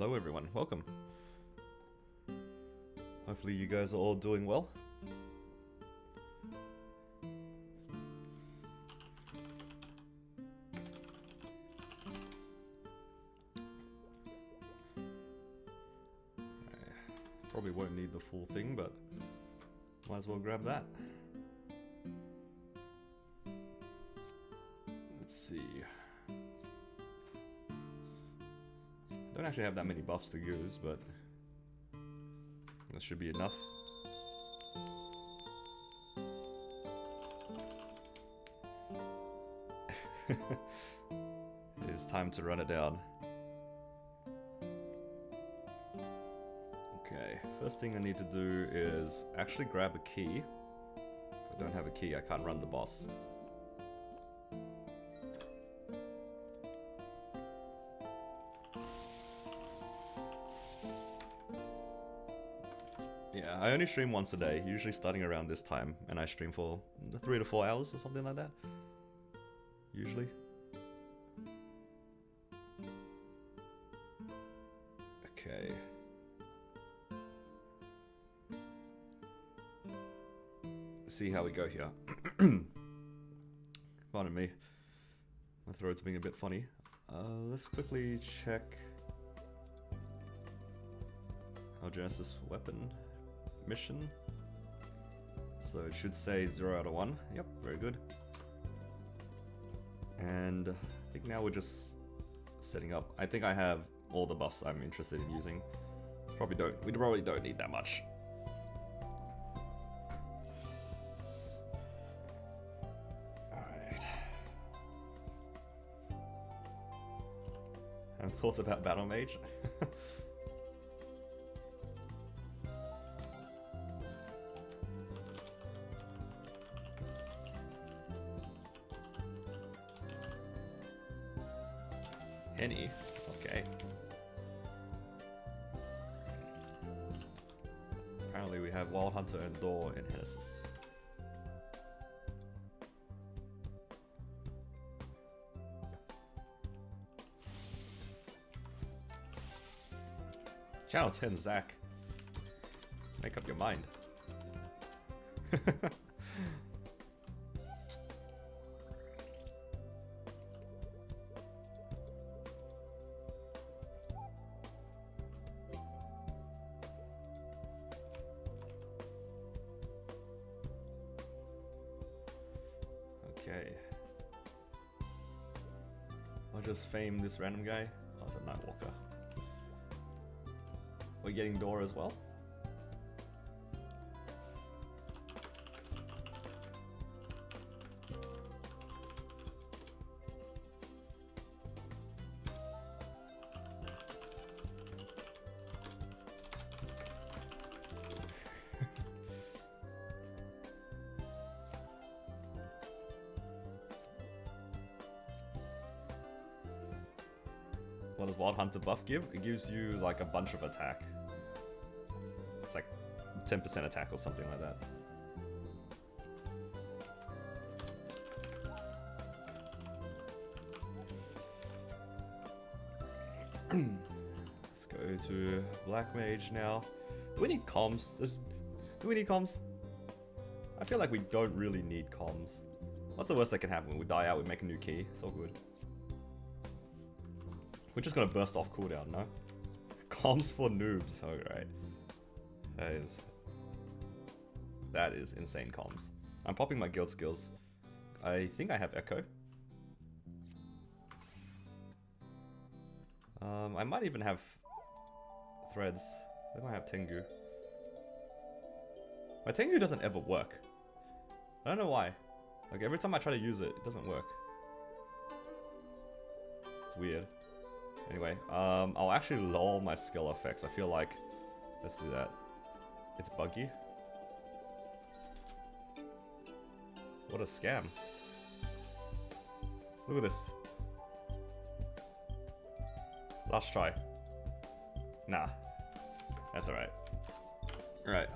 Hello everyone, welcome. Hopefully you guys are all doing well. Probably won't need the full thing, but might as well grab that. Let's see. I don't actually have that many buffs to use, but that should be enough. It's time to run it down. Okay, first thing I need to do is actually grab a key. If I don't have a key, I can't run the boss. Yeah, I only stream once a day, usually starting around this time, and I stream for 3 to 4 hours or something like that. Usually. Okay. Let's see how we go here. Pardon me. My throat's being a bit funny. Let's quickly check our Genesis weapon mission. So it should say 0 out of 1. Yep, very good. And I think now we're just setting up. I think I have all the buffs I'm interested in using. We probably don't need that much. Alright. And thoughts about Battle Mage? Henny? Okay. Apparently we have Wild Hunter and Door in Genesis. Channel 10, Zach. Make up your mind. Okay. I'll just fame this random guy. Oh, it's a Nightwalker. We're getting Door as well. What does Wild Hunter buff give? It gives you like a bunch of attack. It's like 10% attack or something like that. Let's go to Black Mage now. Do we need comms? Do we need comms? I feel like we don't really need comms. What's the worst that can happen? When we die out, we make a new key. It's all good. We're just gonna burst off cooldown, no? Comms for noobs, alright. That is insane comms. I'm popping my guild skills. I think I have Echo. I might even have threads. I might have Tengu. My Tengu doesn't ever work. I don't know why. Like every time I try to use it, it doesn't work. It's weird. Anyway, I'll actually lower my skill effects. I feel like, let's do that. It's buggy. What a scam. Look at this. Last try. Nah. That's alright. Alright,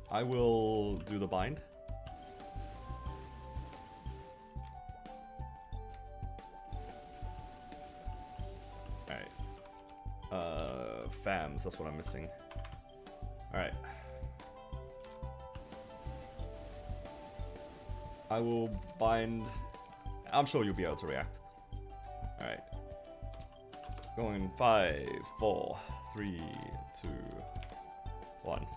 I will do the bind. fams, that's what I'm missing. Alright. I will bind... I'm sure you'll be able to react. Alright. Going 5, 4, 3, 2, 1.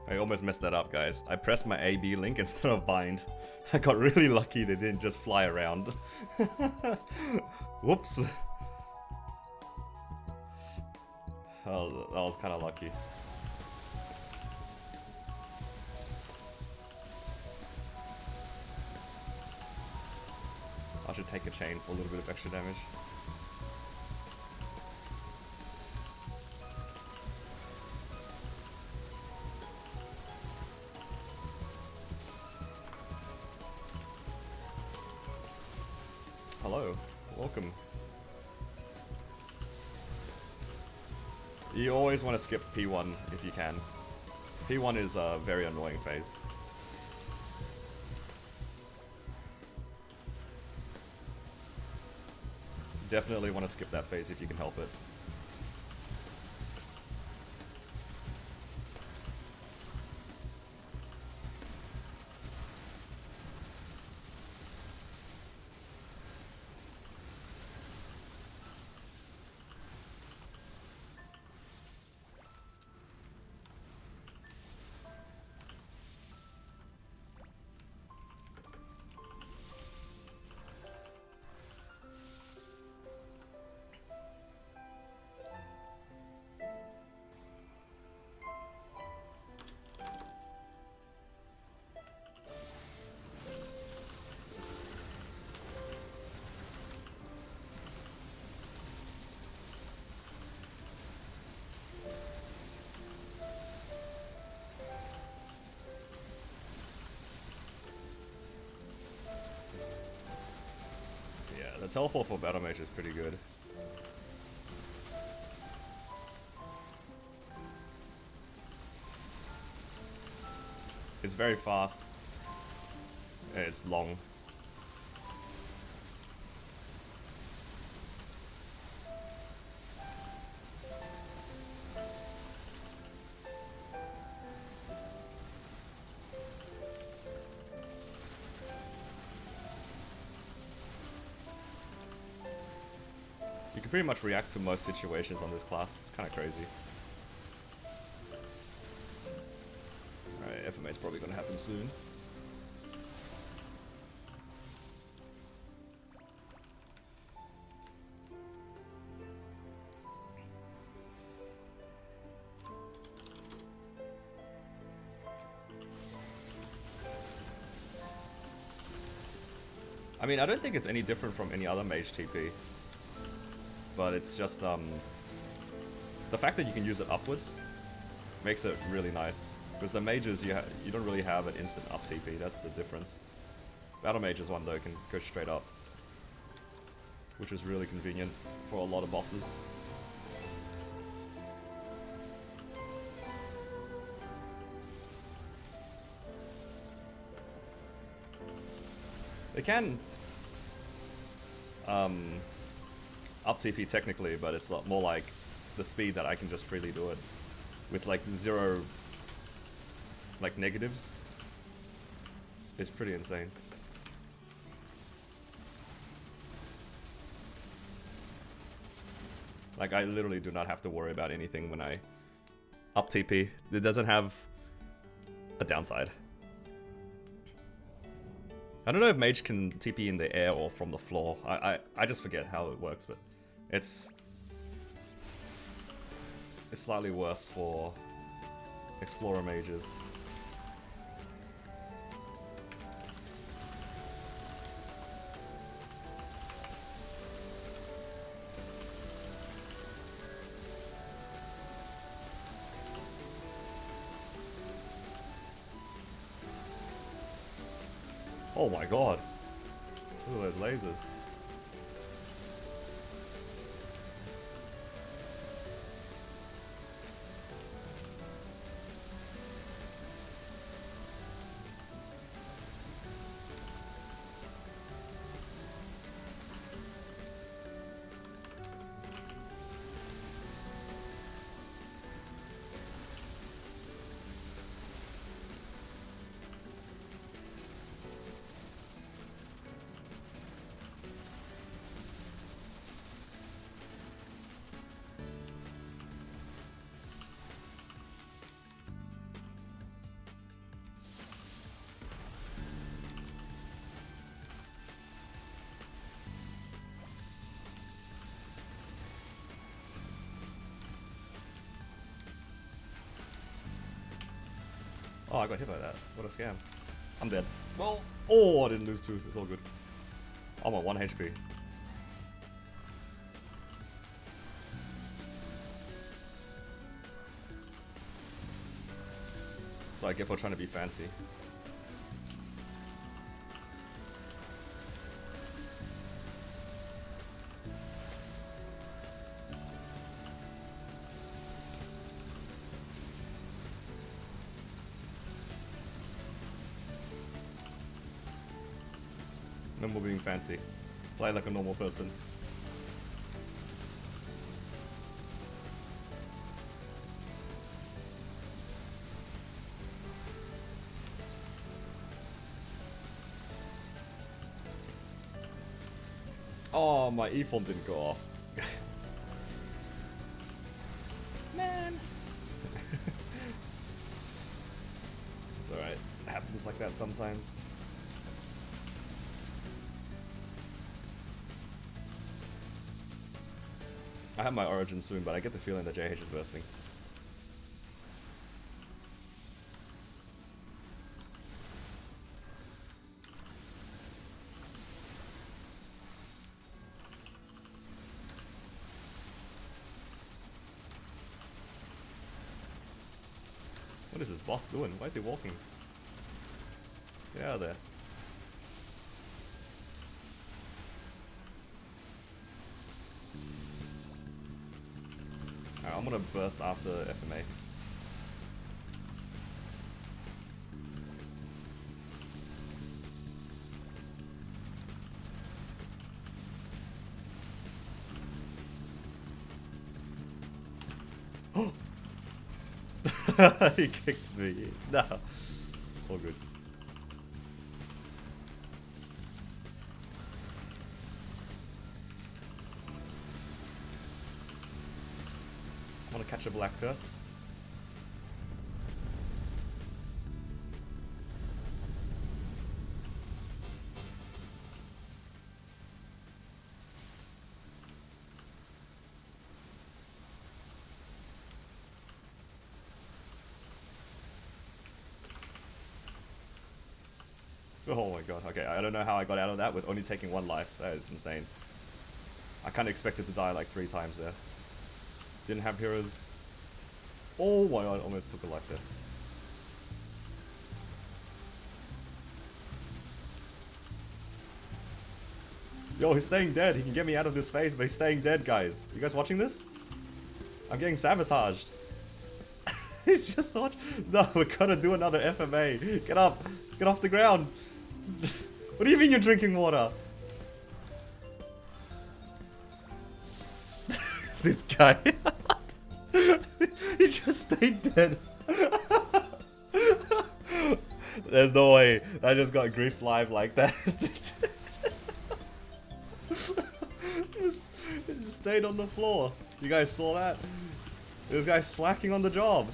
I almost messed that up, guys. I pressed my AB link instead of bind. I got really lucky they didn't just fly around. Whoops. Oh, that was kind of lucky. I should take a chain for a little bit of extra damage. Hello, welcome. You always want to skip P1 if you can. P1 is a very annoying phase. Definitely want to skip that phase if you can help it. The teleport for Battle Mage is pretty good. It's very fast. And it's long. You can pretty much react to most situations on this class. It's kind of crazy. Alright, FMA's probably going to happen soon. I mean, I don't think it's any different from any other Mage TP. But it's just, the fact that you can use it upwards makes it really nice. Because the mages, you don't really have an instant up TP, that's the difference. Battle Mage's one though can go straight up. Which is really convenient for a lot of bosses. They can up TP technically, but it's a lot more like the speed that I can just freely do it with like zero like negatives. It's pretty insane. Like I literally do not have to worry about anything when I up TP. It doesn't have a downside. I don't know if Mage can TP in the air or from the floor. I just forget how it works, but it's slightly worse for Explorer Mages. Oh my god. Look at those lasers. Oh, I got hit by that. What a scam. I'm dead. Well, oh, I didn't lose 2. It's all good. I'm on 1 HP. So I get for trying to be fancy. No more being fancy. Play like a normal person. Oh, my E-form didn't go off. Man. It's alright. It happens like that sometimes. I have my origin soon, but I get the feeling that JH is bursting. What is this boss doing? Why is he walking? Get out of there. Alright, I'm gonna burst after FMA. He kicked me. No. All good. I want to catch a black curse. Oh my god, okay, I don't know how I got out of that with only taking 1 life. That is insane. I kinda expected to die like 3 times there. Didn't have heroes. Oh my god, almost took a life there. Yo, he's staying dead. He can get me out of this phase, but he's staying dead, guys. You guys watching this? I'm getting sabotaged. He's just not. No, we're gonna do another FMA. Get up. Get off the ground. What do you mean you're drinking water? This guy. He just stayed dead. There's no way. I just got griefed live like that. It just stayed on the floor. You guys saw that? This guy's slacking on the job.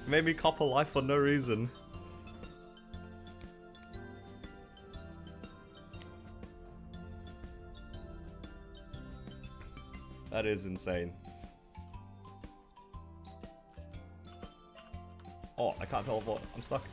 Made me cop a life for no reason. That is insane. Oh, I can't teleport. I'm stuck.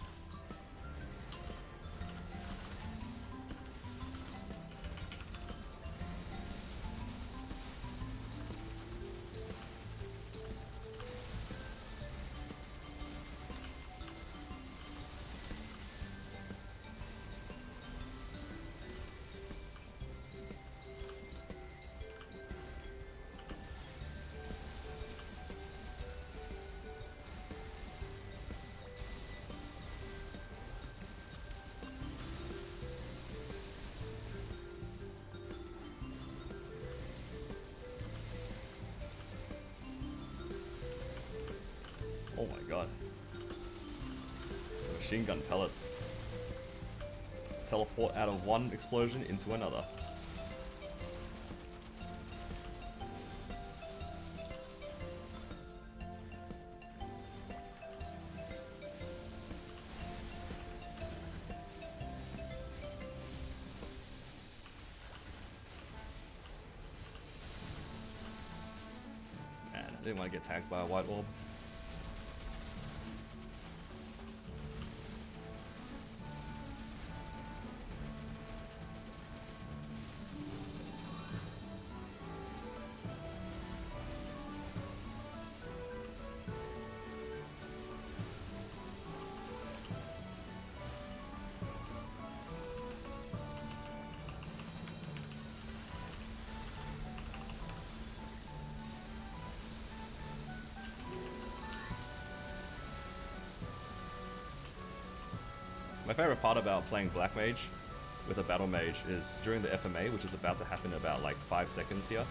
Oh my god. Machine gun pellets. Teleport out of one explosion into another. Man, I didn't want to get tagged by a white orb. My favorite part about playing Black Mage with a Battle Mage is during the FMA, which is about to happen in about like 5 seconds here,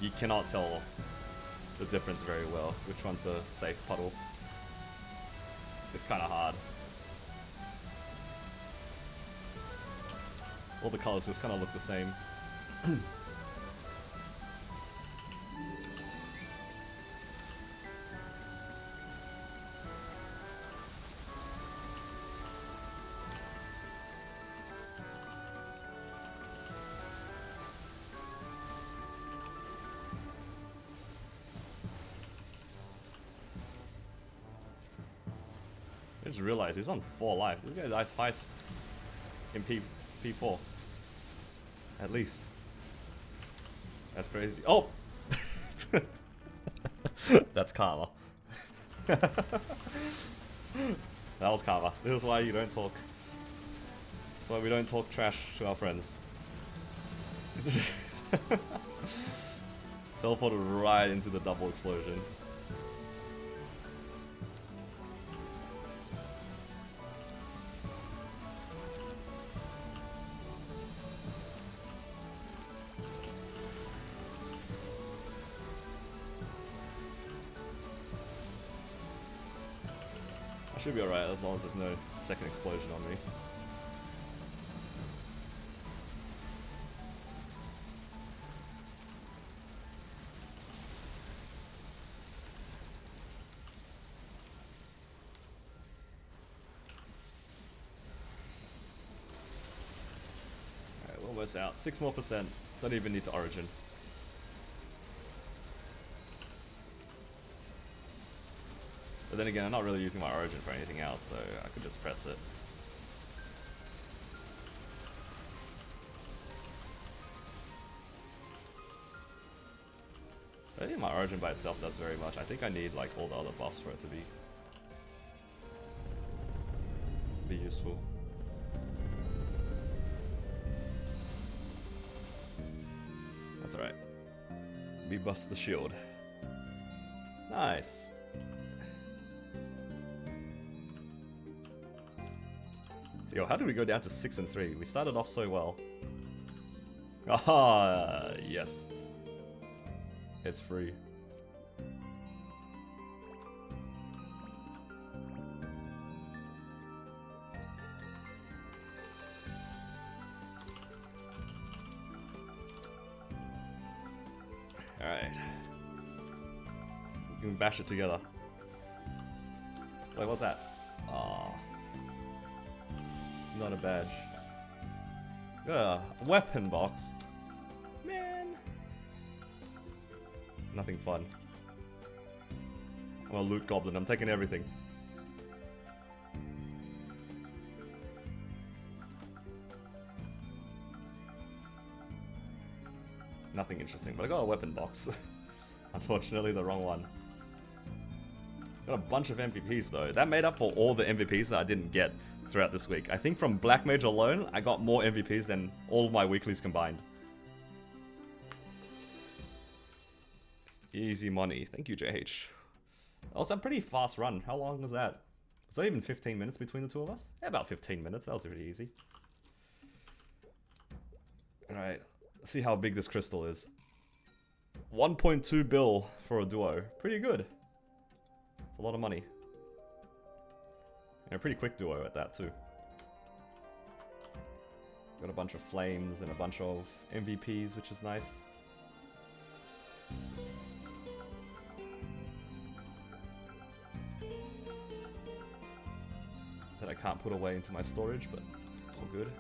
you cannot tell the difference very well, which one's a safe puddle. It's kind of hard. All the colors just kind of look the same. I just realized he's on 4 life. This guy died twice in P4. At least. That's crazy. Oh! That's karma. That was karma. This is why you don't talk. That's why we don't talk trash to our friends. Teleported right into the double explosion. I should be alright as long as there's no second explosion on me. Alright, we're almost out. 6% more. Don't even need to Origin. But then again, I'm not really using my Origin for anything else, so I could just press it. I think my Origin by itself does very much. I think I need like all the other buffs for it to be useful. That's alright. We bust the shield. Nice. Yo, how did we go down to 6 and 3? We started off so well. Ah, yes. It's free. Alright. We can bash it together. Wait, what's that? Oh. Not a badge. Weapon box. Man. Nothing fun. I'm a loot goblin. I'm taking everything. Nothing interesting, but I got a weapon box. Unfortunately, the wrong one. Got a bunch of MVPs though. That made up for all the MVPs that I didn't get throughout this week. I think from Black Mage alone, I got more MVPs than all of my weeklies combined. Easy money. Thank you, JH. That was a pretty fast run. How long was that? Was that even 15 minutes between the two of us? Yeah, about 15 minutes. That was pretty easy. Alright, let's see how big this crystal is. 1.2 bill for a duo. Pretty good. It's a lot of money. And a pretty quick duo at that too. Got a bunch of flames and a bunch of MVPs, which is nice. That I can't put away into my storage, but all good.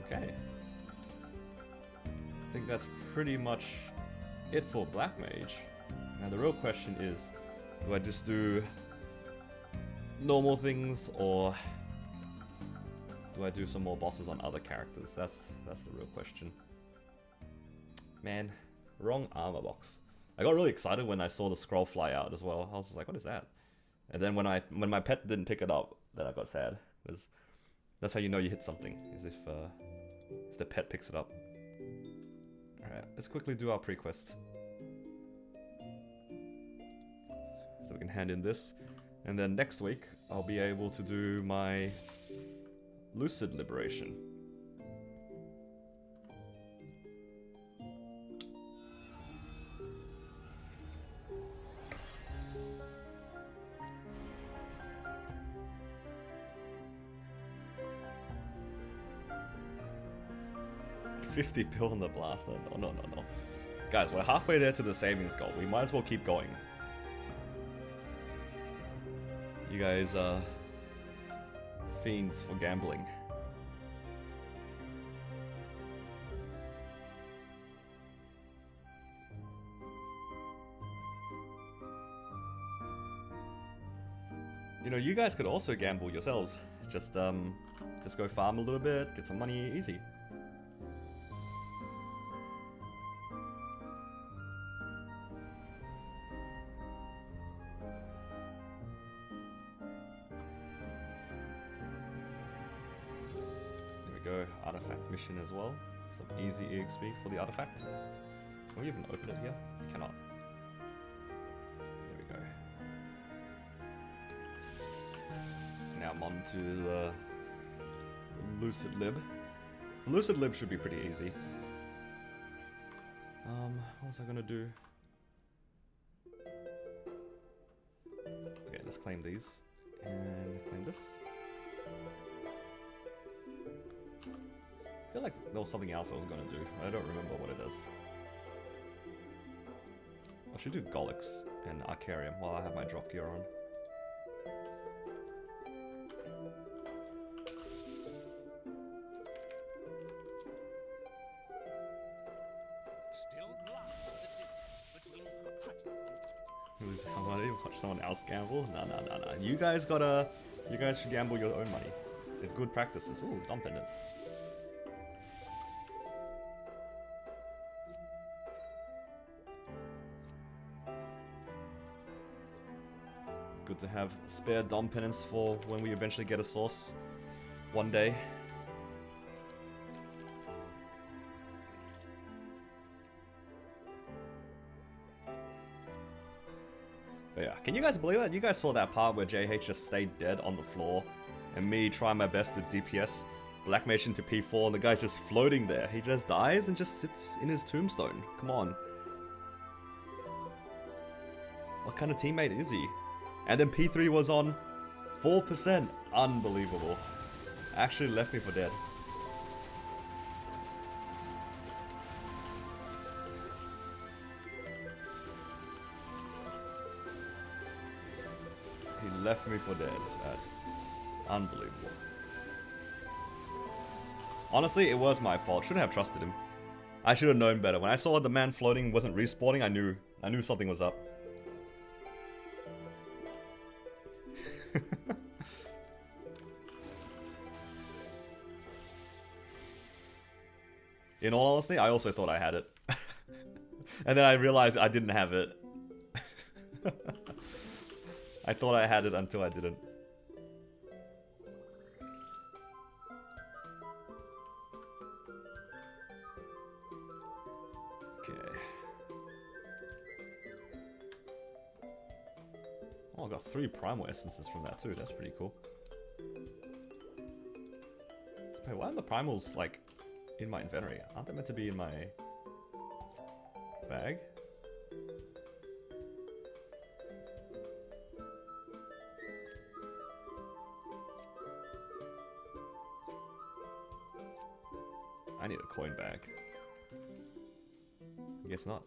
Okay. I think that's pretty much it for Black Mage. Now the real question is, do I just do normal things, or do I do some more bosses on other characters? That's the real question. Man, wrong armor box. I got really excited when I saw the scroll fly out as well. I was like, what is that? And then when my pet didn't pick it up, then I got sad. That's how you know you hit something, is if the pet picks it up. Alright, let's quickly do our pre-quest. So we can hand in this. And then next week, I'll be able to do my Lucid Liberation. $50 bill on the blaster? No. Guys, we're halfway there to the savings goal. We might as well keep going. You guys are fiends for gambling. You know, you guys could also gamble yourselves. Just go farm a little bit, get some money, easy. Artifact mission as well. Some easy EXP for the artifact. Can we even open it here? We cannot. There we go. Now I'm on to the Lucid Lib. The Lucid Lib should be pretty easy. What was I gonna do? Okay, let's claim these. And claim this. I feel like there was something else I was going to do. I don't remember what it is. I should do Golix and Arcarium while I have my drop gear on. Still glass the difference between I'm gonna watch someone else gamble? No. You guys should gamble your own money. It's good practices. Ooh, dump in it. Good to have spare Dom penance for when we eventually get a source one day. But yeah, can you guys believe it? You guys saw that part where JH just stayed dead on the floor and me trying my best to DPS Black Mage into P4 and the guy's just floating there. He just dies and just sits in his tombstone. Come on. What kind of teammate is he? And then P3 was on 4%. Unbelievable. Actually left me for dead. He left me for dead. That's unbelievable. Honestly, it was my fault. Shouldn't have trusted him. I should have known better. When I saw the man floating wasn't respawning, I knew something was up. In all honesty, I also thought I had it. And then I realized I didn't have it. I thought I had it until I didn't. Okay. Oh, I got 3 primal essences from that too. That's pretty cool. Wait, why are the primals like in my inventory? Aren't they meant to be in my bag. I need a coin bag. I guess not.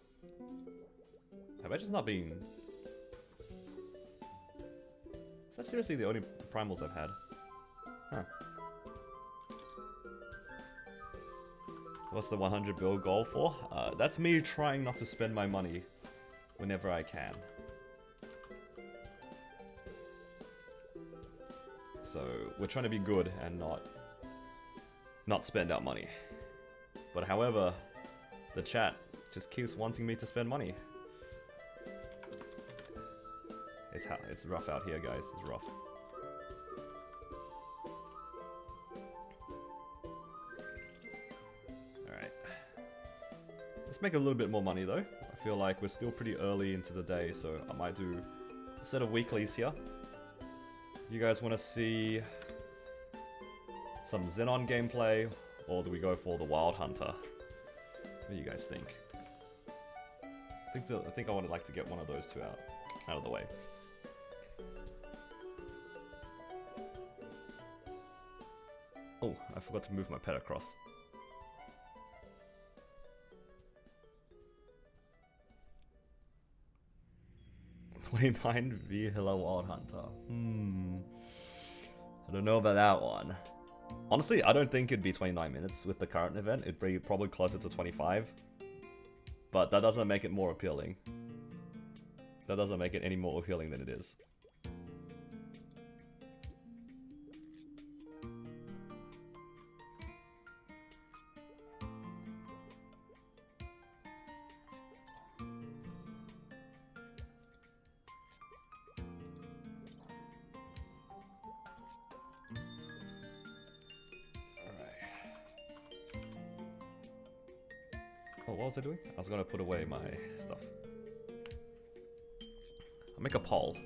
Have I just not been... Is that seriously the only primals I've had? Huh. What's the 100 bill goal for? That's me trying not to spend my money whenever I can. So we're trying to be good and not spend our money. But however, the chat just keeps wanting me to spend money. It's rough out here, guys. It's rough. Alright. Let's make a little bit more money though. I feel like we're still pretty early into the day, so I might do a set of weeklies here. You guys want to see some Xenon gameplay, or do we go for the Wild Hunter? What do you guys think? I think I would like to get one of those two out of the way. Oh, I forgot to move my pet across. $29 Vihila Wild Hunter. I don't know about that one. Honestly, I don't think it'd be 29 minutes with the current event. It'd be probably closer to 25. But that doesn't make it more appealing. That doesn't make it any more appealing than it is. Oh, what was I doing? I was gonna put away my stuff. I'll make a poll.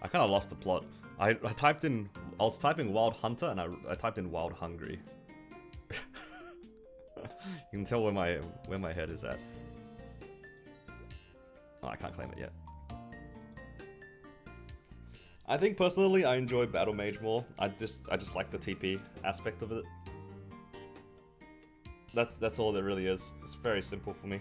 I kind of lost the plot. I was typing Wild Hunter and I typed in Wild Hungry. You can tell where my head is at. Oh, I can't claim it yet. I think personally I enjoy Battle Mage more. I just like the TP aspect of it. That's all it really is. It's very simple for me.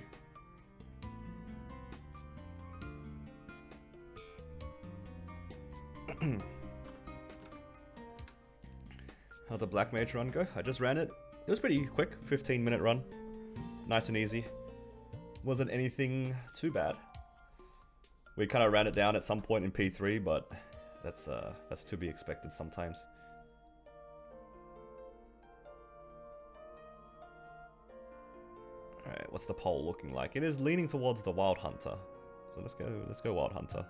How'd the Black Mage run go? I just ran it. It was pretty quick, 15-minute run. Nice and easy. Wasn't anything too bad. We kind of ran it down at some point in P3, but that's to be expected sometimes. Alright, what's the poll looking like? It is leaning towards the Wild Hunter. So let's go Wild Hunter.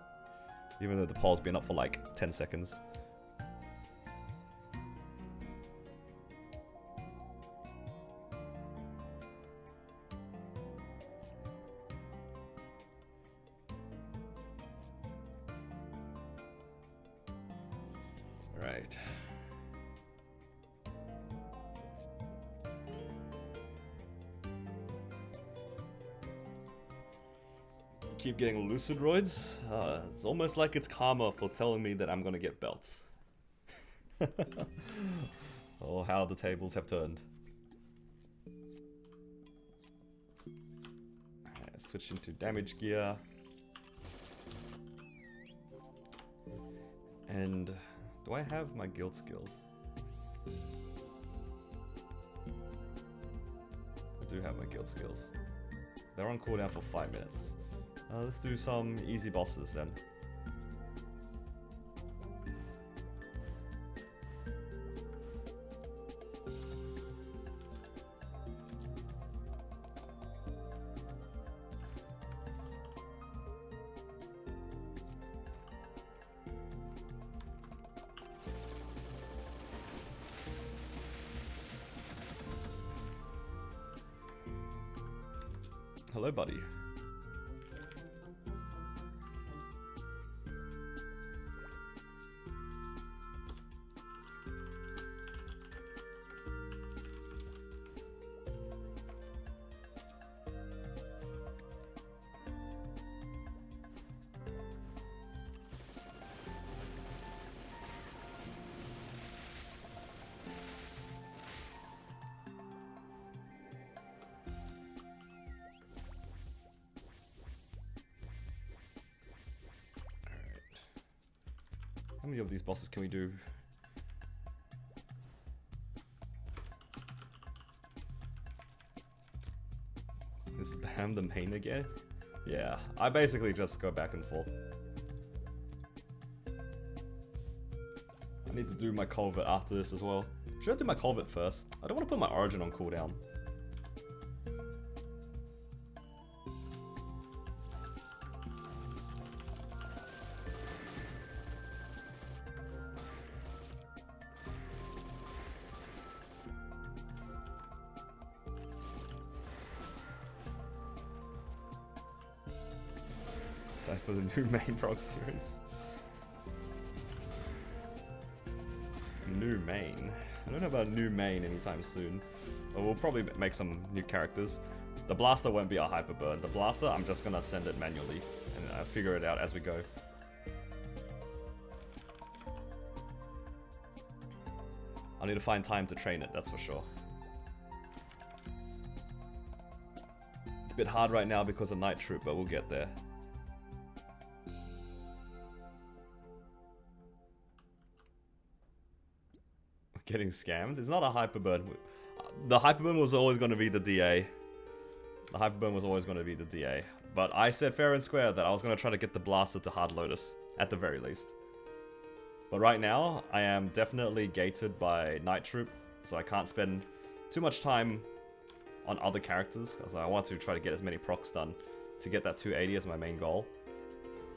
Even though the poll's been up for like 10 seconds. Right. Keep getting Lucidroids. It's almost like it's karma for telling me that I'm gonna get belts. Oh, how the tables have turned. Alright, switch into damage gear. And do I have my guild skills? I do have my guild skills. They're on cooldown for 5 minutes. Let's do some easy bosses then. Hello, buddy. How many of these bosses can we do? Is spam the main again? Yeah, I basically just go back and forth. I need to do my culvert after this as well. Should I do my culvert first? I don't want to put my origin on cooldown. Excited for the new main prog series. New main. I don't know about a new main anytime soon. But we'll probably make some new characters. The blaster won't be a hyper burn. The blaster, I'm just gonna send it manually and figure it out as we go. I need to find time to train it, that's for sure. It's a bit hard right now because of Night Troop, but we'll get there. Getting scammed. It's not a hyperburn. The hyperburn was always going to be the DA. The hyperburn was always going to be the DA. But I said fair and square that I was going to try to get the blaster to Hard Lotus, at the very least. But right now, I am definitely gated by Night Troop, so I can't spend too much time on other characters, because I want to try to get as many procs done to get that 280 as my main goal.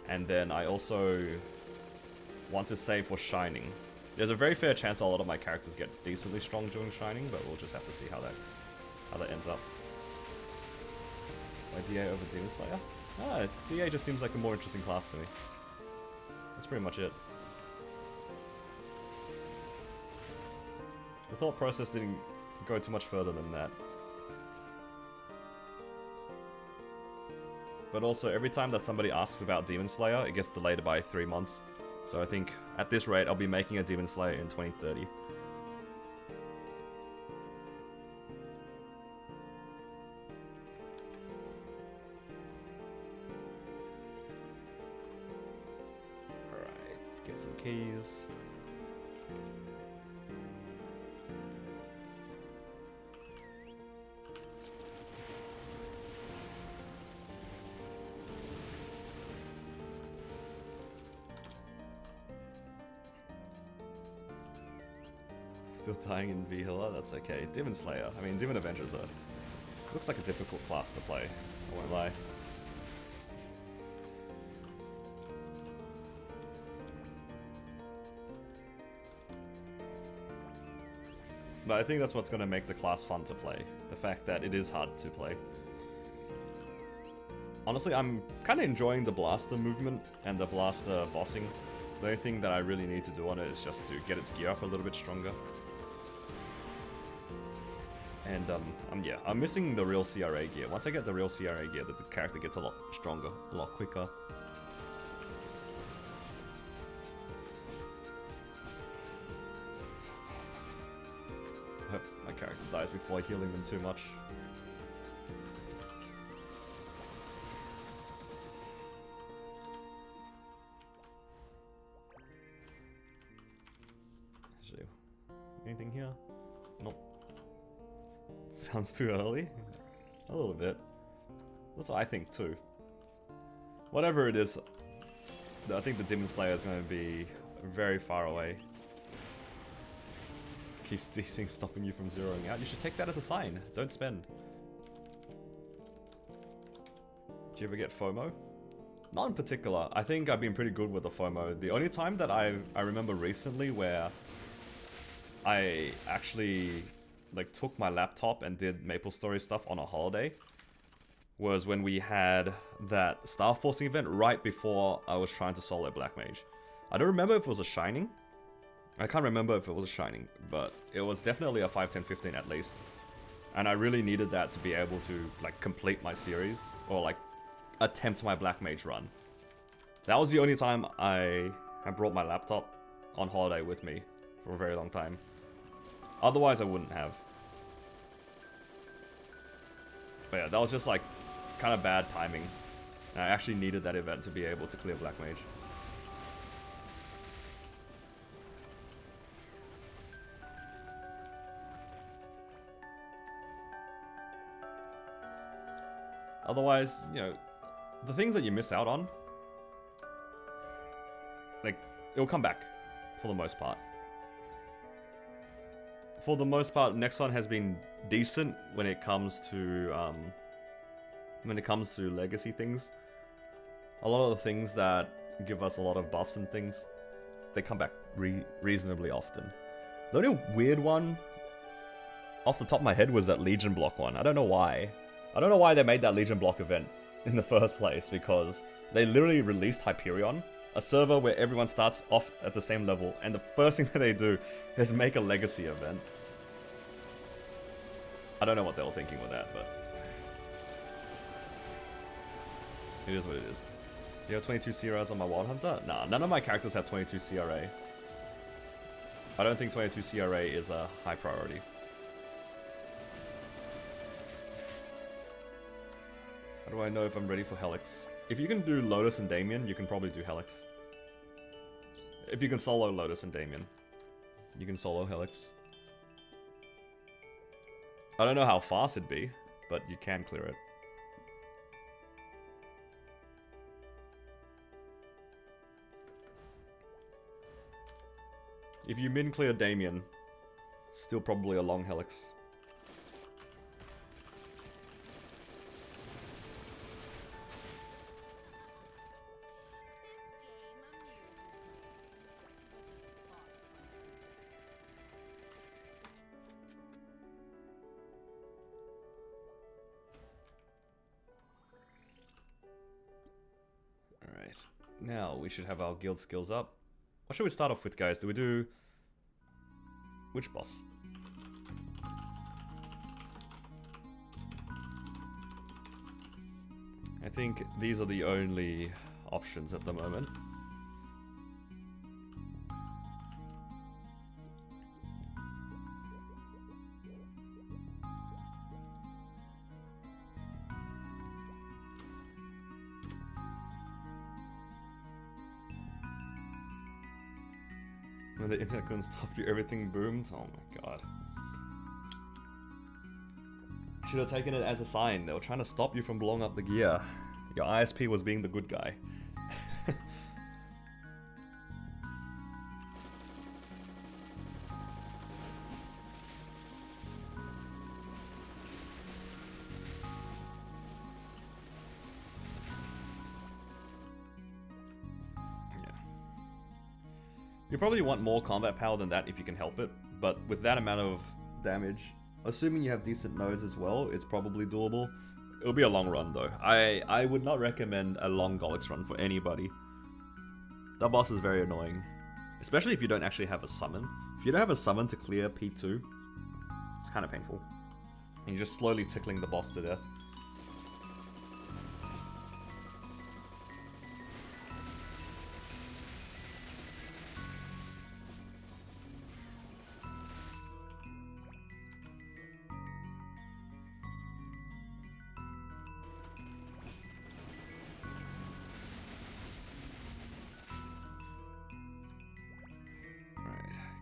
And then I also want to save for Shining. There's a very fair chance a lot of my characters get decently strong during Shining, but we'll just have to see how that ends up. Why DA over Demon Slayer? Ah, DA just seems like a more interesting class to me. That's pretty much it. The thought process didn't go too much further than that. But also, every time that somebody asks about Demon Slayer, it gets delayed by 3 months. So I think, at this rate, I'll be making a Demon Slayer in 2030. Alright, get some keys. Still dying in V-Healer, that's okay. Demon Slayer, I mean Demon Avengers looks like a difficult class to play, I won't lie. But I think that's what's going to make the class fun to play, the fact that it is hard to play. Honestly, I'm kind of enjoying the blaster movement and the blaster bossing. The only thing that I really need to do on it is just to get its gear up a little bit stronger. And yeah, I'm missing the real CRA gear. Once I get the real CRA gear, the character gets a lot stronger, a lot quicker. I hope my character dies before healing them too much. Actually, anything here? Nope. Sounds too early? A little bit. That's what I think too. Whatever it is, I think the Demon Slayer is going to be very far away. Keeps these things stopping you from zeroing out. You should take that as a sign. Don't spend. Do you ever get FOMO? Not in particular. I think I've been pretty good with the FOMO. The only time that I remember recently where I actually like took my laptop and did MapleStory stuff on a holiday was when we had that Star Forcing event right before I was trying to solo Black Mage. I don't remember if it was a Shining. I can't remember if it was a Shining, but it was definitely a 5, 10, 15 at least. And I really needed that to be able to like complete my series or like attempt my Black Mage run. That was the only time I brought my laptop on holiday with me for a very long time. Otherwise, I wouldn't have. But yeah, that was just like kind of bad timing. And I actually needed that event to be able to clear Black Mage. Otherwise, you know, the things that you miss out on, like, it'll come back for the most part. For the most part, Nexon has been decent when it comes to legacy things. A lot of the things that give us a lot of buffs and things, they come back reasonably often. The only weird one, off the top of my head, was that Legion block one. I don't know why. I don't know why they made that Legion block event in the first place, because they literally released Hyperion, a server where everyone starts off at the same level, and the first thing that they do is make a legacy event. I don't know what they were thinking with that, but it is what it is. Do you have 22 CRAs on my Wild Hunter? Nah, none of my characters have 22 CRA. I don't think 22 CRA is a high priority. How do I know if I'm ready for Helix? If you can do Lotus and Damien, you can probably do Helix. If you can solo Lotus and Damien, you can solo Helix. I don't know how fast it'd be, but you can clear it. If you min clear Damien, still probably a long Helix. Alright, now we should have our guild skills up. What should we start off with, guys? Do we do... which boss? I think these are the only options at the moment. When the internet couldn't stop you, everything boomed. Oh my god. Should have taken it as a sign. They were trying to stop you from blowing up the gear. Your ISP was being the good guy. You probably want more combat power than that if you can help it, but with that amount of damage, assuming you have decent nodes as well, it's probably doable. It'll be a long run though. I would not recommend a long Golix run for anybody. That boss is very annoying, especially if you don't actually have a summon. If you don't have a summon to clear P2, it's kind of painful. And you're just slowly tickling the boss to death.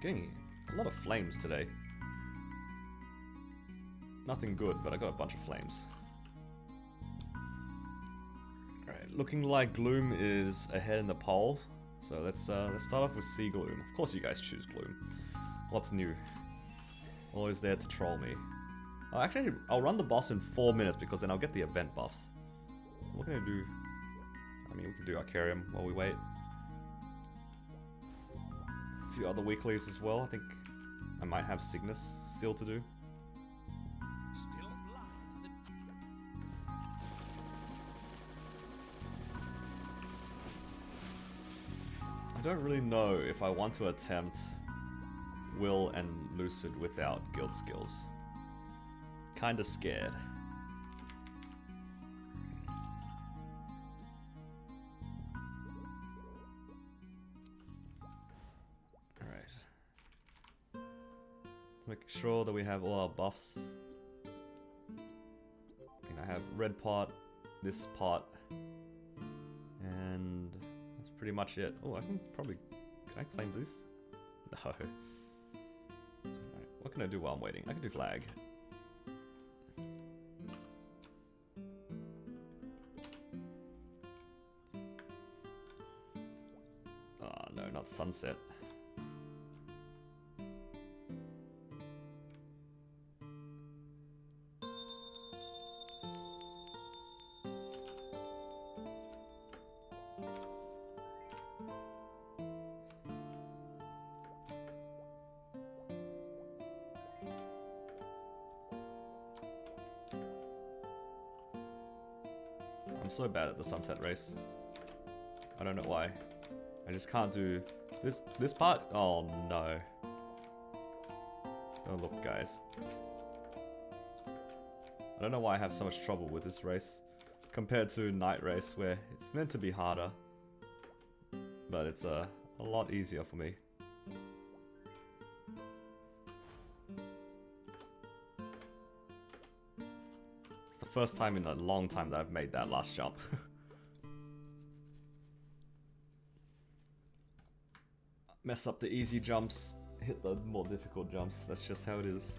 Getting a lot of flames today. Nothing good, but I got a bunch of flames. Alright, looking like Gloom is ahead in the poll. So let's start off with Sea Gloom. Of course you guys choose Gloom. What's new? Always there to troll me. Actually, I'll run the boss in 4 minutes because then I'll get the event buffs. What can I do? I mean, we can do Arcarium while we wait. A few other weeklies as well. I think I might have Cygnus still to do. Still blind. I don't really know if I want to attempt Will and Lucid without guild skills. Kinda scared. Make sure that we have all our buffs. And I have red pot, this pot, and that's pretty much it. Oh, I can probably... Can I claim this? No. Alright, what can I do while I'm waiting? I can do flag. not sunset? I'm so bad at the sunset race. I don't know why. I just can't do this part. Oh no. Oh look, guys. I don't know why I have so much trouble with this race compared to night race where it's meant to be harder, but it's a lot easier for me. It's the first time in a long time that I've made that last jump. Mess up the easy jumps, hit the more difficult jumps. That's just how it is.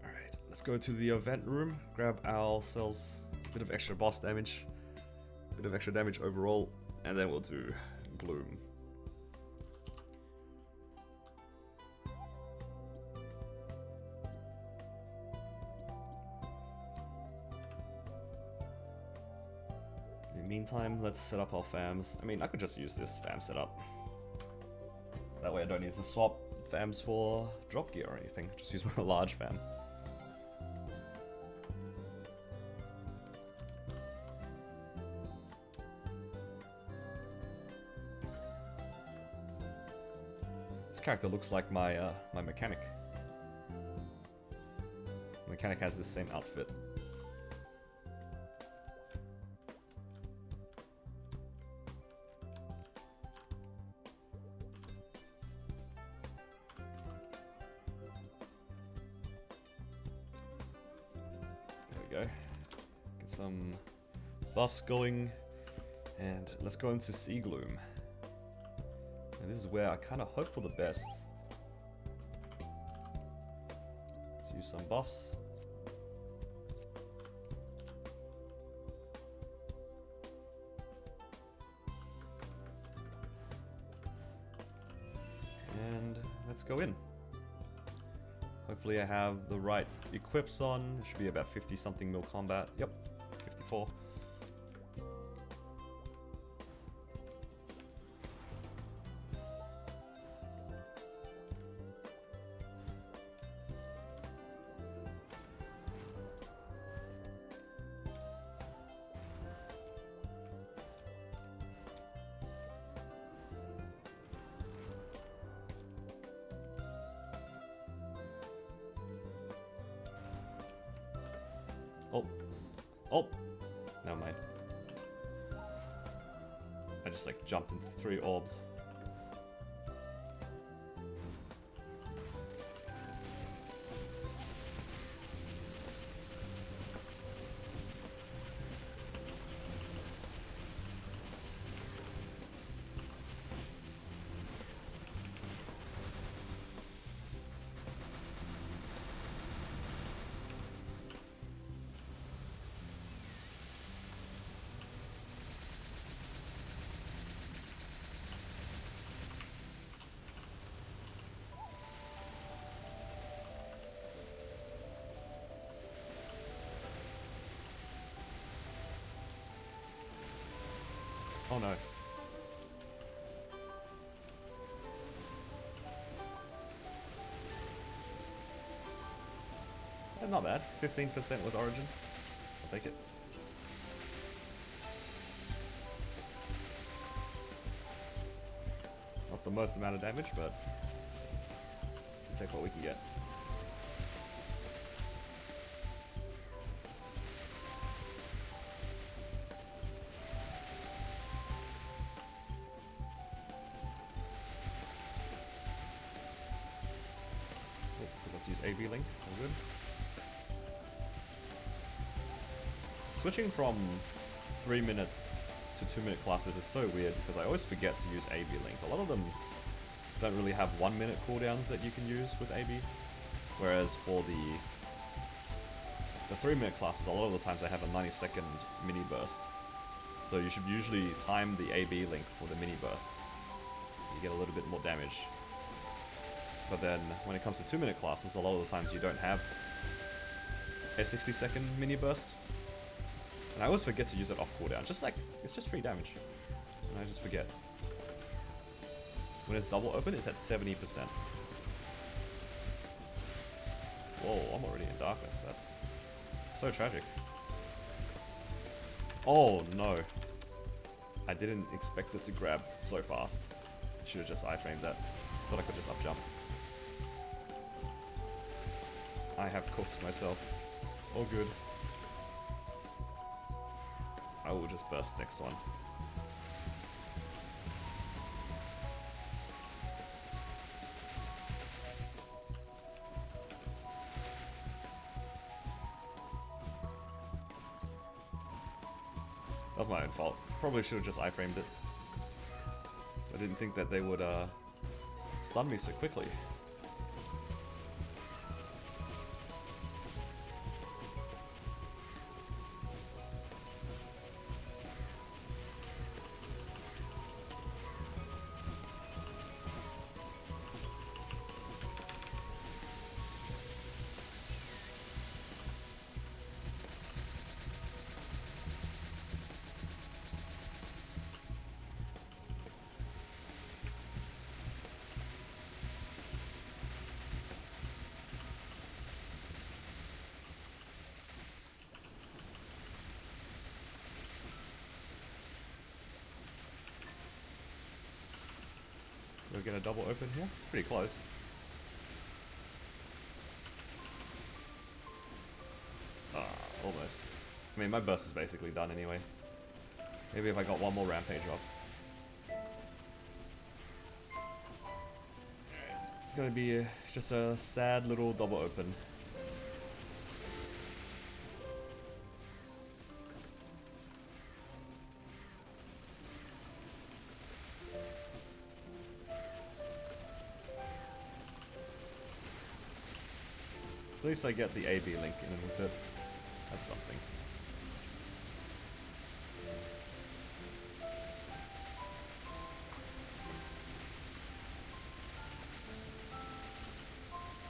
Alright, let's go to the event room, grab ourselves a bit of extra boss damage, a bit of extra damage overall, and then we'll do Gloom. In the meantime, let's set up our fams. I mean, I could just use this fam setup. That way I don't need to swap fams for drop gear or anything. Just use my large fam. This character looks like my my mechanic. Mechanic has the same outfit. Go. Get some buffs going, and let's go into Sea Gloom. And this is where I kind of hope for the best. Let's use some buffs. And let's go in. Hopefully I have the right equips on. It should be about 50 something mil combat. Yep, 54. Oh, never mind. I just like jumped into 3 orbs. Oh no. Not bad. 15% with Origin. I'll take it. Not the most amount of damage, but we'll take what we can get. AB link, all good. Switching from 3 minutes to 2-minute classes is so weird because I always forget to use AB link. A lot of them don't really have 1-minute cooldowns that you can use with AB, whereas for the 3-minute classes, a lot of the times they have a 90-second mini burst. So you should usually time the AB link for the mini burst you get a little bit more damage. But then when it comes to 2-minute classes, a lot of the times you don't have a 60-second mini burst. And I always forget to use it off cooldown. Just like, it's just free damage. And I just forget. When it's double open, it's at 70%. Whoa, I'm already in darkness. That's so tragic. Oh no. I didn't expect it to grab so fast. Should have just iframed that. Thought I could just up jump. I have cooked myself. All good. I will just burst next one. That was my own fault. Probably should have just iframed it. I didn't think that they would stun me so quickly. We're gonna double open here. Pretty close. Ah, almost. I mean, my burst is basically done anyway. Maybe if I got one more rampage off. It's gonna be just a sad little double open. At least I get the AB link in with it. That's something.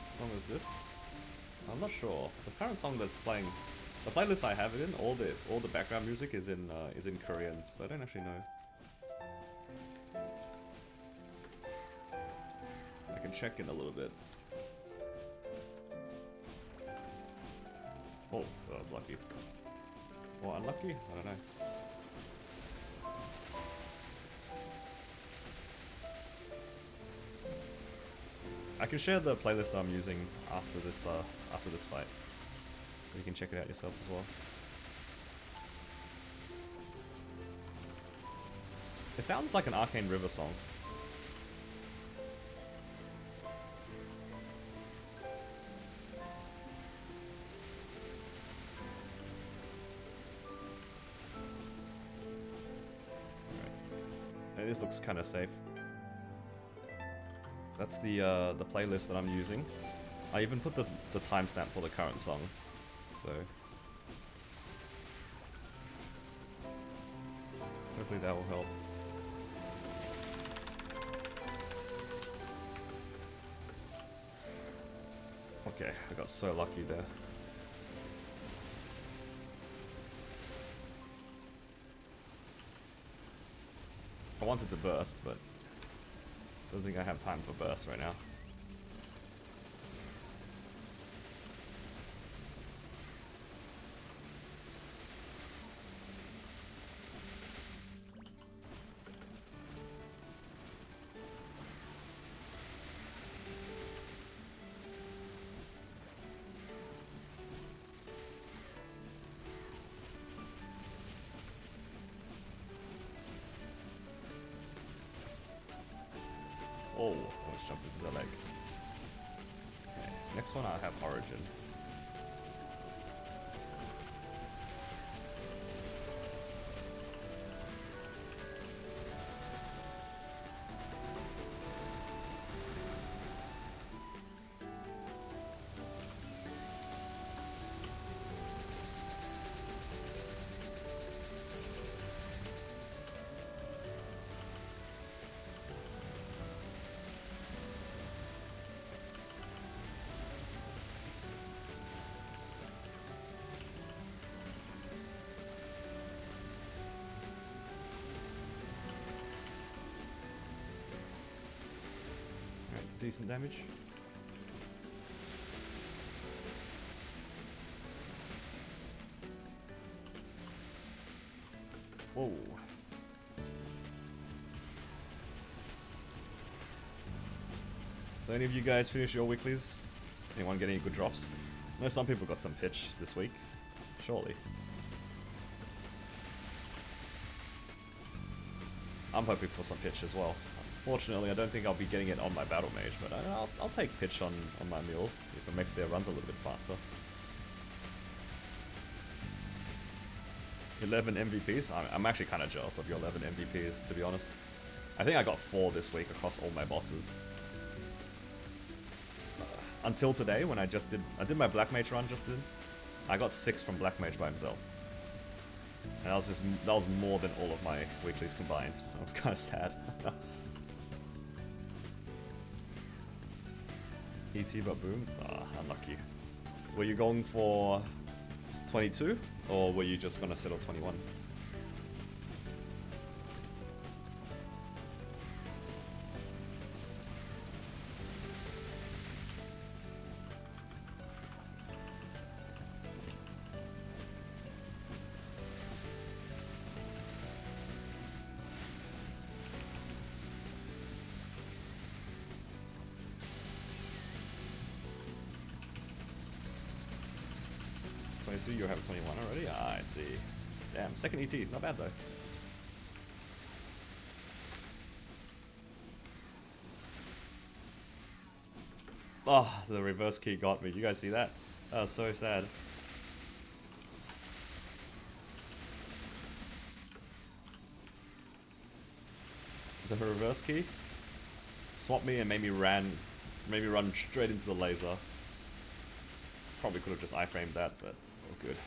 What song is this? I'm not sure. The current song that's playing, the playlist I have it in, all the background music is in Korean, so I don't actually know. I can check in a little bit. Oh, that was lucky. Or unlucky? I don't know. I can share the playlist I'm using after this fight. You can check it out yourself as well. It sounds like an Arcane River song. This looks kind of safe. That's the playlist that I'm using. I even put the timestamp for the current song. So hopefully that will help. Okay, I got so lucky there. I wanted to burst, but I don't think I have time for burst right now. Oh, almost jumped into the leg. Okay, next one I have Origin. decent damage. Whoa. So any of you guys finish your weeklies? Anyone get any good drops? I know some people got some pitch this week. Surely. I'm hoping for some pitch as well. Fortunately, I don't think I'll be getting it on my battle mage, but I'll take pitch on my mules if it makes their runs a little bit faster. 11 MVPs? I'm actually kind of jealous of your 11 MVPs, to be honest. I think I got 4 this week across all my bosses. Until today, when I did my Black Mage run just then, I got 6 from Black Mage by himself. And that was more than all of my weeklies combined. I was kind of sad. ET but boom? Ah, unlucky. Were you going for 22? Or were you just gonna settle 21? You have 21 already? Ah, I see. Damn, second ET, not bad though. Oh, the reverse key got me. You guys see that? That was so sad. The reverse key swapped me and made me run straight into the laser. Probably could have just iframed that, but all good.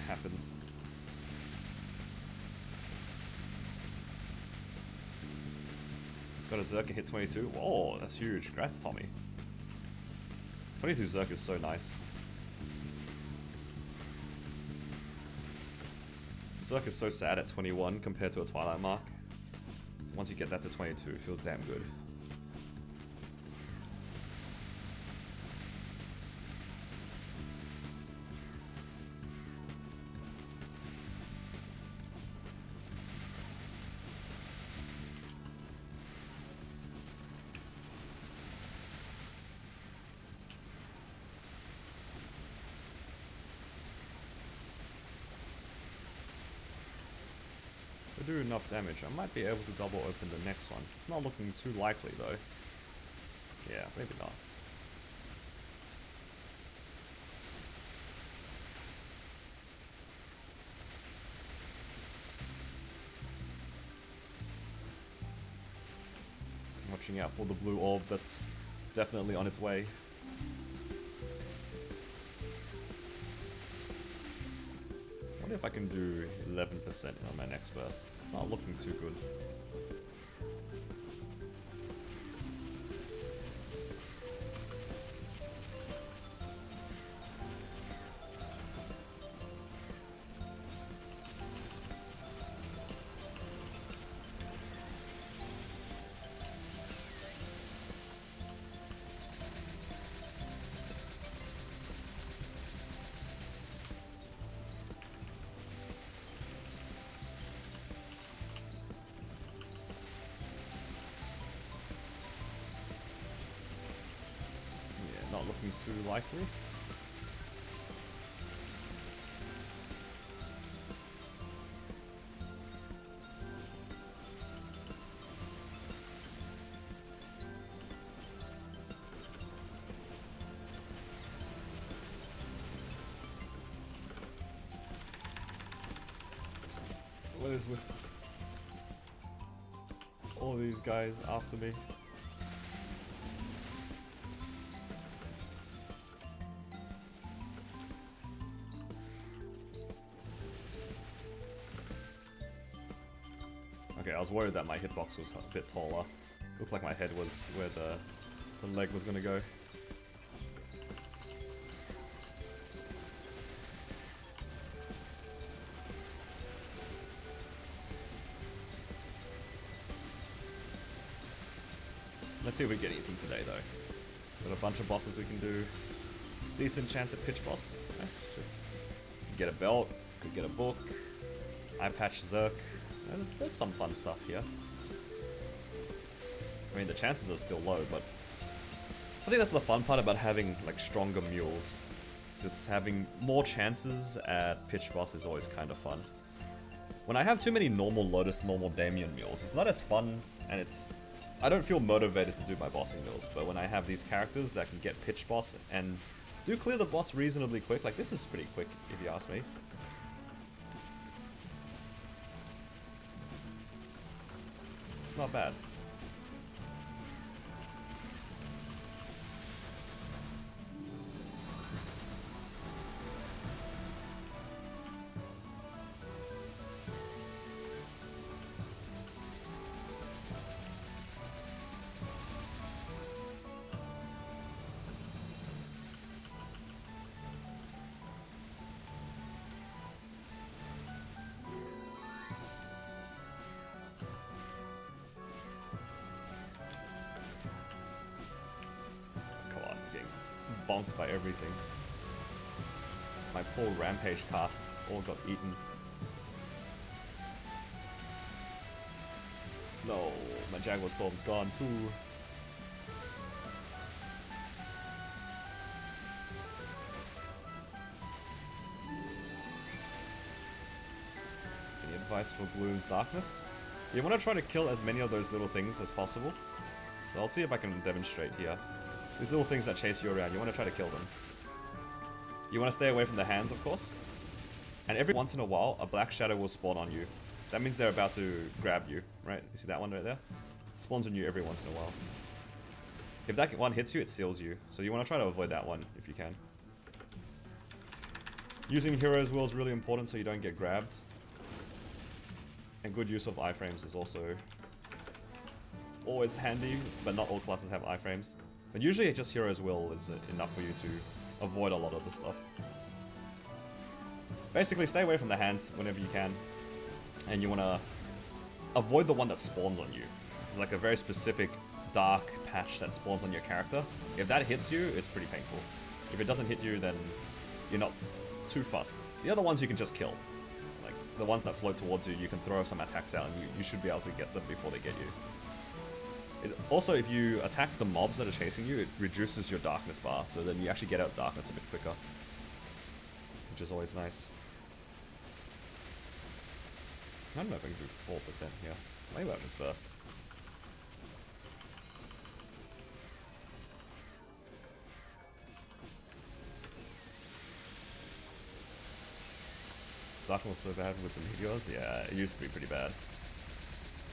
Happens. Got a Zerk and hit 22. Whoa, that's huge. Congrats, Tommy. 22 Zerk is so nice. Zerk is so sad at 21 compared to a Twilight Mark. Once you get that to 22, it feels damn good. Do enough damage. I might be able to double open the next one. It's not looking too likely though. Yeah, maybe not. Watching out for the blue orb that's definitely on its way. I wonder if I can do 11% on my next burst. It's not looking too good. Not looking too likely. What is with all these guys after me? Okay, I was worried that my hitbox was a bit taller. Looked like my head was where the leg was gonna go. Let's see if we get anything today though. Got a bunch of bosses we can do. Decent chance at pitch boss. Just get a belt, could get a book, eye patch Zerk. There's some fun stuff here. I mean, the chances are still low, but I think that's the fun part about having like stronger mules. Just having more chances at pitch boss is always kind of fun. When I have too many normal Lotus, normal Damien mules, it's not as fun, and I don't feel motivated to do my bossing mules. But when I have these characters that can get pitch boss and do clear the boss reasonably quick, like this is pretty quick if you ask me. It's not bad. Bonked by everything. My poor rampage casts all got eaten. No, my Jaguar Storm's gone too. Any advice for Gloom's Darkness? You want to try to kill as many of those little things as possible. So I'll see if I can demonstrate here. These little things that chase you around, you want to try to kill them. You want to stay away from the hands, of course. And every once in a while, a black shadow will spawn on you. That means they're about to grab you, right? You see that one right there? It spawns on you every once in a while. If that one hits you, it seals you. So you want to try to avoid that one if you can. Using Hero's Will is really important so you don't get grabbed. And good use of iframes is also always handy, but not all classes have iframes. But usually just Hero's Will is enough for you to avoid a lot of the stuff. Basically, stay away from the hands whenever you can. And you want to avoid the one that spawns on you. It's like a very specific dark patch that spawns on your character. If that hits you, it's pretty painful. If it doesn't hit you, then you're not too fussed. The other ones you can just kill. Like, the ones that float towards you, you can throw some attacks out and you should be able to get them before they get you. Also, if you attack the mobs that are chasing you, it reduces your darkness bar, so then you actually get out darkness a bit quicker. Which is always nice. I don't know if I can do 4% here. My weapons burst. Darkness was so bad with the meteors? Yeah, it used to be pretty bad.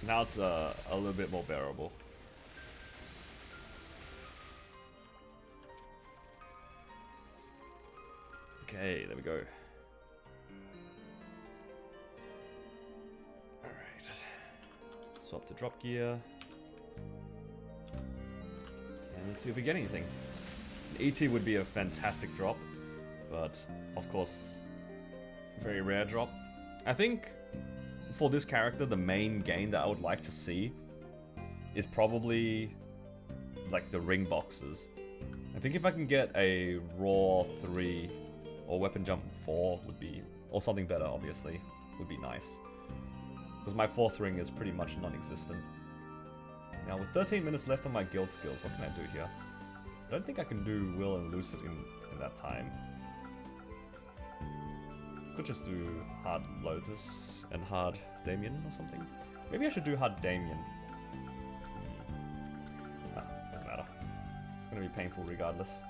Now it's a little bit more bearable. Okay, there we go. Alright. Swap to drop gear. And let's see if we get anything. An ET would be a fantastic drop, but of course, very rare drop. I think for this character, the main gain that I would like to see is probably like the ring boxes. I think if I can get a raw 3 or weapon jump 4 would be, or something better obviously, would be nice. Because my 4th ring is pretty much non-existent. Now with 13 minutes left on my guild skills, what can I do here? I don't think I can do Will and Lucid in that time. Could just do hard Lotus and hard Damien or something. Maybe I should do hard Damien. Doesn't matter. It's gonna be painful regardless.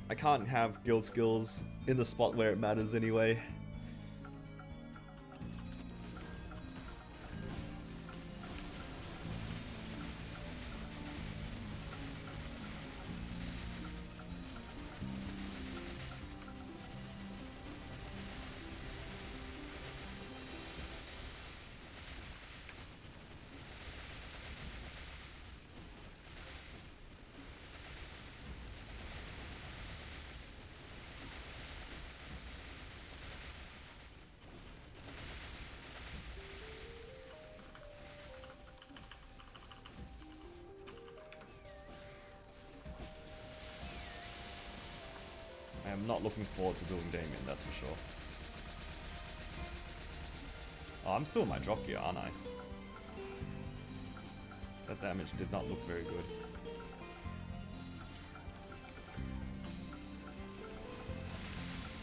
I can't have guild skills in the spot where it matters anyway. I am not looking forward to doing Damien, that's for sure. Oh, I'm still in my drop gear, aren't I? That damage did not look very good.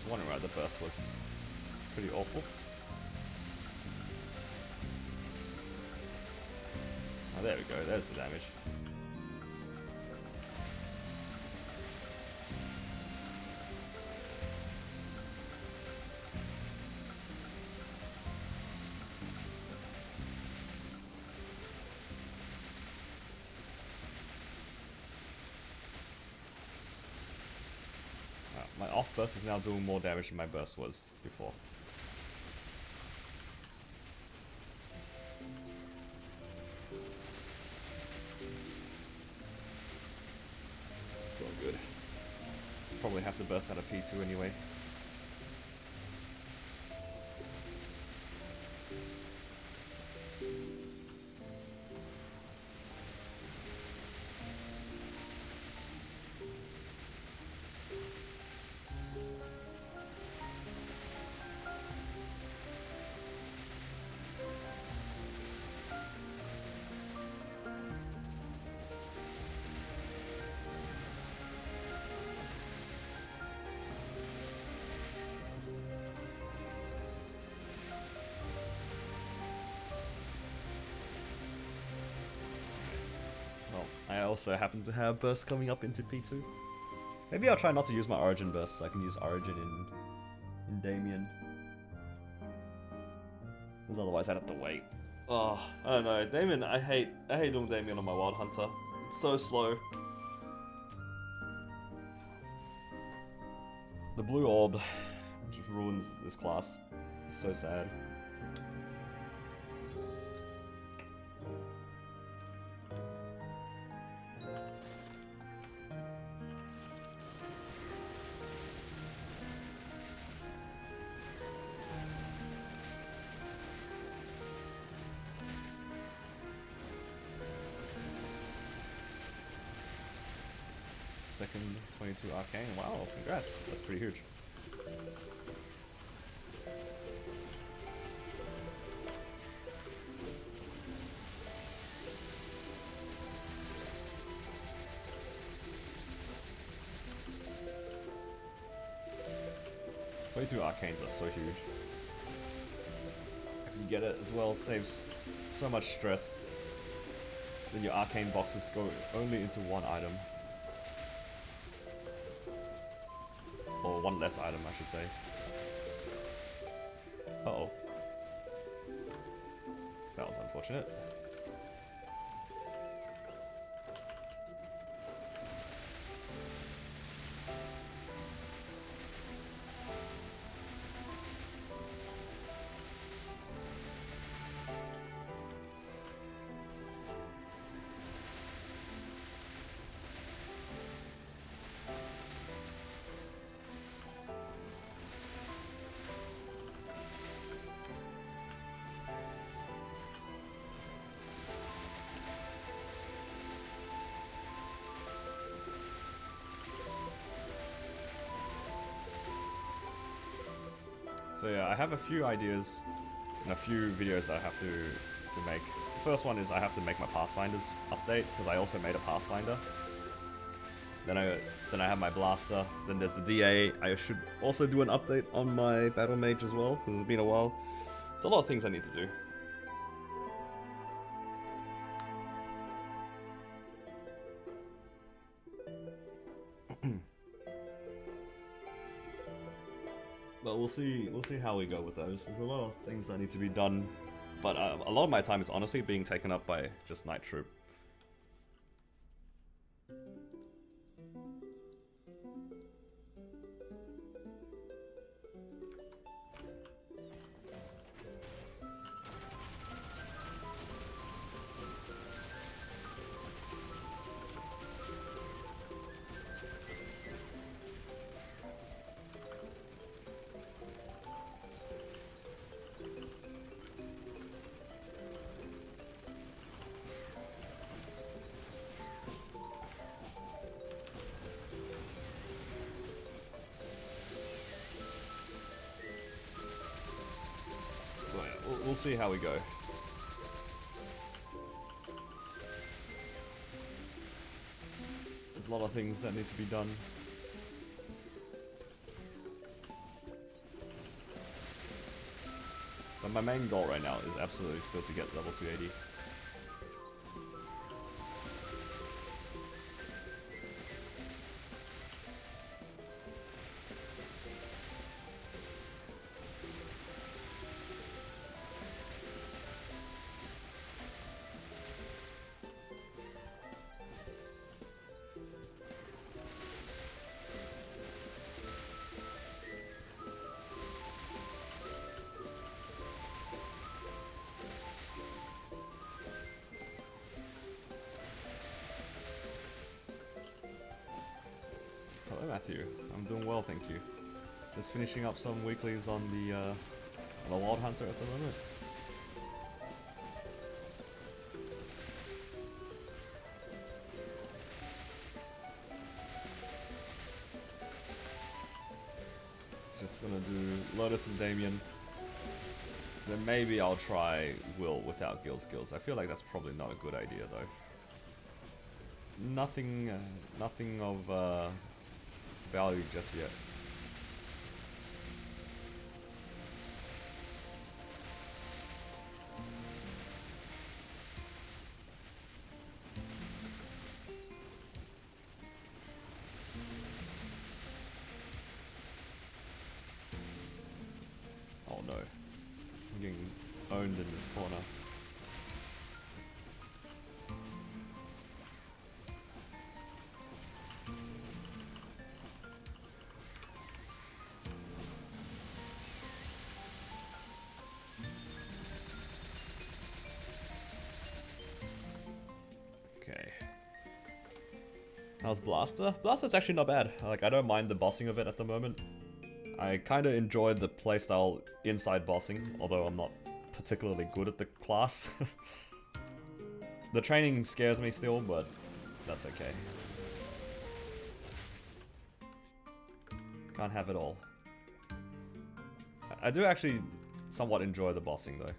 I wonder why the burst was pretty awful. Oh, there we go, there's the damage. My off burst is now doing more damage than my burst was before. It's all good. Probably have to burst out of P2 anyway. I also happen to have burst coming up into P2. Maybe I'll try not to use my Origin burst so I can use Origin in Damien. Because otherwise I'd have to wait. Oh, I don't know. Damien, I hate doing Damien on my Wild Hunter. It's so slow. The blue orb just ruins this class. It's so sad. Second 22 arcane. Wow, congrats. That's pretty huge. Two arcanes are so huge. If you get it as well, saves so much stress. Then your arcane boxes go only into one item. Or one less item, I should say. Uh-oh. That was unfortunate. So yeah, I have a few ideas and a few videos that I have to make. The first one is I have to make my Pathfinders update, because I also made a Pathfinder. Then I have my Blaster, then there's the DA. I should also do an update on my Battle Mage as well, because it's been a while. It's a lot of things I need to do. But we'll see how we go with those. There's a lot of things that need to be done, but a lot of my time is honestly being taken up by just Night Troop. we'll see how we go. There's a lot of things that need to be done. But my main goal right now is absolutely still to get level 280. Hello Matthew, I'm doing well, thank you. Just finishing up some weeklies on the Wild Hunter at the moment. Just gonna do Lotus and Damien. Then maybe I'll try Will without guild skills. I feel like that's probably not a good idea though. Nothing of value just yet. Oh no. I'm getting owned in this corner. Okay. How's Blaster? Blaster's actually not bad. Like, I don't mind the bossing of it at the moment. I kind of enjoyed the playstyle inside bossing, although I'm not particularly good at the class. The training scares me still, but that's okay. Can't have it all. I do actually somewhat enjoy the bossing though.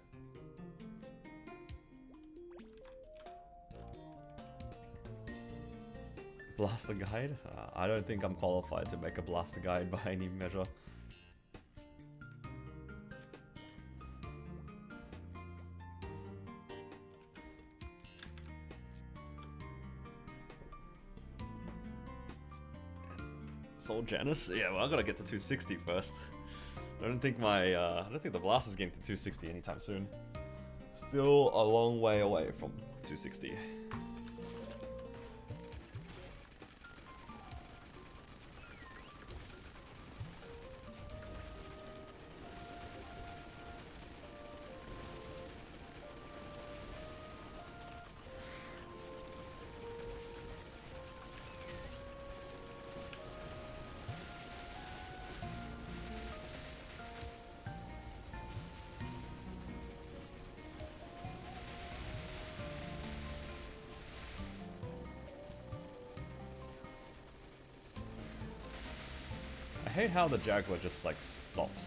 Blaster guide? I don't think I'm qualified to make a blaster guide by any measure. Soul Janus? Yeah, well, I gotta get to 260 first. I don't think the blaster's getting to 260 anytime soon. Still a long way away from 260. I hate how the Jaguar just like stops.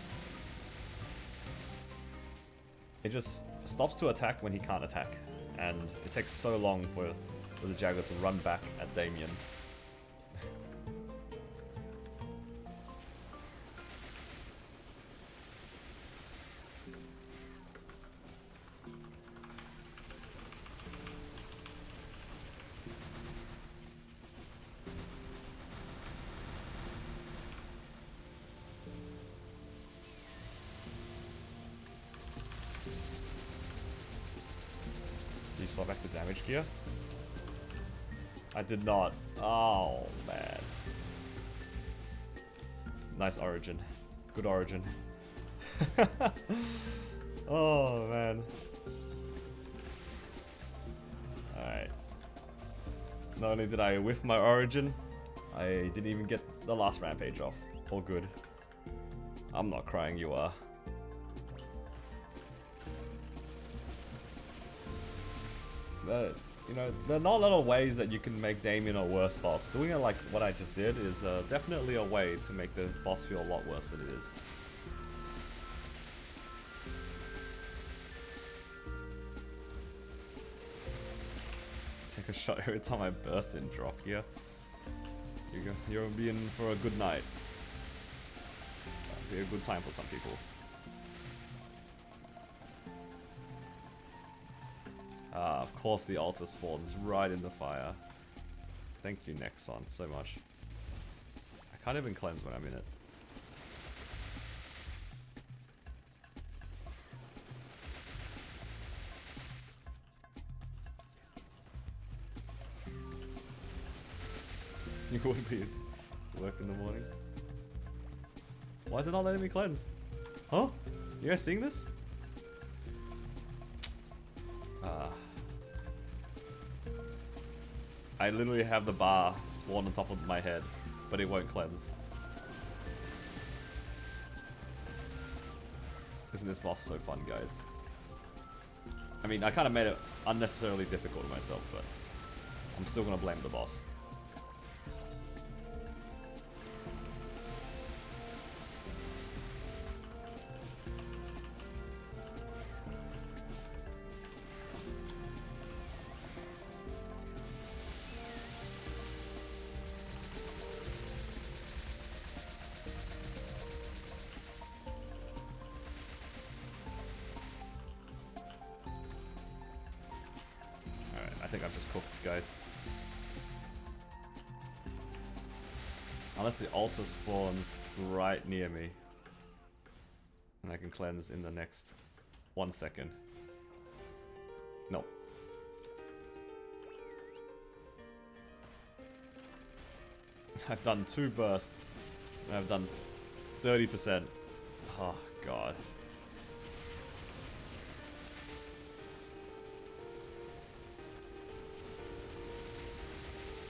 It just stops to attack when he can't attack, and it takes so long for the Jaguar to run back at Damien. Swap back to damage gear? I did not. Oh, man. Nice origin. Good origin. Oh, man. Alright. Not only did I whiff my origin, I didn't even get the last rampage off. All good. I'm not crying, you are. You know, there are not a lot of ways that you can make Damien a worse boss. Doing it like what I just did is definitely a way to make the boss feel a lot worse than it is. a shot every time I burst in drop gear. You're gonna be in for a good night. That'll be a good time for some people. Ah, of course the altar spawns right in the fire. Thank you, Nexon, so much. I can't even cleanse when I'm in it. You would be at work in the morning. Why is it not letting me cleanse? Huh? You guys seeing this? Ah. I literally have the bar spawned on top of my head, but it won't cleanse. Isn't this boss so fun, guys? I mean, I kind of made it unnecessarily difficult for myself, but I'm still gonna blame the boss. I think I've just cooked, guys. Unless the altar spawns right near me. And I can cleanse in the next 1 second. Nope. I've done 2 bursts. And I've done 30%. Oh, God.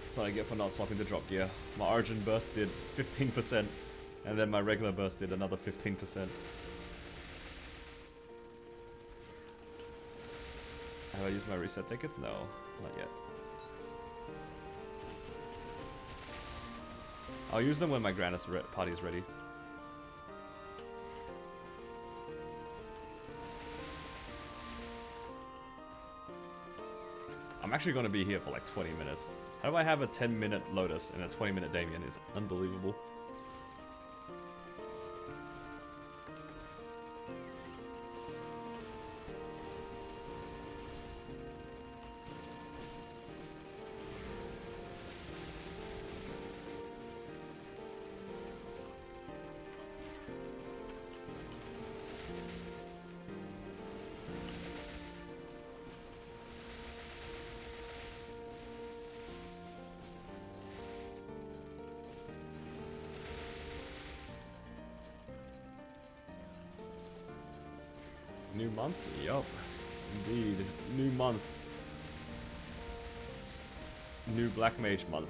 That's what I get for not swapping the drop gear. My origin burst did 15%, and then my regular burst did another 15%. Have I used my reset tickets? No, not yet. I'll use them when my Grandest party is ready. I'm actually going to be here for like 20 minutes. How do I have a 10-minute Lotus and a 20-minute Damien? It's unbelievable. New month? Yup. Indeed. New month. New Black Mage month.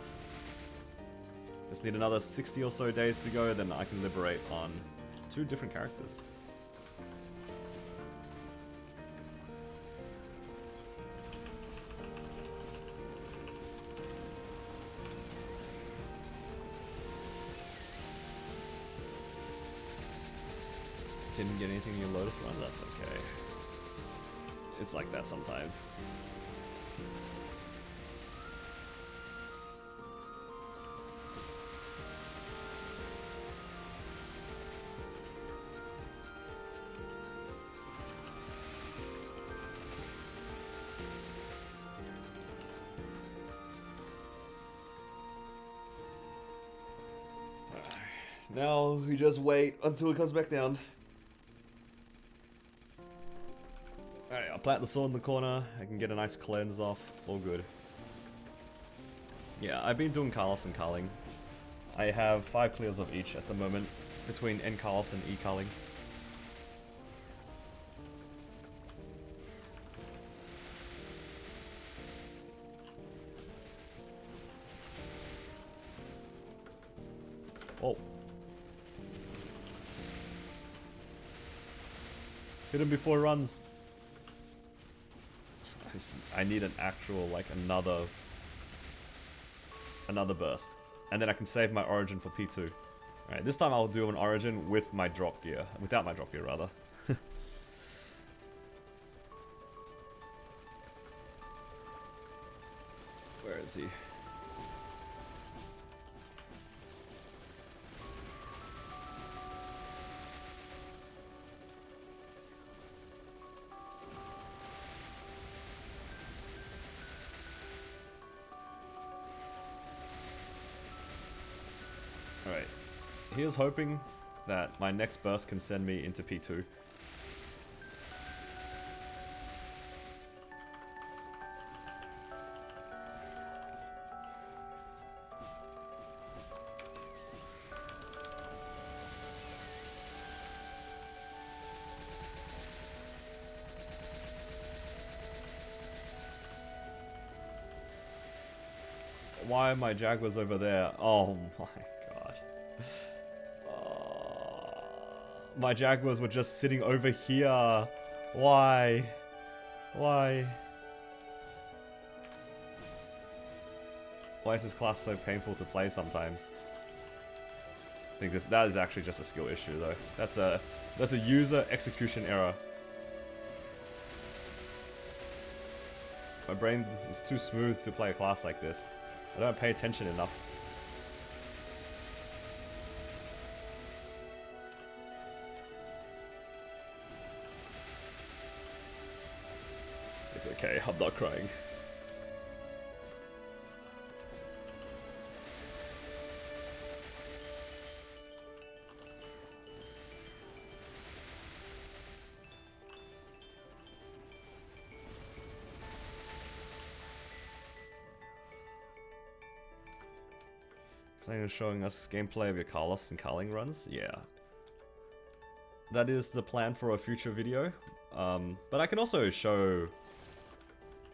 Just need another 60 or so days to go, then I can liberate on 2 different characters. Didn't get anything in your Lotus run? That's okay. It's like that sometimes. Now we just wait until it comes back down. Alright, I'll plant the sword in the corner. I can get a nice cleanse off. All good. Yeah, I've been doing Carlos and Carling. I have 5 clears of each at the moment, between N Carlos and E Carling. Oh. Hit him before he runs. I need an actual, like, another burst. And then I can save my origin for P2. Alright, this time I'll do an origin with my drop gear. Without my drop gear, rather. is he? Alright. Here's hoping that my next burst can send me into P2. Why are my Jaguars over there? Oh my god. My Jaguars were just sitting over here. Why? Why? Why is this class so painful to play sometimes? I think that is actually just a skill issue though. That's a user execution error. My brain is too smooth to play a class like this. I don't pay attention enough. It's okay, I'm not crying. Playing and showing us gameplay of your Carlos and Carling runs? Yeah. That is the plan for a future video. But I can also show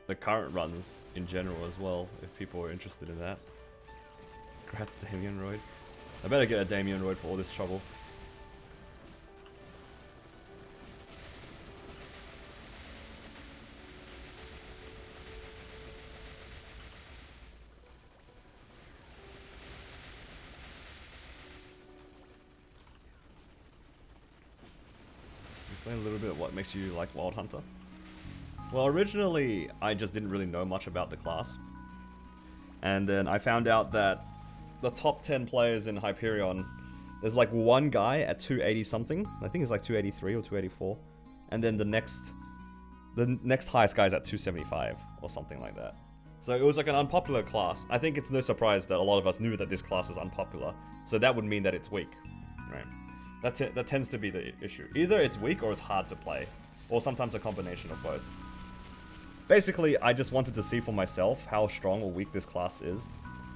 the current runs in general as well, if people are interested in that. Congrats, Damien Royd. I better get a Damien Royd for all this trouble. Explain a little bit of what makes you like Wild Hunter. Well, originally, I just didn't really know much about the class. And then I found out that the top 10 players in Hyperion, there's like one guy at 280 something. I think it's like 283 or 284. And then the next highest guy is at 275 or something like that. So it was like an unpopular class. I think it's no surprise that a lot of us knew that this class is unpopular. So that would mean that it's weak, right? That tends to be the issue. Either it's weak or it's hard to play. Or sometimes a combination of both. Basically, I just wanted to see for myself how strong or weak this class is.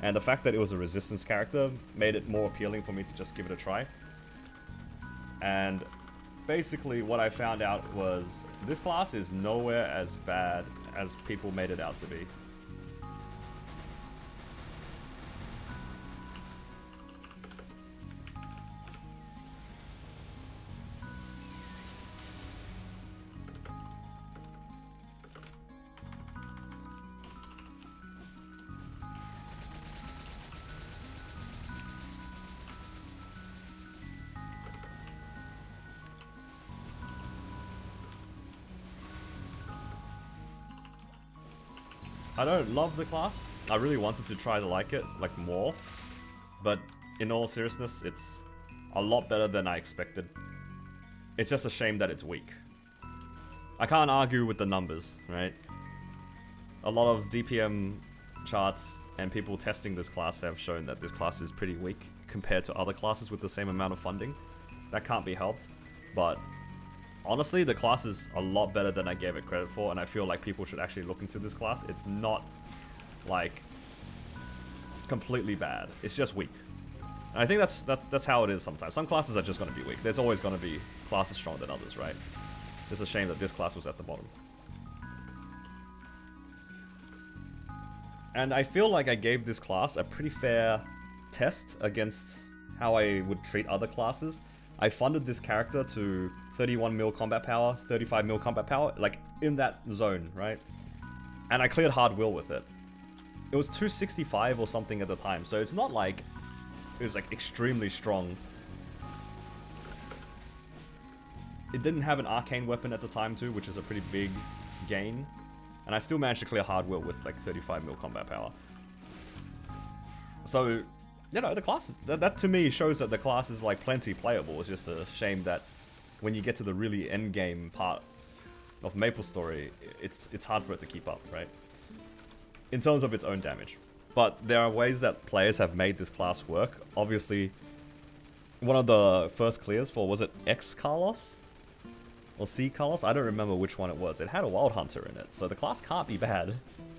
And the fact that it was a resistance character made it more appealing for me to just give it a try. And basically what I found out was this class is nowhere as bad as people made it out to be. I don't love the class. I really wanted to try to like it, like more. But in all seriousness, it's a lot better than I expected. It's just a shame that it's weak. I can't argue with the numbers, right? A lot of DPM charts and people testing this class have shown that this class is pretty weak compared to other classes with the same amount of funding. That can't be helped, but honestly, the class is a lot better than I gave it credit for, and I feel like people should actually look into this class. It's not, like, completely bad. It's just weak. And I think that's how it is sometimes. Some classes are just going to be weak. There's always going to be classes stronger than others, right? It's just a shame that this class was at the bottom. And I feel like I gave this class a pretty fair test against how I would treat other classes. I funded this character to 31 mil combat power, 35 mil combat power, like in that zone, right? And I cleared hard will with it. It was 265 or something at the time, so it's not like it was like extremely strong. It didn't have an arcane weapon at the time too, which is a pretty big gain. And I still managed to clear hard will with like 35 mil combat power. So, you know, the class, that to me shows that the class is like plenty playable. It's just a shame that when you get to the really end game part of MapleStory, it's hard for it to keep up, right? In terms of its own damage. But there are ways that players have made this class work. Obviously, one of the first clears for, was it X Carlos? Or C Carlos? I don't remember which one it was. It had a Wild Hunter in it, so the class can't be bad.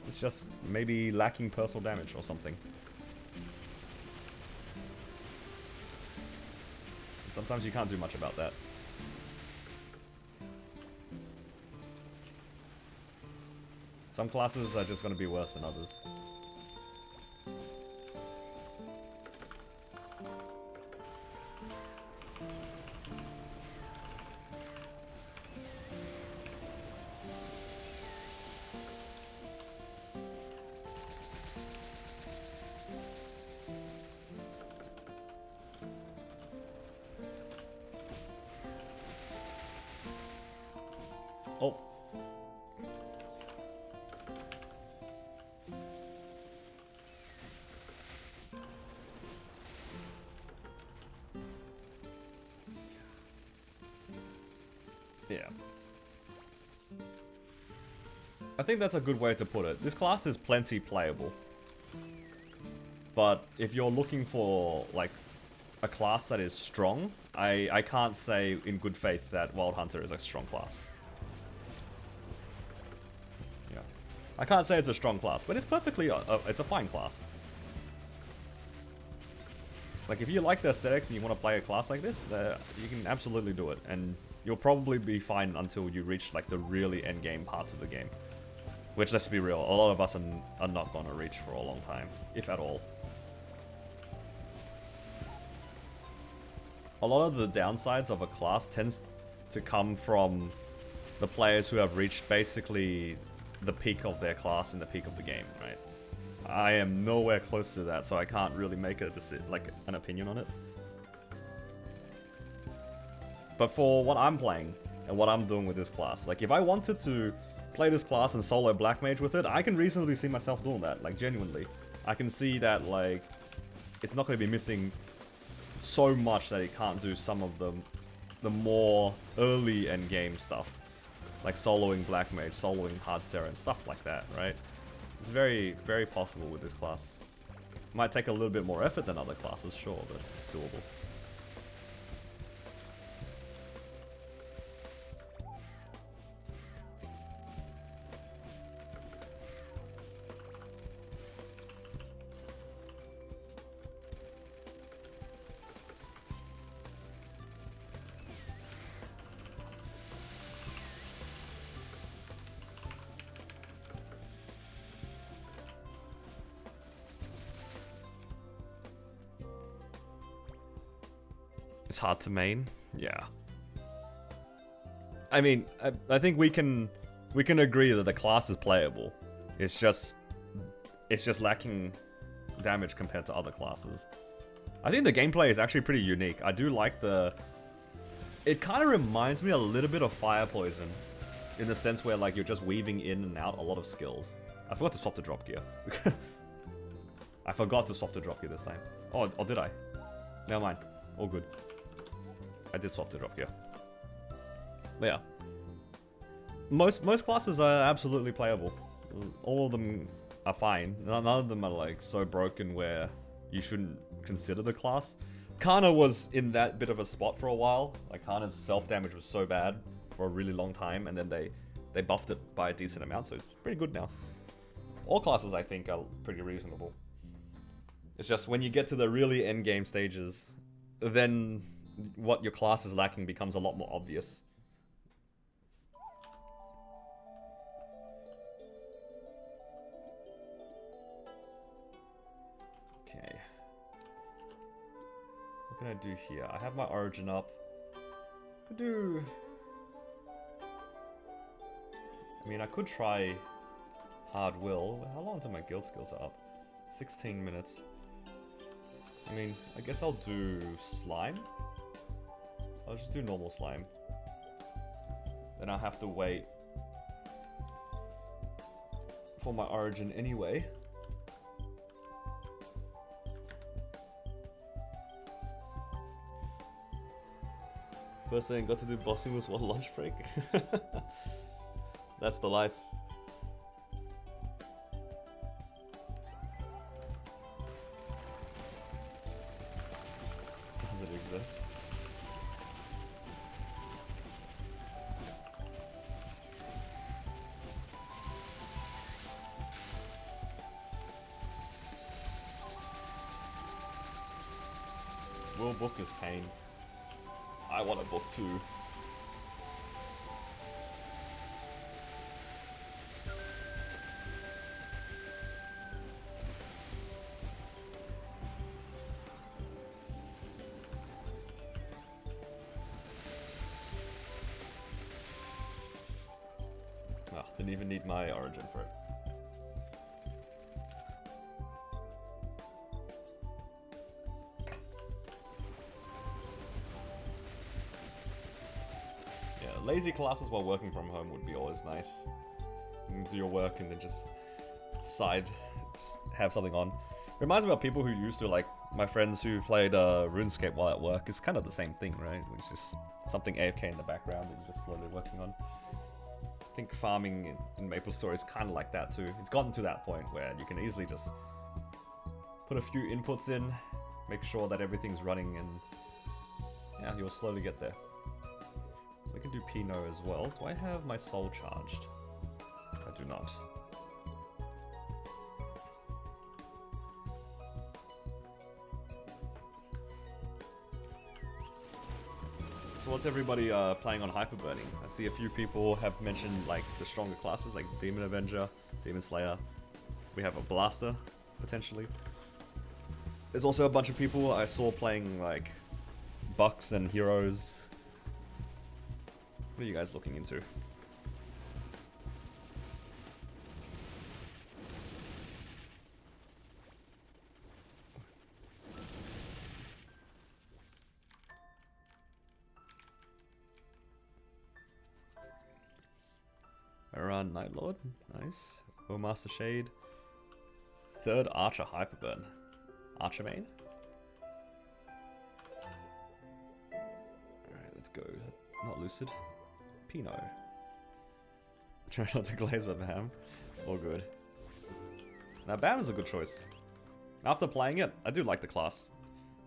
It's just maybe lacking personal damage or something. And sometimes you can't do much about that. Some classes are just going to be worse than others. Oh. Yeah. I think that's a good way to put it. This class is plenty playable. But if you're looking for, like, a class that is strong, I can't say in good faith that Wild Hunter is a strong class. Yeah. I can't say it's a strong class, but it's perfectly, it's a fine class. Like, if you like the aesthetics and you want to play a class like this, you can absolutely do it. And you'll probably be fine until you reach, like, the really endgame parts of the game. Which, let's be real, a lot of us are not going to reach for a long time, if at all. A lot of the downsides of a class tends to come from the players who have reached basically the peak of their class in the peak of the game, right? I am nowhere close to that, so I can't really make an opinion on it. But for what I'm playing and what I'm doing with this class, like if I wanted to play this class and solo Black Mage with it, I can reasonably see myself doing that, like genuinely. I can see that, like, it's not going to be missing so much that it can't do some of the more early end game stuff. Like soloing Black Mage, soloing Hard Sarah and stuff like that, right? It's very, very possible with this class. Might take a little bit more effort than other classes, sure, but it's doable. It's hard to main, yeah. I mean, I think we can agree that the class is playable. It's just lacking damage compared to other classes. I think the gameplay is actually pretty unique. I do like it kind of reminds me a little bit of Fire Poison, in the sense where like you're just weaving in and out a lot of skills. I forgot to swap the drop gear. I forgot to swap the drop gear this time. Oh, did I? Never mind. All good. I did swap to drop gear. But yeah. Most classes are absolutely playable. All of them are fine. None of them are like so broken where you shouldn't consider the class. Kana was in that bit of a spot for a while. Like Kana's self-damage was so bad for a really long time, and then they buffed it by a decent amount, so it's pretty good now. All classes I think are pretty reasonable. It's just when you get to the really end game stages, then what your class is lacking becomes a lot more obvious. Okay. What can I do here? I have my origin up. I mean, I could try Hard Will. How long until my guild skills are up? 16 minutes. I mean, I guess I'll do Slime. I'll just do normal Slime. Then I'll have to wait for my origin anyway. First thing, got to do bossing was one lunch break. That's the life. Does it exist? Will book is pain. I want a book too. Ah, didn't even need my origin for it. Lazy classes while working from home would be always nice. You can do your work and then just have something on. Reminds me of people who used to, like, my friends who played RuneScape while at work. It's kind of the same thing, right? Which is something AFK in the background that you're just slowly working on. I think farming in MapleStory is kind of like that too. It's gotten to that point where you can easily just put a few inputs in, make sure that everything's running, and yeah, you'll slowly get there. We can do Pinot as well. Do I have my soul charged? I do not. So what's everybody playing on Hyperburning? I see a few people have mentioned like the stronger classes like Demon Avenger, Demon Slayer. We have a Blaster, potentially. There's also a bunch of people I saw playing like Bucks and Heroes. What are you guys looking into? Around Night Lord, nice. Oh, Master Shade. Third Archer Hyperburn. Archer main? Alright, let's go. Not Lucid. Pinot. Try not to glaze with Bam. All good. Now Bam is a good choice. After playing it, I do like the class.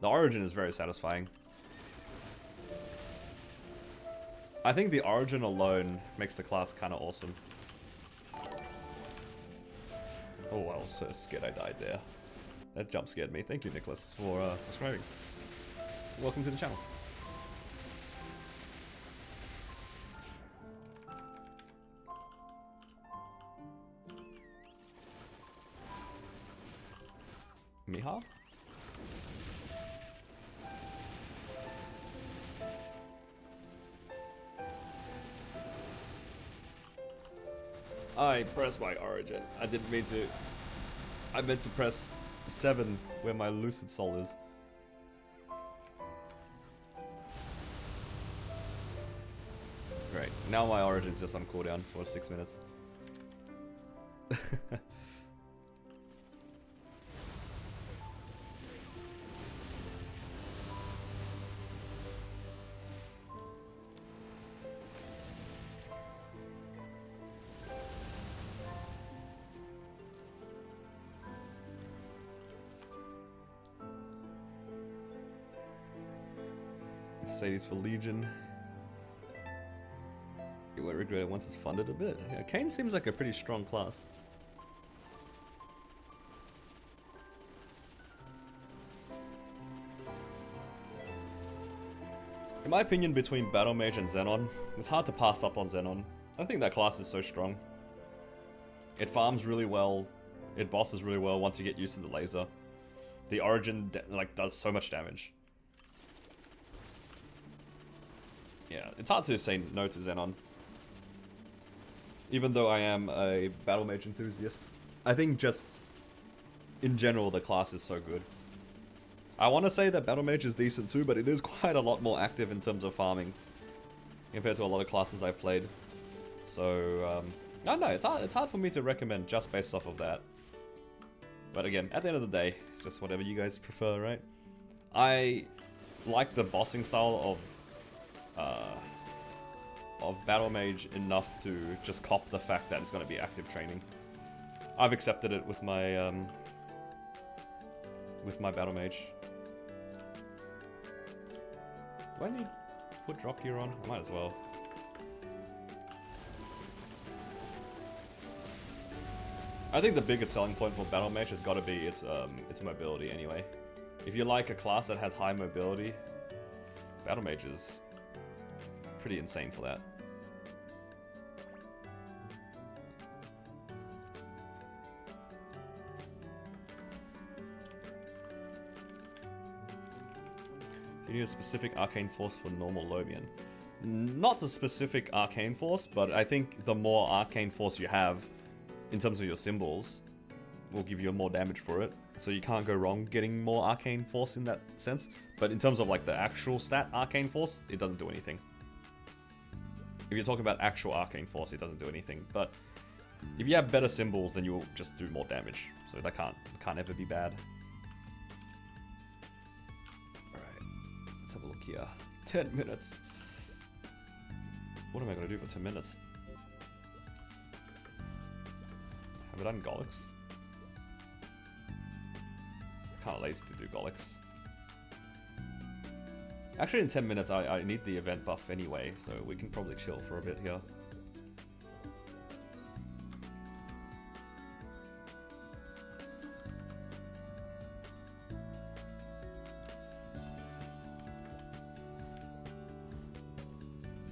The origin is very satisfying. I think the origin alone makes the class kind of awesome. Oh, I was so scared I died there. That jump scared me. Thank you, Nicholas, for subscribing. Welcome to the channel. Miha? I pressed my origin. I didn't mean to. I meant to press 7 where my Lucid Soul is. Great. Now my origin's just on cooldown for 6 minutes. Mercedes for Legion. You won't regret it once it's funded a bit. Yeah, Kayn seems like a pretty strong class. In my opinion, between Battle Mage and Xenon, it's hard to pass up on Xenon. I think that class is so strong. It farms really well, it bosses really well once you get used to the laser. The origin like does so much damage. Yeah, it's hard to say no to Xenon. Even though I am a Battle Mage enthusiast. I think just, in general, the class is so good. I want to say that Battle Mage is decent too, but it is quite a lot more active in terms of farming. Compared to a lot of classes I've played. So, I don't know, it's hard for me to recommend just based off of that. But again, at the end of the day, it's just whatever you guys prefer, right? I like the bossing style of Battle Mage enough to just cop the fact that it's going to be active training. I've accepted it with my Battle Mage. Do I need to put drop gear on? I might as well. I think the biggest selling point for Battle Mage has got to be its mobility anyway. If you like a class that has high mobility, Battle Mage is pretty insane for that. You need a specific arcane force for normal Lobian. Not a specific arcane force, but I think the more arcane force you have, in terms of your symbols, will give you more damage for it. So you can't go wrong getting more arcane force in that sense. But in terms of like the actual stat arcane force, it doesn't do anything. If you're talking about actual arcane force, it doesn't do anything. But if you have better symbols, then you'll just do more damage. So that can't ever be bad. Have a look here. 10 minutes. What am I going to do for 10 minutes? Have I done Golix? Kind of lazy to do Golix. Actually, in 10 minutes, I need the event buff anyway, so we can probably chill for a bit here.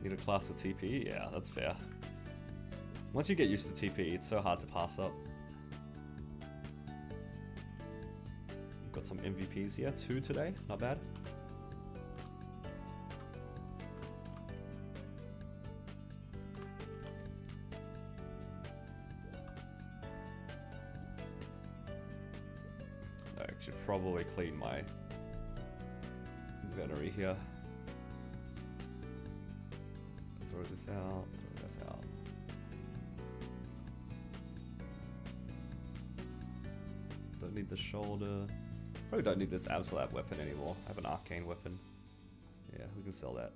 Need a class with TP? Yeah, that's fair. Once you get used to TP, it's so hard to pass up. We've got some MVPs here, 2 today, not bad. I should probably clean my inventory here. Throw this out, throw this out. Don't need the shoulder. Probably don't need this Absolute weapon anymore. I have an arcane weapon. Yeah, we can sell that.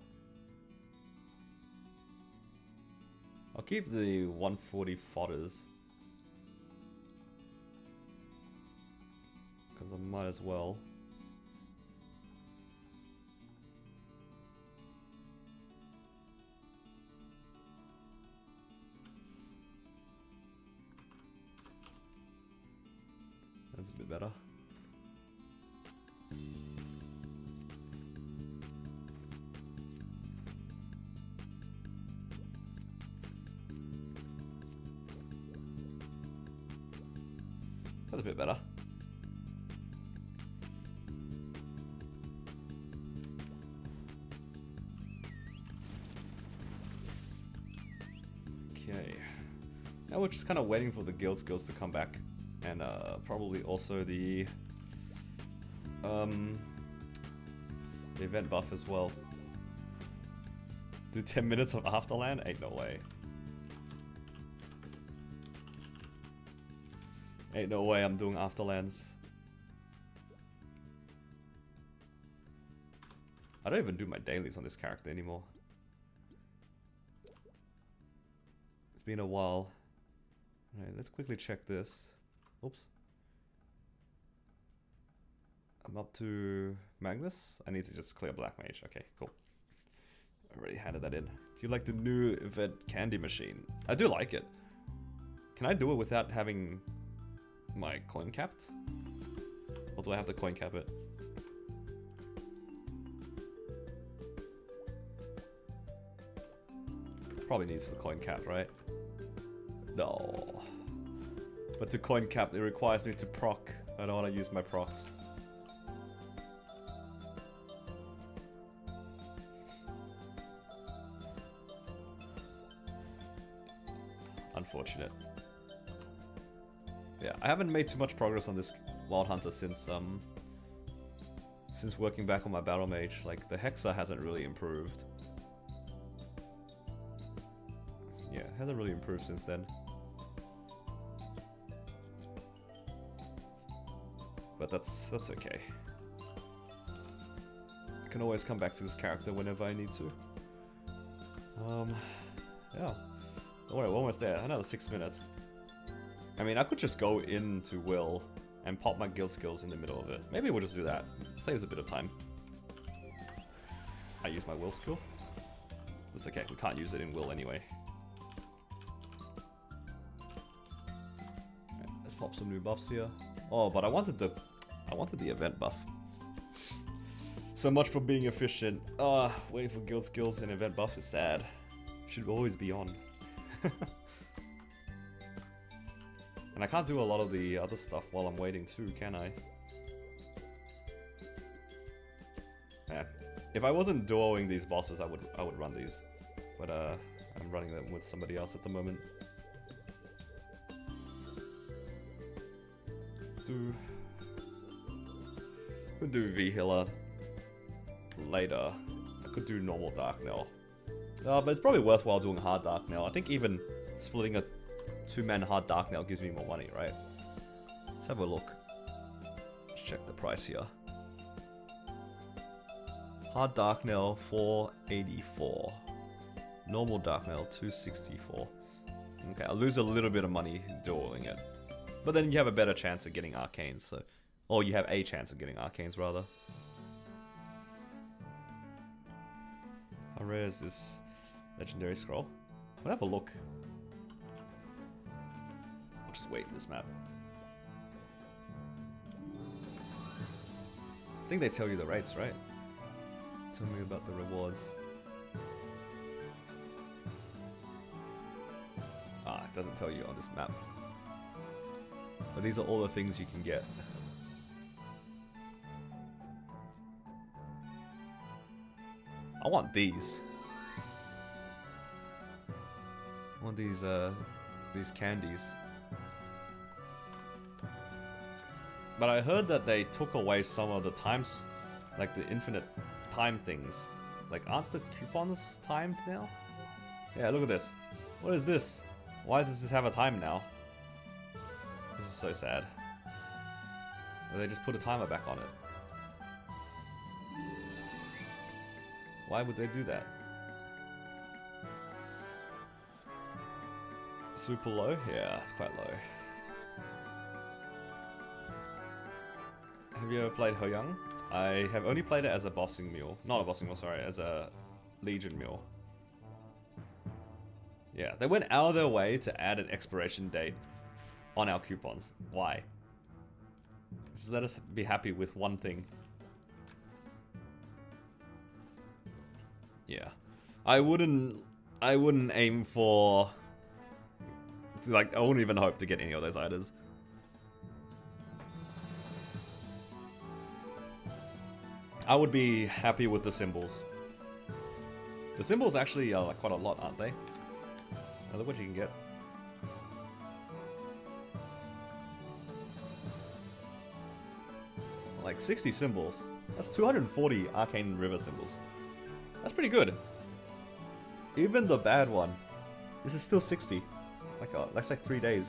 I'll keep the 140 fodders. Because I might as well. That's a bit better. That's a bit better. Okay. Now we're just kind of waiting for the guild skills to come back. And probably also the event buff as well. Do 10 minutes of Afterland? Ain't no way. Ain't no way I'm doing Afterlands. I don't even do my dailies on this character anymore. It's been a while. Alright, let's quickly check this. Oops. I'm up to Magnus. I need to just clear Black Mage. Okay, cool. Already handed that in. Do you like the new event candy machine? I do like it. Can I do it without having my coin capped? Or do I have to coin cap it? Probably needs the coin cap, right? No. But to coin cap, it requires me to proc. I don't want to use my procs. Unfortunate. Yeah, I haven't made too much progress on this Wild Hunter since working back on my Battle Mage. Like, the Hexa hasn't really improved. Yeah, it hasn't really improved since then. But that's okay. I can always come back to this character whenever I need to. Yeah. Don't worry, we're almost there. Another 6 minutes. I mean, I could just go into Will and pop my guild skills in the middle of it. Maybe we'll just do that. Saves a bit of time. I use my Will skill. That's okay, we can't use it in Will anyway. Right, let's pop some new buffs here. Oh, but I wanted the event buff. So much for being efficient. Waiting for guild skills and event buffs is sad. Should always be on. And I can't do a lot of the other stuff while I'm waiting too, can I? Yeah. If I wasn't duoing these bosses, I would run these. But I'm running them with somebody else at the moment. Could do V healer later. I could do normal dark now. But it's probably worthwhile doing hard dark now. I think even splitting a 2-man hard dark now gives me more money, right? Let's have a look. Let's check the price here. Hard dark nail 484. Normal dark nail 264. Okay, I'll lose a little bit of money doing it. But then you have a better chance of getting arcanes, so... Or you have a chance of getting arcanes, rather. How rare is this legendary scroll? I'll have a look. I'll just wait this map. I think they tell you the rates, right? Tell me about the rewards. It doesn't tell you on this map. But these are all the things you can get. I want these. I want these candies. But I heard that they took away some of the times, like the infinite time things. Like, aren't the coupons timed now? Yeah, look at this. What is this? Why does this have a time now? This is so sad. Or they just put a timer back on it. Why would they do that? Super low? Yeah, it's quite low. Have you ever played Hyperion? I have only played it as a bossing mule. Not a bossing mule, sorry, as a legion mule. Yeah, they went out of their way to add an expiration date on our coupons. Why? Just let us be happy with one thing. Yeah. I wouldn't aim for... Like, I wouldn't even hope to get any of those items. I would be happy with the symbols. The symbols actually are like quite a lot, aren't they? Now look what you can get. Like 60 symbols. That's 240 arcane river symbols. That's pretty good. Even the bad one. This is still 60. That's like 3 days.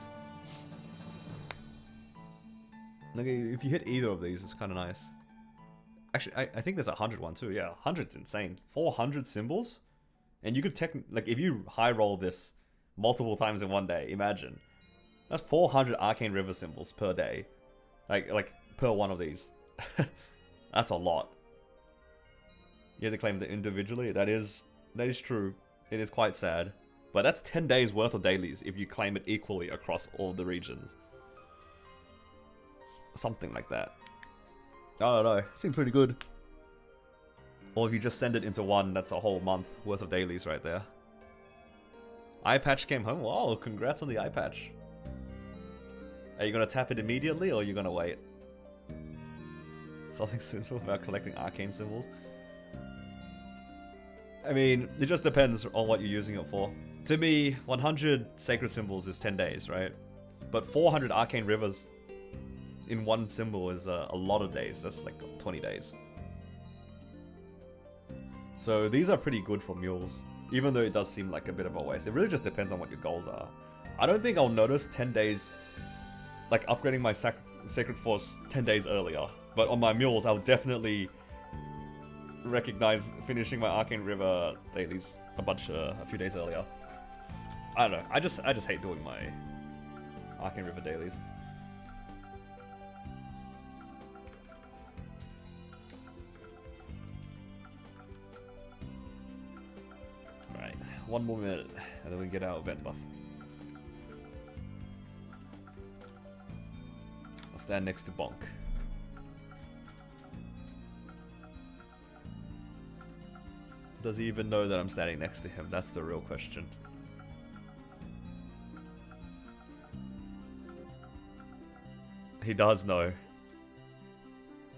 Like, if you hit either of these, it's kind of nice. Actually, I think there's a 100 one too. Yeah, 100's insane. 400 symbols? And you could like, if you high roll this multiple times in one day, imagine. That's 400 arcane river symbols per day. Like per one of these. That's a lot. You have to claim that individually. That is true. It is quite sad. But that's 10 days worth of dailies if you claim it equally across all the regions. Something like that. I don't know. Seems pretty good. Or if you just send it into one, that's a whole month worth of dailies right there. Eye patch came home. Wow, congrats on the eye patch. Are you gonna tap it immediately or are you gonna wait? Something simple about collecting arcane symbols. I mean, it just depends on what you're using it for. To me, 100 sacred symbols is 10 days, right? But 400 arcane rivers in one symbol is a lot of days. That's like 20 days. So these are pretty good for mules, even though it does seem like a bit of a waste. It really just depends on what your goals are. I don't think I'll notice 10 days, like upgrading my Sacred Force 10 days earlier. But on my mules, I'll definitely recognize finishing my Arcane River dailies a few days earlier. I don't know. I just hate doing my Arcane River dailies. Alright, 1 more minute, and then we get our event buff. I'll stand next to Bonk. Does he even know that I'm standing next to him? That's the real question. He does know.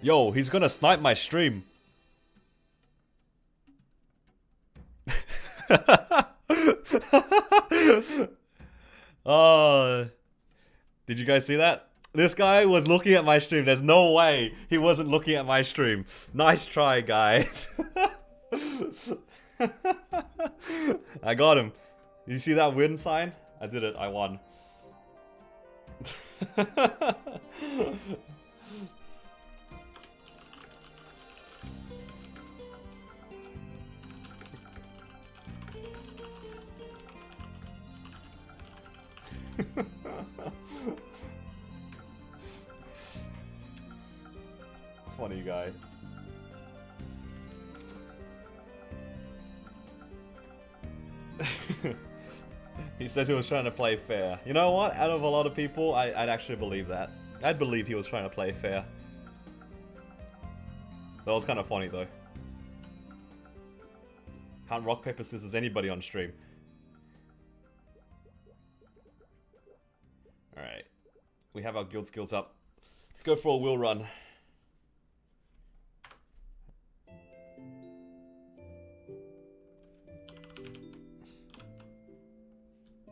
Yo, he's gonna snipe my stream. Oh, did you guys see that? This guy was looking at my stream. There's no way he wasn't looking at my stream. Nice try, guy. I got him. You see that win sign? I did it. I won. Funny guy. He says he was trying to play fair. You know what? Out of a lot of people, I'd actually believe that. I'd believe he was trying to play fair. That was kind of funny though. Can't rock, paper, scissors anybody on stream. Alright. We have our guild skills up. Let's go for a wheel run.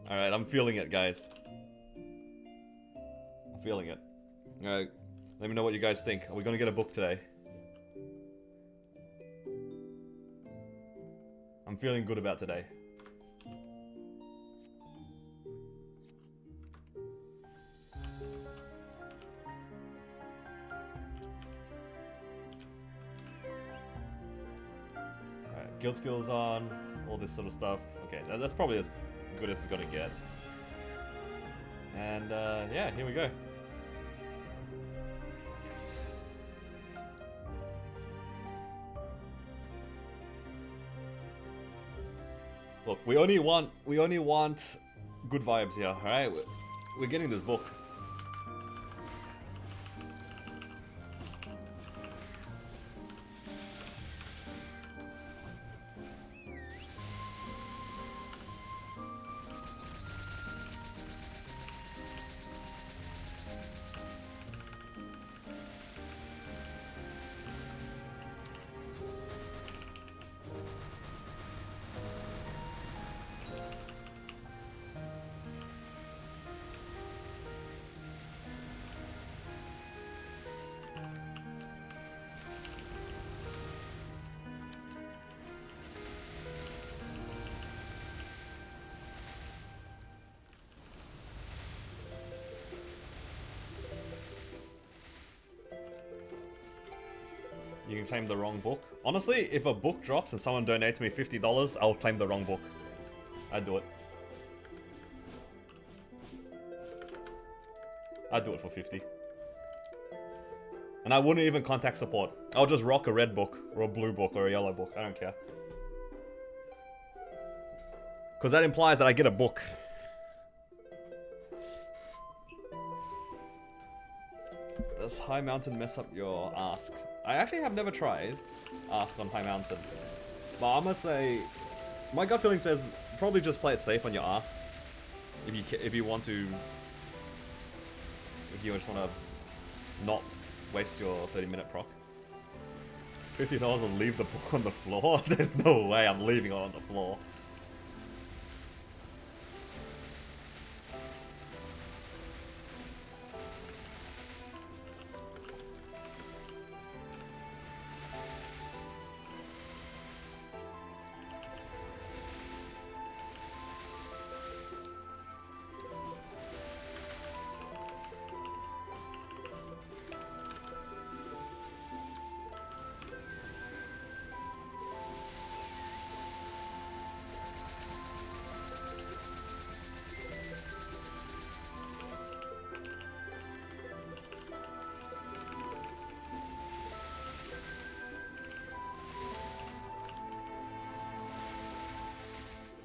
Alright, I'm feeling it, guys. I'm feeling it. Alright, let me know what you guys think. Are we gonna get a book today? I'm feeling good about today. Alright, guild skills on, all this sort of stuff. Okay, that's probably as good as it's gonna get. And yeah, here we go. Look, we only want good vibes here, alright? We're getting this book. You can claim the wrong book. Honestly, if a book drops and someone donates me $50, I'll claim the wrong book. I'd do it. I'd do it for 50. And I wouldn't even contact support. I'll just rock a red book, or a blue book, or a yellow book. I don't care. Because that implies that I get a book. Does High Mountain mess up your asks? I actually have never tried Ask on High Mountain. But I'm gonna say, my gut feeling says probably just play it safe on your ask. If you want to, if you just want to not waste your 30-minute proc. $50 and leave the book on the floor? There's no way I'm leaving it on the floor.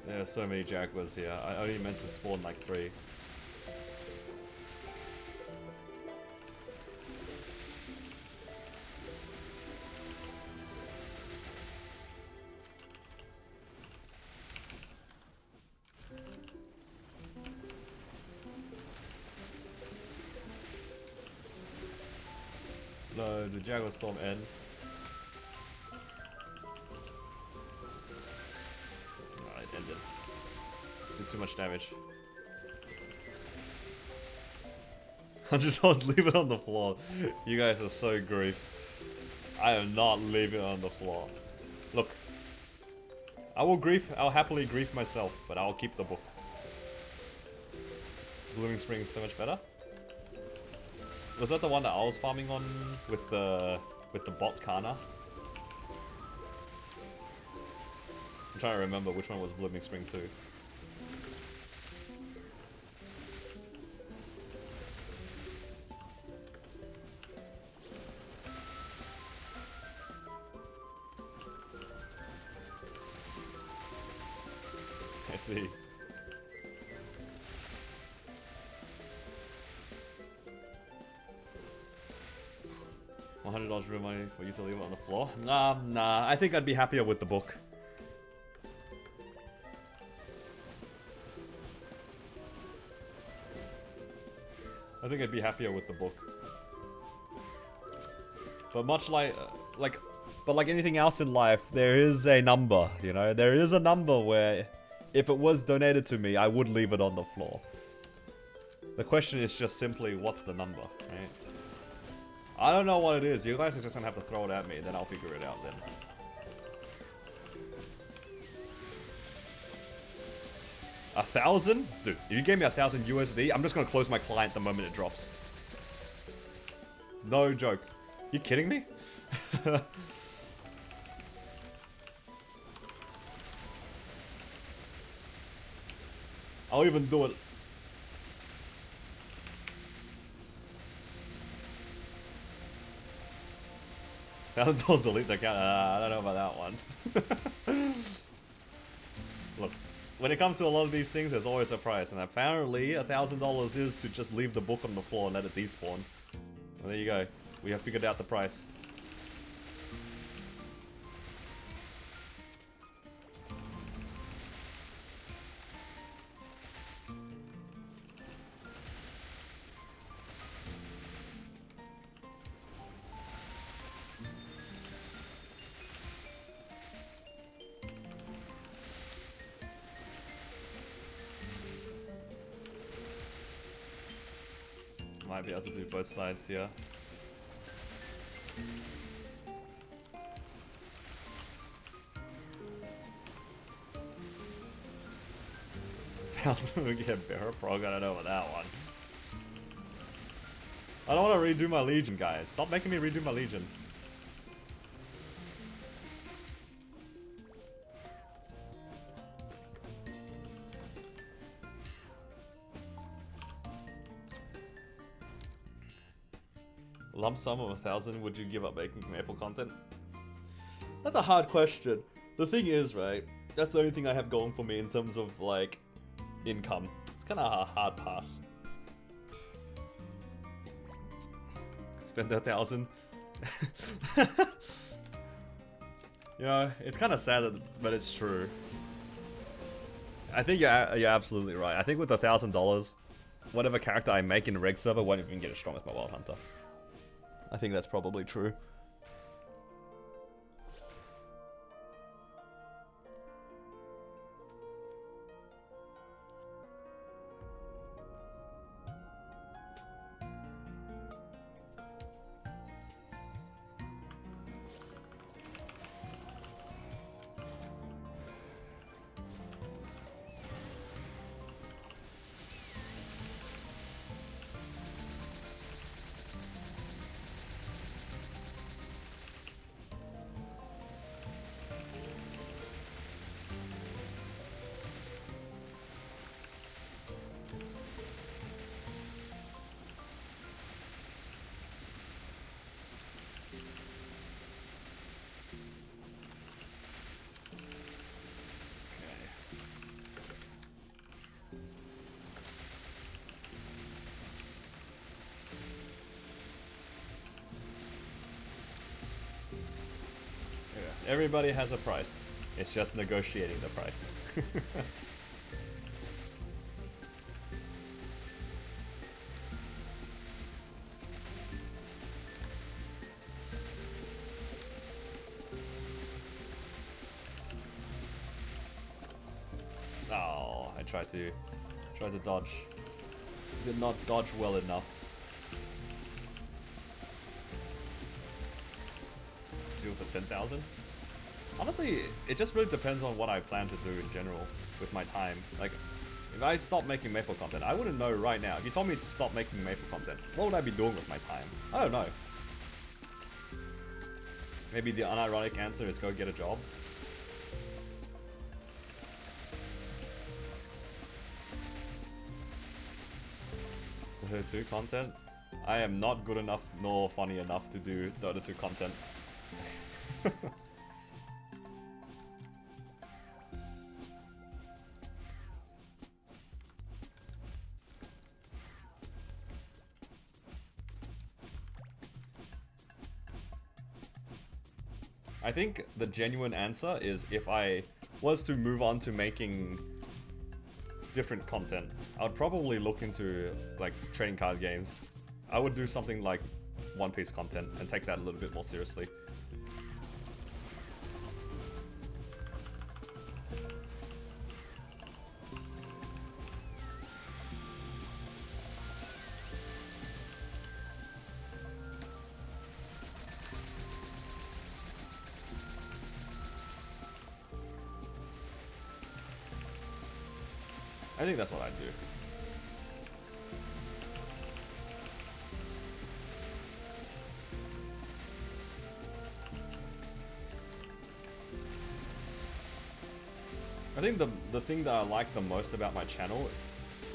There are so many jaguars here. I only meant to spawn like 3. No, the Jaguar Storm end. Oh, it ended. Did too much damage. $100, leave it on the floor. You guys are so grief. I am not leaving it on the floor. Look. I'll happily grief myself, but I'll keep the book. Blooming Spring is so much better. Was that the one that I was farming on with the bot Kana? I'm trying to remember which one was Blooming Spring 2. I see. $100 real money for you to leave it on the floor? Nah. I think I'd be happier with the book. I think I'd be happier with the book. But much like anything else in life, there is a number, you know? There is a number where if it was donated to me, I would leave it on the floor. The question is just simply, what's the number, right? I don't know what it is. You guys are just gonna have to throw it at me, then I'll figure it out then. $1,000? Dude, if you gave me $1,000 USD, I'm just gonna close my client the moment it drops. No joke. You kidding me? I'll even do it. $1,000 delete the account. I don't know about that one. Look, when it comes to a lot of these things, there's always a price, and apparently $1,000 is to just leave the book on the floor and let it despawn. And there you go. We have figured out the price. Might be able to do both sides here. We get Bearer Prog, I don't know about that one. I don't want to redo my Legion, guys. Stop making me redo my Legion. Lump sum of 1,000, would you give up making Maple content? That's a hard question. The thing is, right, that's the only thing I have going for me in terms of, like, income. It's kind of a hard pass. Spend 1,000. You know, it's kind of sad, but it's true. I think you're absolutely right. I think with $1,000, whatever character I make in the reg server won't even get as strong as my Wild Hunter. I think that's probably true. Everybody has a price. It's just negotiating the price. Oh, I tried to dodge. Did not dodge well enough. Do it for 10,000? Honestly, it just really depends on what I plan to do in general with my time. Like, if I stop making maple content, I wouldn't know right now. If you told me to stop making maple content, what would I be doing with my time? I don't know. Maybe the unironic answer is go get a job. Dota 2 content? I am not good enough nor funny enough to do Dota 2 content. I think the genuine answer is if I was to move on to making different content, I would probably look into like trading card games. I would do something like One Piece content and take that a little bit more seriously. I think that's what I'd do. I think the thing that I like the most about my channel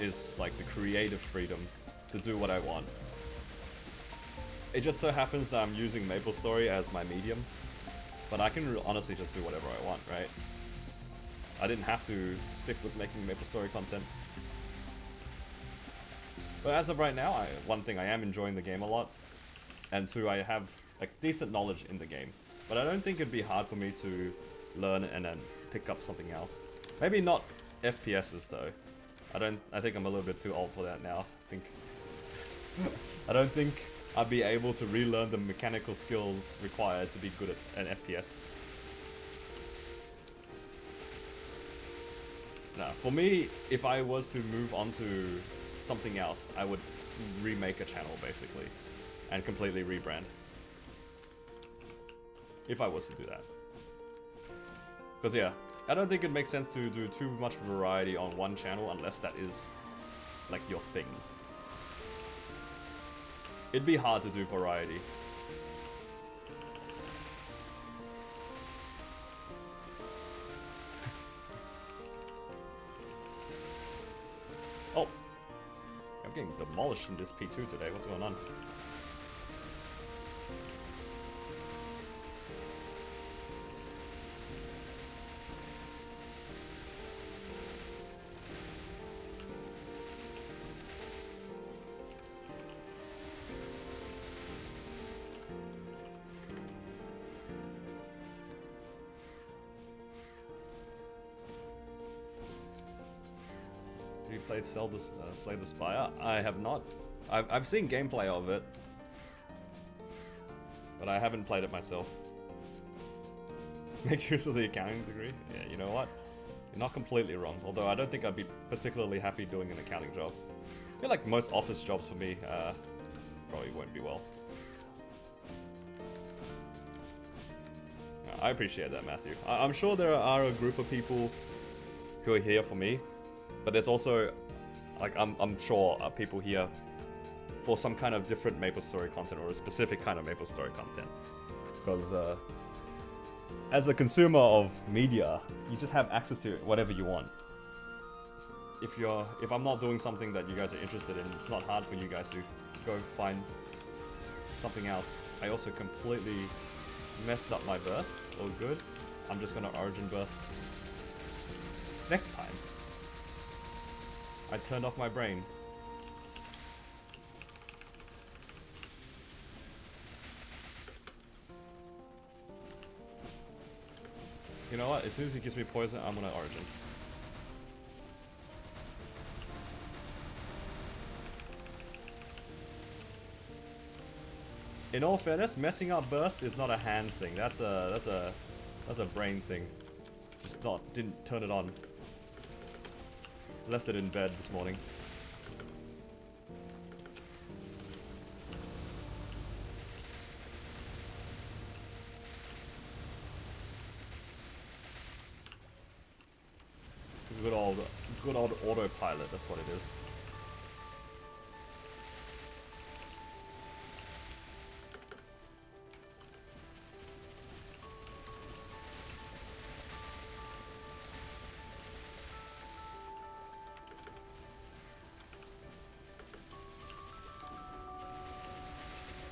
is like the creative freedom to do what I want. It just so happens that I'm using MapleStory as my medium, but I can honestly just do whatever I want, right? I didn't have to stick with making MapleStory content. But as of right now, one thing, I am enjoying the game a lot, and two, I have like decent knowledge in the game. But I don't think it'd be hard for me to learn and then pick up something else. Maybe not FPSs though. I think I'm a little bit too old for that now. I don't think I'd be able to relearn the mechanical skills required to be good at an FPS. Nah, for me, if I was to move on to something else, I would remake a channel basically and completely rebrand. If I was to do that. Because yeah, I don't think it makes sense to do too much variety on one channel unless that is like your thing. It'd be hard to do variety. Oh, I'm getting demolished in this P2 today. What's going on? Played Slay the Spire? I have not. I've seen gameplay of it, but I haven't played it myself. Make use of the accounting degree? Yeah, you know what? You're not completely wrong, although I don't think I'd be particularly happy doing an accounting job. I feel like most office jobs for me probably won't be well. I appreciate that, Matthew. I'm sure there are a group of people who are here for me, but there's also, like, I'm sure people here for some kind of different MapleStory content or a specific kind of MapleStory content. Because as a consumer of media, you just have access to whatever you want. If I'm not doing something that you guys are interested in, it's not hard for you guys to go find something else. I also completely messed up my burst. All good. I'm just gonna origin burst next time. I turned off my brain. You know what? As soon as he gives me poison, I'm gonna Origin. In all fairness, messing up burst is not a hands thing. That's a brain thing. Just didn't turn it on. Left it in bed this morning. It's a good old autopilot. That's what it is.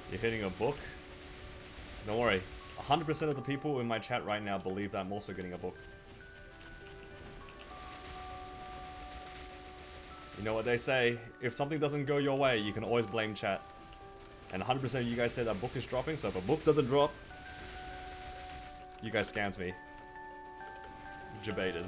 You're hitting a book? Don't worry. 100% of the people in my chat right now believe that I'm also getting a book. You know what they say, if something doesn't go your way, you can always blame chat. And 100% of you guys said that book is dropping, so if a book doesn't drop, you guys scammed me. Debated.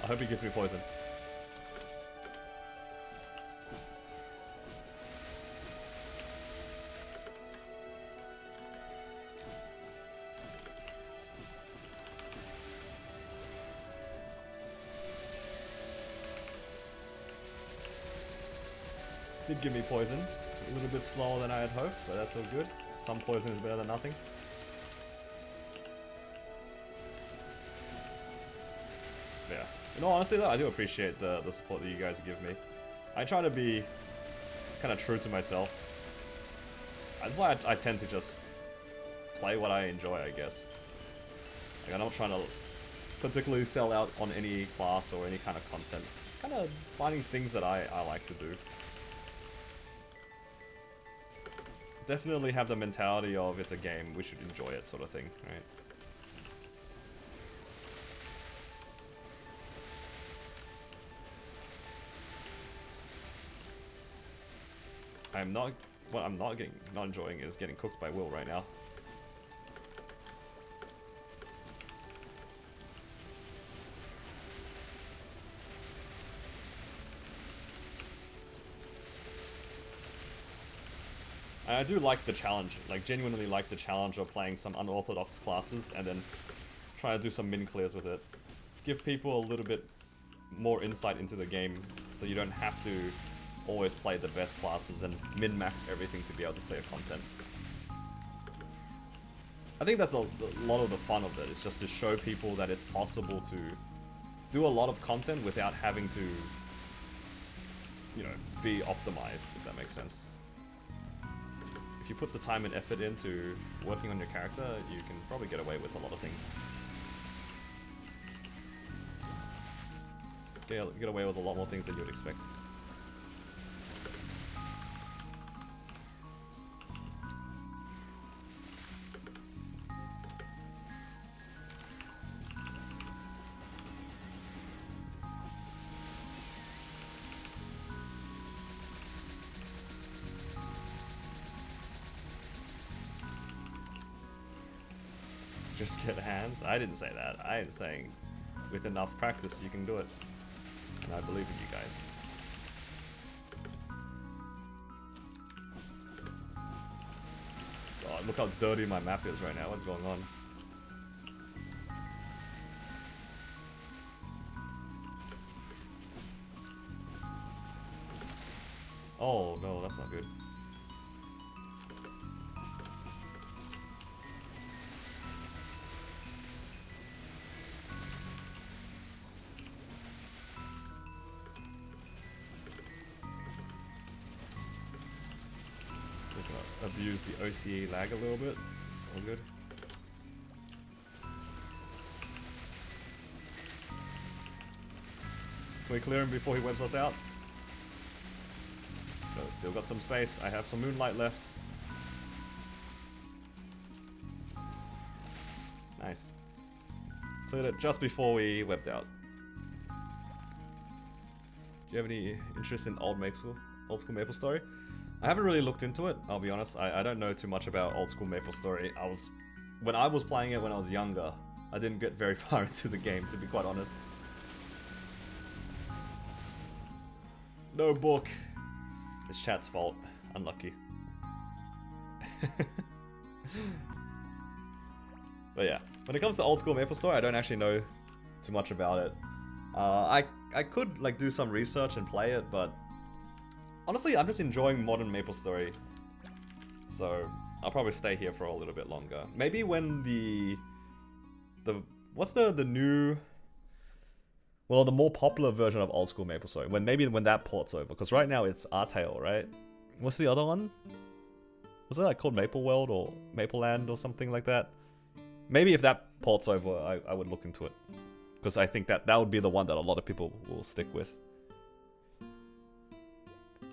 I hope he gives me poison. Did give me poison. A little bit slower than I had hoped, but that's all good. Some poison is better than nothing. Yeah. In all honesty though, I do appreciate the support that you guys give me. I try to be kind of true to myself. That's why I tend to just play what I enjoy, I guess. Like, I'm not trying to particularly sell out on any class or any kind of content. Just kind of finding things that I like to do. Definitely have the mentality of it's a game, we should enjoy it sort of thing, right? What I'm not enjoying is getting cooked by Will right now. And I do like the challenge, like genuinely like the challenge of playing some unorthodox classes and then try to do some min clears with it. Give people a little bit more insight into the game so you don't have to always play the best classes and min-max everything to be able to clear content. I think that's a lot of the fun of it, is just to show people that it's possible to do a lot of content without having to, you know, be optimized, if that makes sense. If you put the time and effort into working on your character, you can probably get away with a lot of things. Get away with a lot more things than you would expect. Just get hands? I didn't say that. I am saying with enough practice you can do it. And I believe in you guys. God, look how dirty my map is right now. What's going on? Oh no, that's not good. Abuse the OCE lag a little bit. All good. Can we clear him before he webs us out? Still got some space. I have some moonlight left. Nice. Cleared it just before we webbed out. Do you have any interest in old school MapleStory? I haven't really looked into it, I'll be honest. I don't know too much about old school MapleStory. When I was playing it when I was younger, I didn't get very far into the game, to be quite honest. No book. It's chat's fault. Unlucky. But yeah, when it comes to old school MapleStory, I don't actually know too much about it. I could like do some research and play it, but honestly, I'm just enjoying modern MapleStory. So I'll probably stay here for a little bit longer. Maybe when the what's the new, well, the more popular version of old school MapleStory, when that ports over, because right now it's Artale, right? What's the other one? Was it like called Maple World or Maple Land or something like that? Maybe if that ports over, I would look into it, because I think that would be the one that a lot of people will stick with.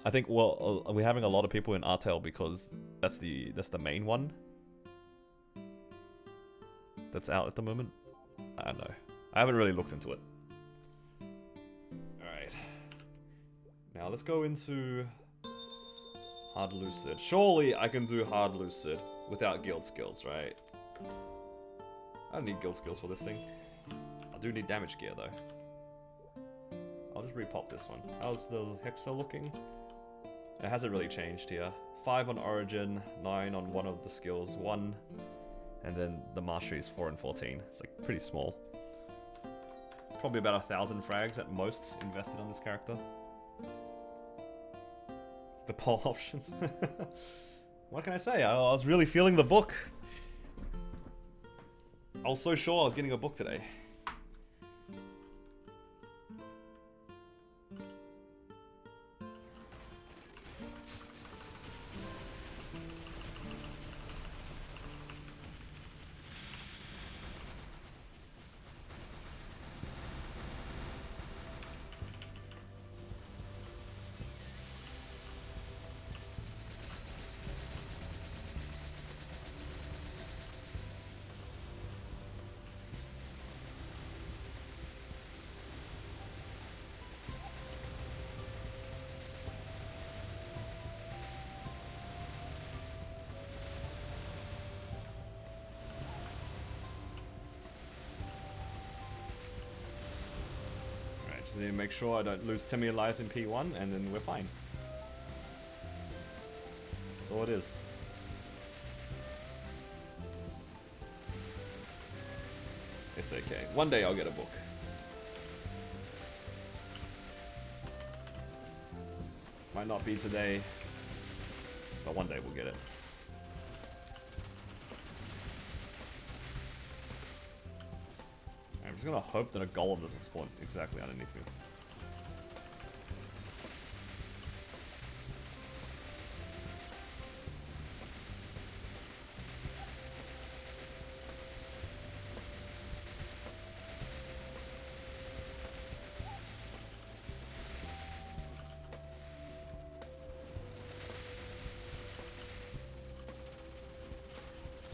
I think, well, we're having a lot of people in Artale because that's the main one that's out at the moment. I don't know. I haven't really looked into it. Alright. Now let's go into Hard Lucid. Surely I can do Hard Lucid without guild skills, right? I don't need guild skills for this thing. I do need damage gear though. I'll just repop this one. How's the Hexa looking? It hasn't really changed here. 5 on Origin, 9 on one of the skills, 1. And then the Mastery is 4 and 14. It's like pretty small. It's probably about 1,000 frags at most invested on this character. The poll options. What can I say? I was really feeling the book. I was so sure I was getting a book today. Just need to make sure I don't lose 10 million lives in P1, and then we're fine. That's all it is. It's okay. One day I'll get a book. Might not be today, but one day we'll get it. I'm just gonna hope that a golem doesn't spawn exactly underneath me.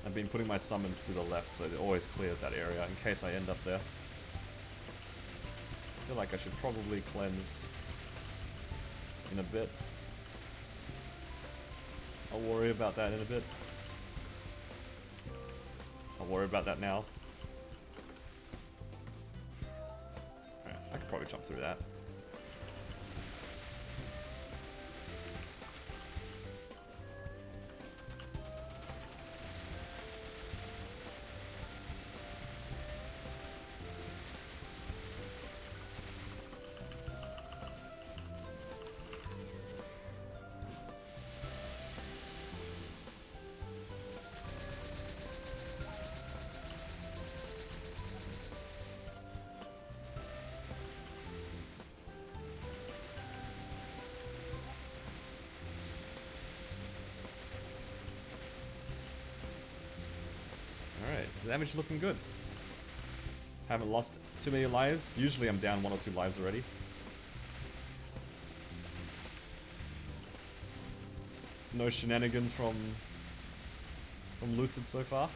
I've been putting my summons to the left so it always clears that area in case I end up there. I feel like I should probably cleanse in a bit. I'll worry about that in a bit. I'll worry about that now. Alright, I could probably jump through that. Alright, the damage is looking good. Haven't lost too many lives. Usually I'm down 1 or 2 lives already. no shenanigans from Lucid so far.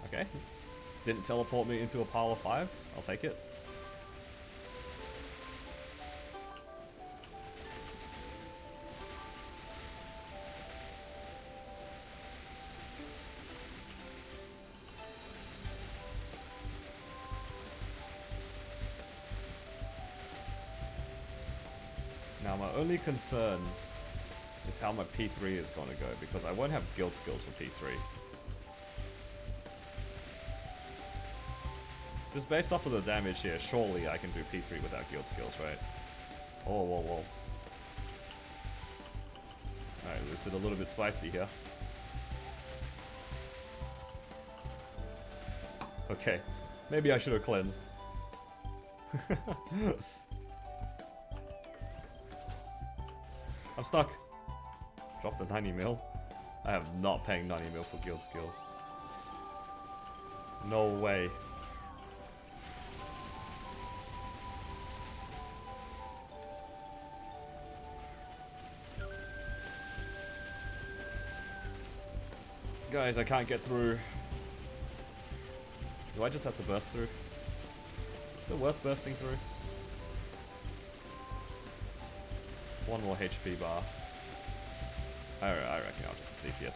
Okay. Didn't teleport me into a pile of 5. I'll take it. Now my only concern is how my P3 is going to go, because I won't have guild skills for P3. Just based off of the damage here, surely I can do P3 without guild skills, right? Oh, whoa, whoa. Alright, Lucid, a little bit spicy here. Okay, maybe I should have cleansed. I'm stuck. Drop the 90 mil. I am not paying 90 mil for guild skills. No way. Guys, I can't get through. Do I just have to burst through? Is it worth bursting through? One more HP bar. I reckon I'll just DPS.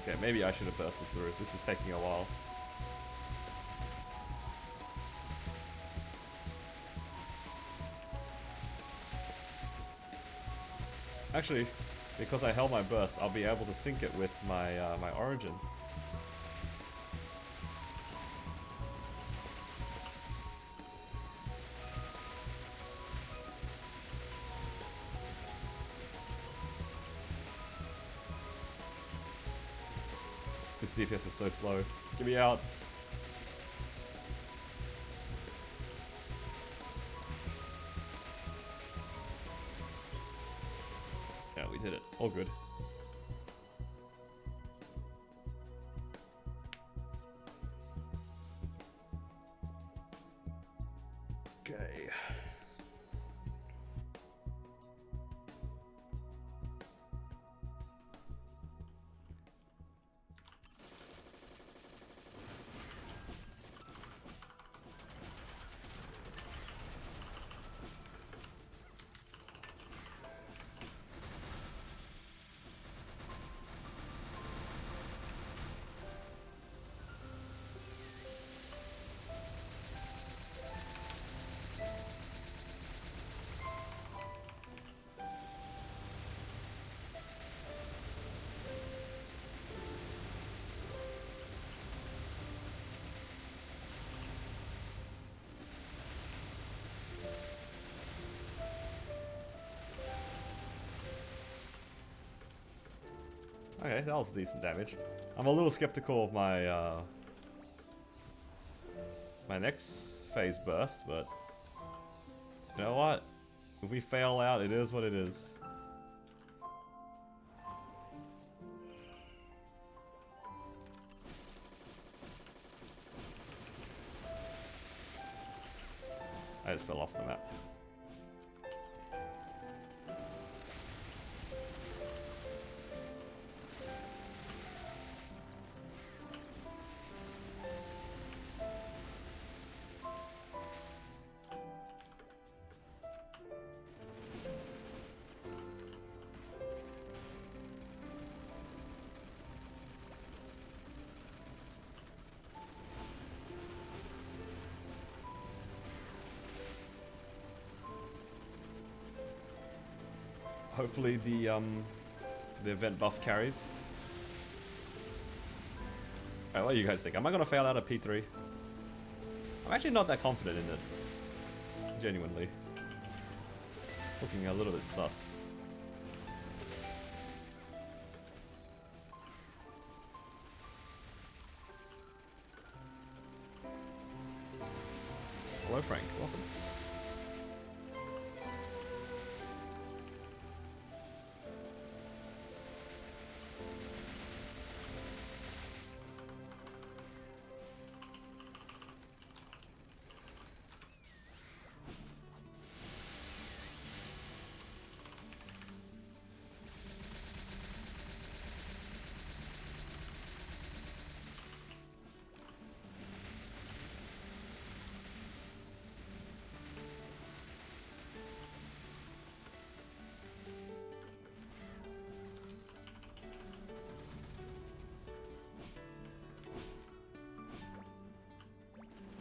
Okay, maybe I should have bursted through. This is taking a while. Actually, because I held my burst, I'll be able to sync it with my my origin. This DPS is so slow. Get me out. Yeah, we did it. All good. Okay. Okay, that was decent damage. I'm a little skeptical of my my next phase burst, but you know what? If we fail out, it is what it is. I just fell off the map. Hopefully the event buff carries. Alright, what do you guys think? Am I gonna fail out of P3? I'm actually not that confident in it. Genuinely. Looking a little bit sus. Frank. Welcome.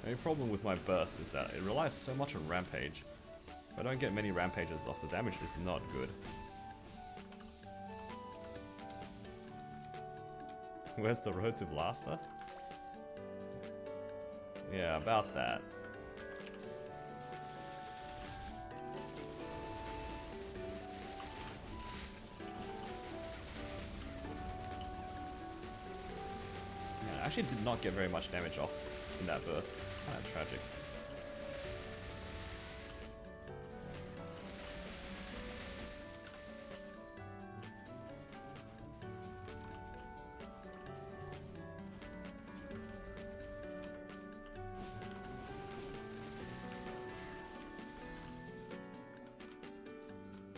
The only problem with my burst is that it relies so much on Rampage. If I don't get many Rampages off, the damage is not good. Where's the road to Blaster? Yeah, about that. Yeah, I actually did not get very much damage off in that burst. It's kind of tragic.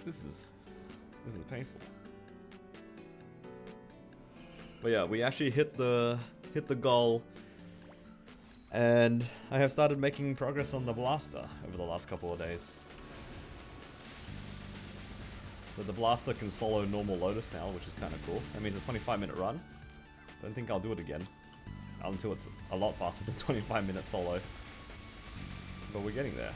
This is painful. But yeah, we actually hit the goal. And I have started making progress on the Blaster over the last couple of days. So the Blaster can solo normal Lotus now, which is kind of cool. I mean, it's a 25-minute run. Don't think I'll do it again. Until it's a lot faster than 25-minute solo. But we're getting there.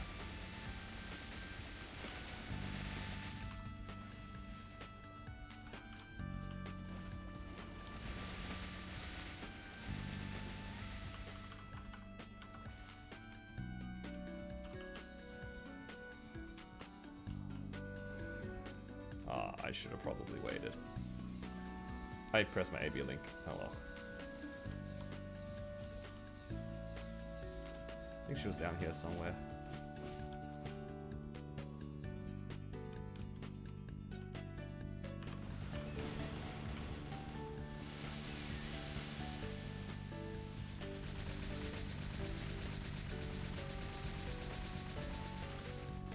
I should have probably waited. I pressed my AB link. Oh well. I think she was down here somewhere.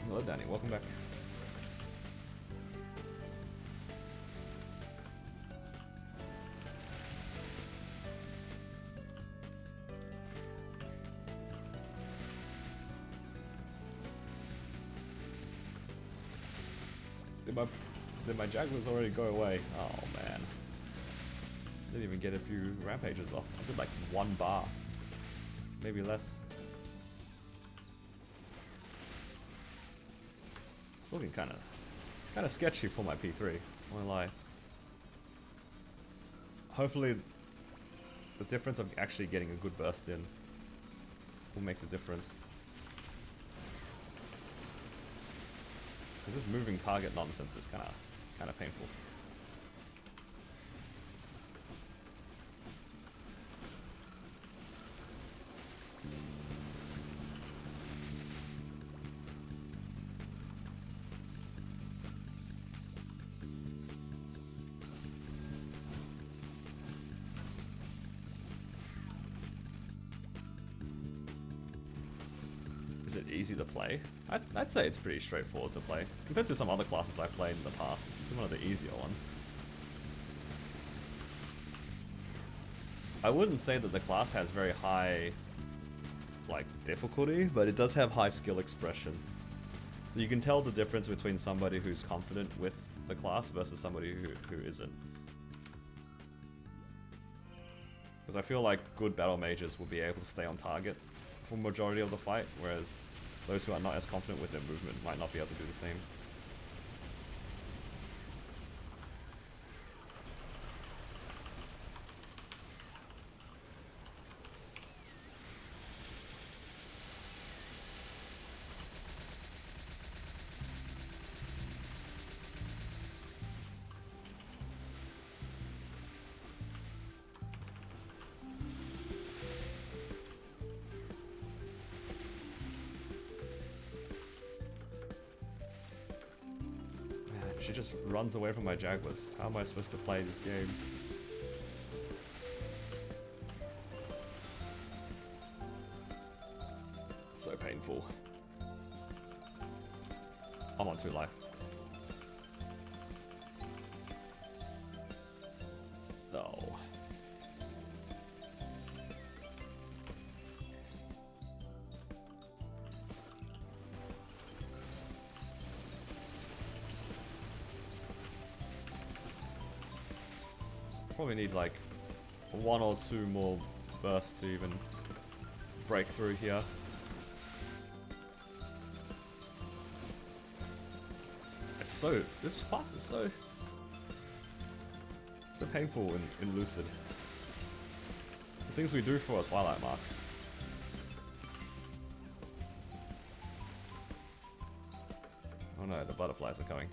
Hello, Danny. Welcome back. Did my Jaguars already go away? Oh man. Didn't even get a few Rampages off. I did like 1 bar. Maybe less. It's looking kinda sketchy for my P3, I won't lie. Hopefully the difference of actually getting a good burst in will make the difference. This moving target nonsense is kind of painful. Is it easy to play? I'd say it's pretty straightforward to play. Compared to some other classes I've played in the past, it's one of the easier ones. I wouldn't say that the class has very high, like, difficulty, but it does have high skill expression. So you can tell the difference between somebody who's confident with the class versus somebody who isn't. Because I feel like good battle mages will be able to stay on target for majority of the fight, whereas those who are not as confident with their movement might not be able to do the same. She just runs away from my Jaguars. How am I supposed to play this game? So painful. I'm on 2 life. No. Probably need like 1 or 2 more bursts to even break through here. It's so... this pass is so painful in Lucid. The things we do for a Twilight Mark. Oh no, the butterflies are coming.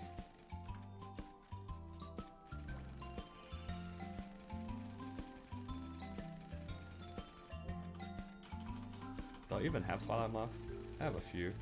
Do I even have Twilight Marks? I have a few.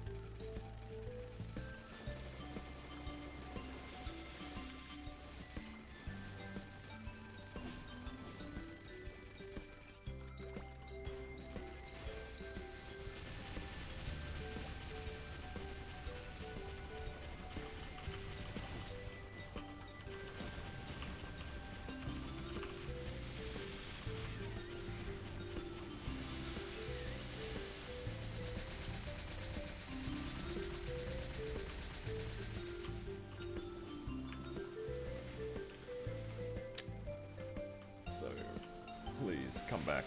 So, please come back.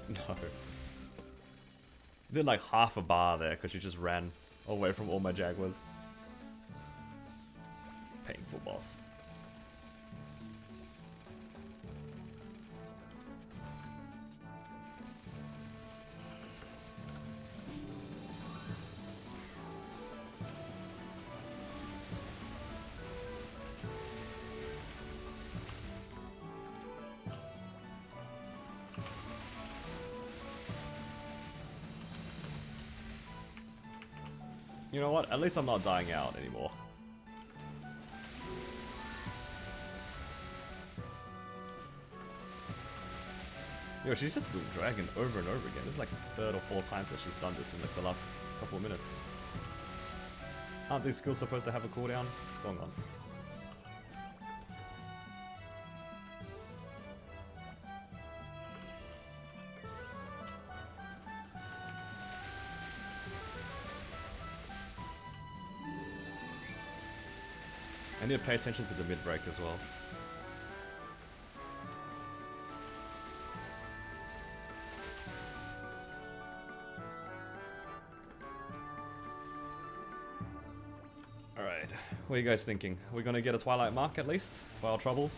No. Did like half a bar there because she just ran away from all my Jaguars. Painful boss. You know what? At least I'm not dying out anymore. Yo, she's just doing dragon over and over again. This is like the 3rd or 4th time that she's done this in like the last couple of minutes. Aren't these skills supposed to have a cooldown? What's going on? I need to pay attention to the mid-break as well. Alright, what are you guys thinking? Are we gonna get a Twilight Mark at least for our troubles?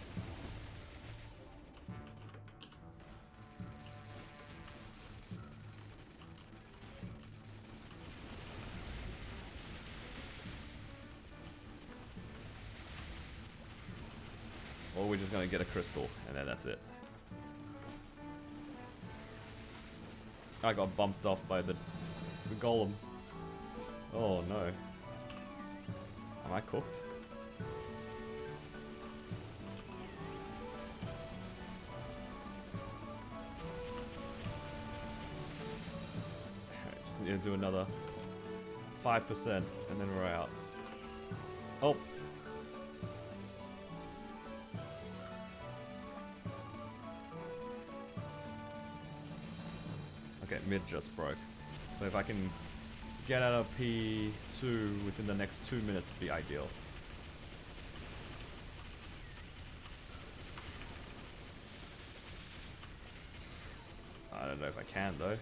Or we're just gonna get a crystal, and then that's it. I got bumped off by the golem. Oh no. Am I cooked? Just need to do another 5% and then we're out. Oh! Okay, mid just broke. So if I can get out of P2 within the next 2 minutes would be ideal. I don't know if I can though.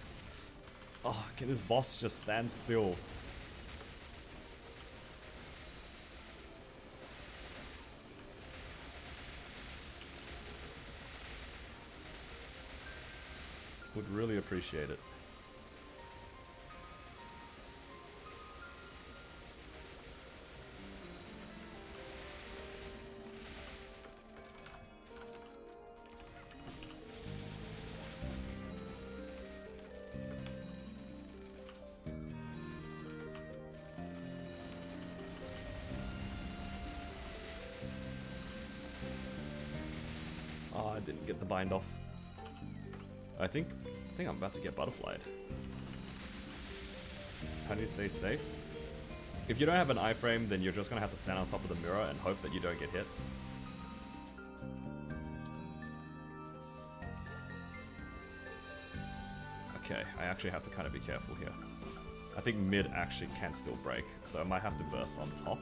Oh, can this boss just stand still? Would really appreciate it. get the bind off. I think I'm about to get butterflied. How do you stay safe? If you don't have an iframe, then you're just gonna have to stand on top of the mirror and hope that you don't get hit. Okay, I actually have to kind of be careful here. I think mid actually can still break, so I might have to burst on top.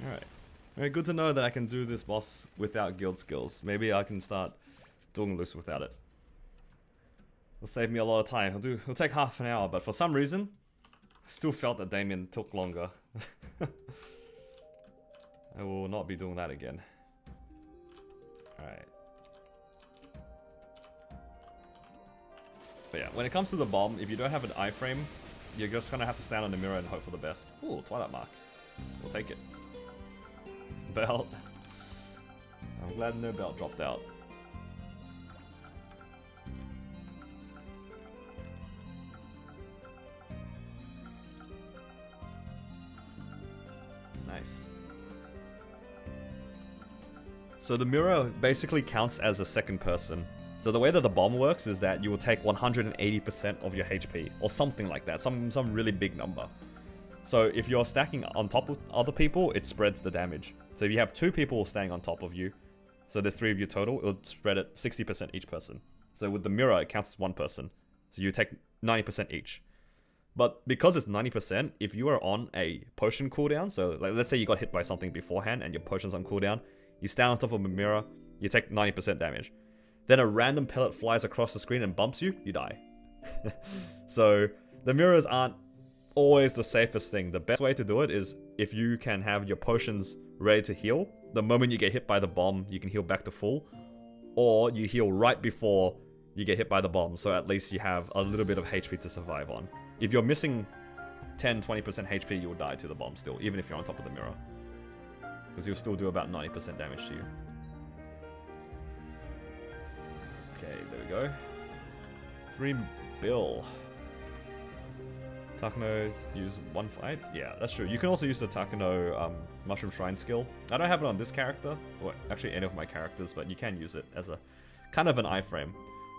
Alright. Very good to know that I can do this boss without guild skills. Maybe I can start doing this without it. It'll save me a lot of time. It'll take half an hour, but for some reason, I still felt that Damien took longer. I will not be doing that again. Alright. But yeah, when it comes to the bomb, if you don't have an iframe, you're just gonna have to stand on the mirror and hope for the best. Ooh, Twilight Mark. We'll take it. Belt. I'm glad no belt dropped out. Nice. So the mirror basically counts as a second person. So the way that the bomb works is that you will take 180% of your HP, or something like that, some really big number. So if you're stacking on top of other people, it spreads the damage. So if you have 2 people staying on top of you, so there's 3 of you total, it'll spread it 60% each person. So with the mirror, it counts as 1 person. So you take 90% each. But because it's 90%, if you are on a potion cooldown, so like let's say you got hit by something beforehand and your potion's on cooldown, you stand on top of a mirror, you take 90% damage. Then a random pellet flies across the screen and bumps you, you die. So the mirrors aren't always the safest thing. The best way to do it is if you can have your potions ready to heal. The moment you get hit by the bomb, you can heal back to full. Or you heal right before you get hit by the bomb, so at least you have a little bit of HP to survive on. If you're missing 10-20% HP, you'll die to the bomb still, even if you're on top of the mirror. Because you'll still do about 90% damage to you. Okay, there we go. 3 bill. Takano use 1 fight? Yeah, that's true. You can also use the Takano Mushroom Shrine skill. I don't have it on this character, or actually any of my characters, but you can use it as a kind of an iframe.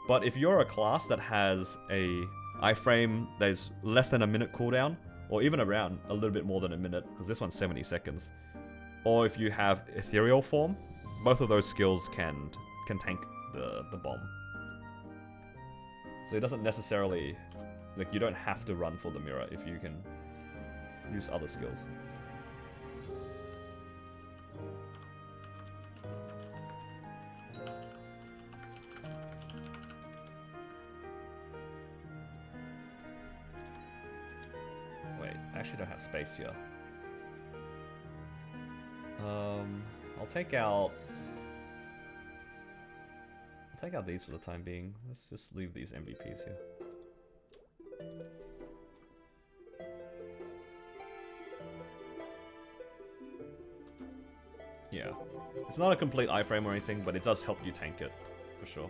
But if you're a class that has a iframe that is less than a minute cooldown, or even around a little bit more than a minute, because this one's 70 seconds, or if you have ethereal form, both of those skills can tank the bomb. So it doesn't necessarily, like, you don't have to run for the mirror if you can use other skills. Wait, I actually don't have space here. I'll take out these for the time being. Let's just leave these MVPs here. Yeah. It's not a complete iframe or anything, but it does help you tank it, for sure.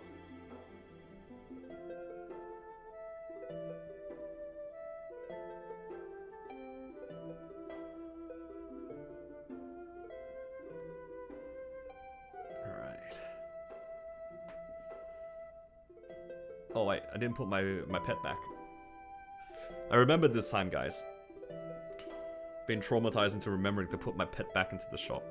Oh wait, I didn't put my pet back. I remembered this time, guys. Been traumatized into remembering to put my pet back into the shop.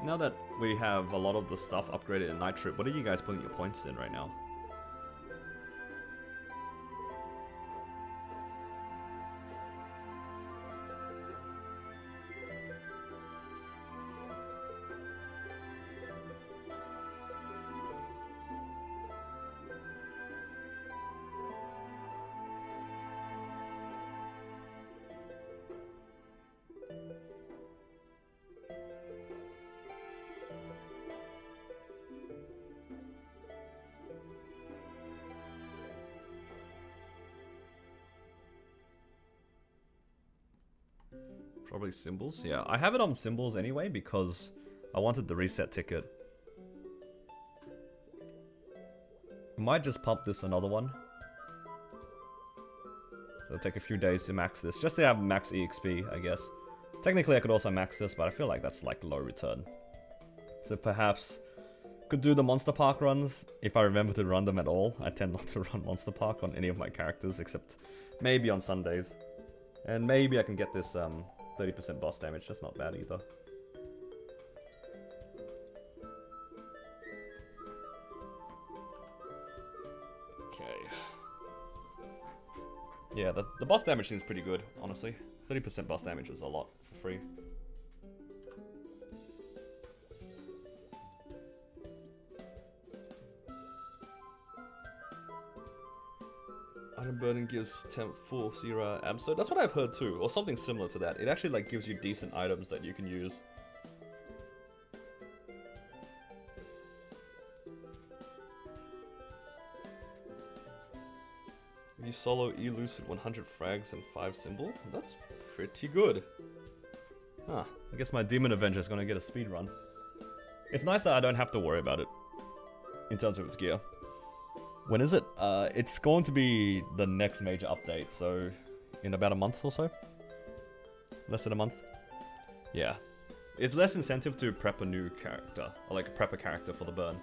Now that we have a lot of the stuff upgraded in Night Trip, what are you guys putting your points in right now? Probably symbols. Yeah, I have it on symbols anyway because I wanted the reset ticket. I might just pump this another one. So it'll take a few days to max this, just to have max EXP, I guess. Technically I could also max this, but I feel like that's like low return. So perhaps could do the Monster Park runs, if I remember to run them at all. I tend not to run Monster Park on any of my characters, except maybe on Sundays. And maybe I can get this 30% boss damage, that's not bad either. Okay. Yeah, the boss damage seems pretty good, honestly. 30% boss damage is a lot for free. Item burning gives temp full Sierra Absol. That's what I've heard too, or something similar to that. It actually like gives you decent items that you can use. You solo elucid 100 frags and 5 symbol? That's pretty good. Huh, I guess my Demon Avenger is gonna get a speed run. It's nice that I don't have to worry about it in terms of its gear. When is it? It's going to be the next major update, so in about a month or so? Less than a month? Yeah. It's less incentive to prep a new character, or like prep a character for the burn.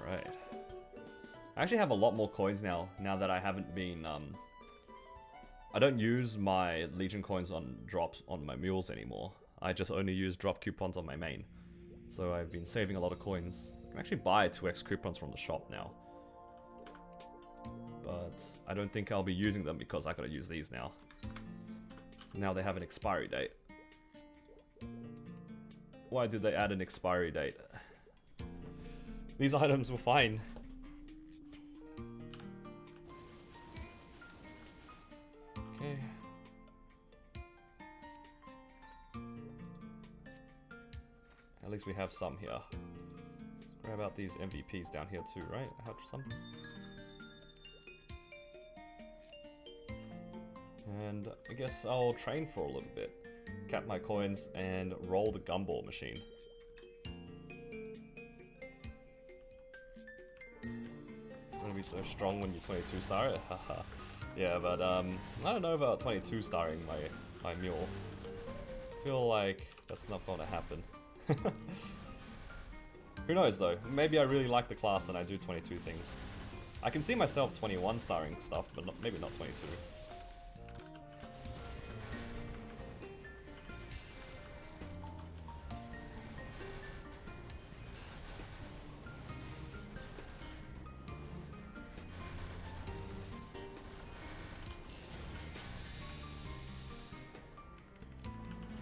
Right. I actually have a lot more coins now that I haven't been, I don't use my Legion coins on drops on my mules anymore. I just only use drop coupons on my main. So I've been saving a lot of coins. I can actually buy 2x coupons from the shop now. But I don't think I'll be using them because I gotta use these now. Now they have an expiry date. Why did they add an expiry date? These items were fine. Okay. At least we have some here. Let's grab out these MVPs down here too, right? I have some. And I guess I'll train for a little bit. Cap my coins and roll the gumball machine. Gonna be so strong when you're 22 star it. Haha. Yeah, but I don't know about 22 starring my mule. I feel like that's not gonna happen. Who knows though? Maybe I really like the class and I do 22 things. I can see myself 21 starring stuff, but maybe not 22.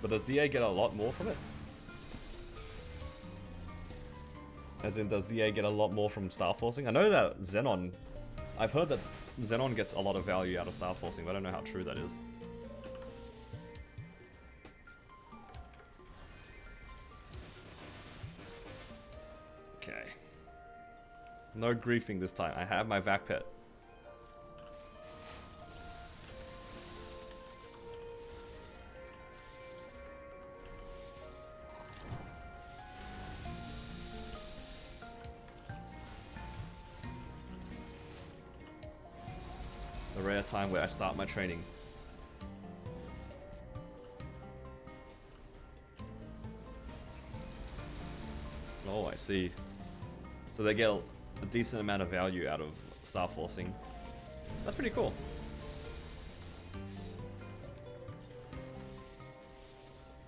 But does DA get a lot more from it? As in, does DA get a lot more from Star Forcing? I know that Xenon... I've heard that Xenon gets a lot of value out of Star Forcing, but I don't know how true that is. Okay. No griefing this time. I have my Vac Pet. Rare time where I start my training. see. So they get a decent amount of value out of star forcing. That's pretty cool.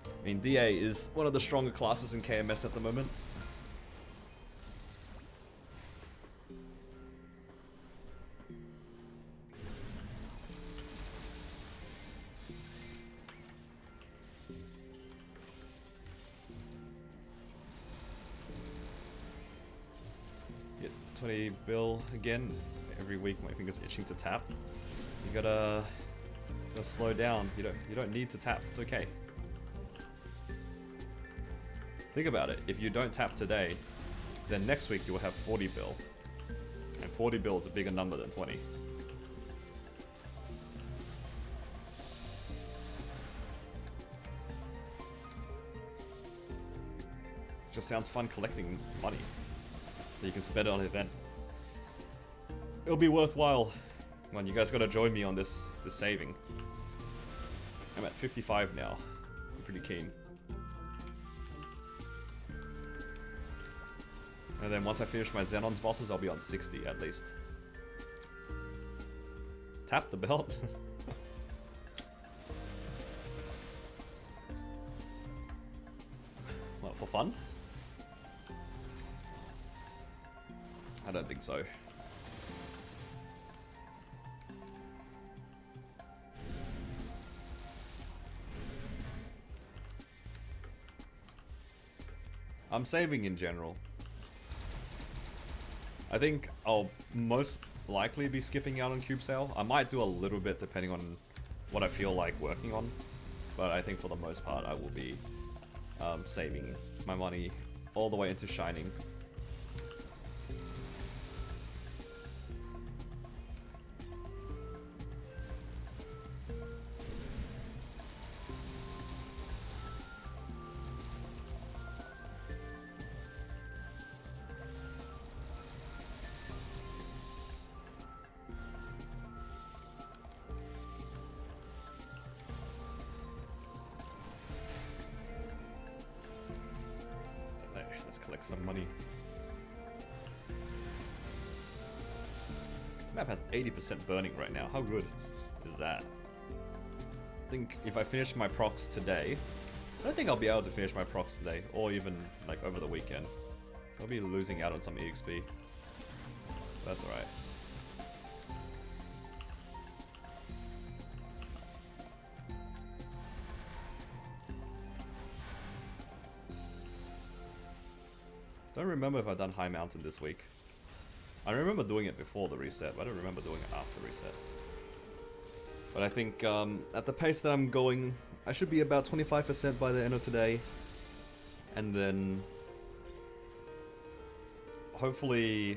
I mean, DA is one of the stronger classes in KMS at the moment. Get 20 bill again. Every week my finger's itching to tap. You gotta slow down. You don't need to tap. It's okay. Think about it. If you don't tap today, then next week you will have 40 bill. And 40 bill is a bigger number than 20. It just sounds fun collecting money. So you can spend it on an event. It'll be worthwhile. Come on, you guys gotta join me on this saving. I'm at 55 now. I'm pretty keen. And then once I finish my Xenon's bosses, I'll be on 60 at least. Tap the belt. What, for fun? I don't think so. I'm saving in general. I think I'll most likely be skipping out on Cube Sale. I might do a little bit depending on what I feel like working on. But I think for the most part I will be saving my money all the way into Shining. Collect some money. This map has 80% burning right now. How good is that? I think if I finish my procs today, I don't think I'll be able to finish my procs today, or even like over the weekend. I'll be losing out on some EXP. That's alright. I don't remember if I've done High Mountain this week. I remember doing it before the reset, but I don't remember doing it after reset. But I think at the pace that I'm going, I should be about 25% by the end of today. And then hopefully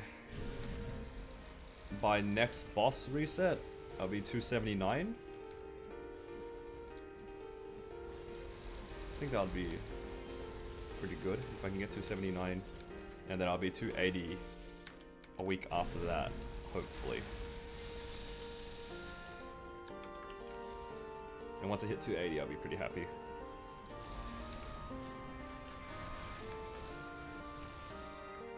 by next boss reset, I'll be 279. I think that'll be pretty good if I can get 279. And then I'll be 280 a week after that, hopefully. And once I hit 280, I'll be pretty happy.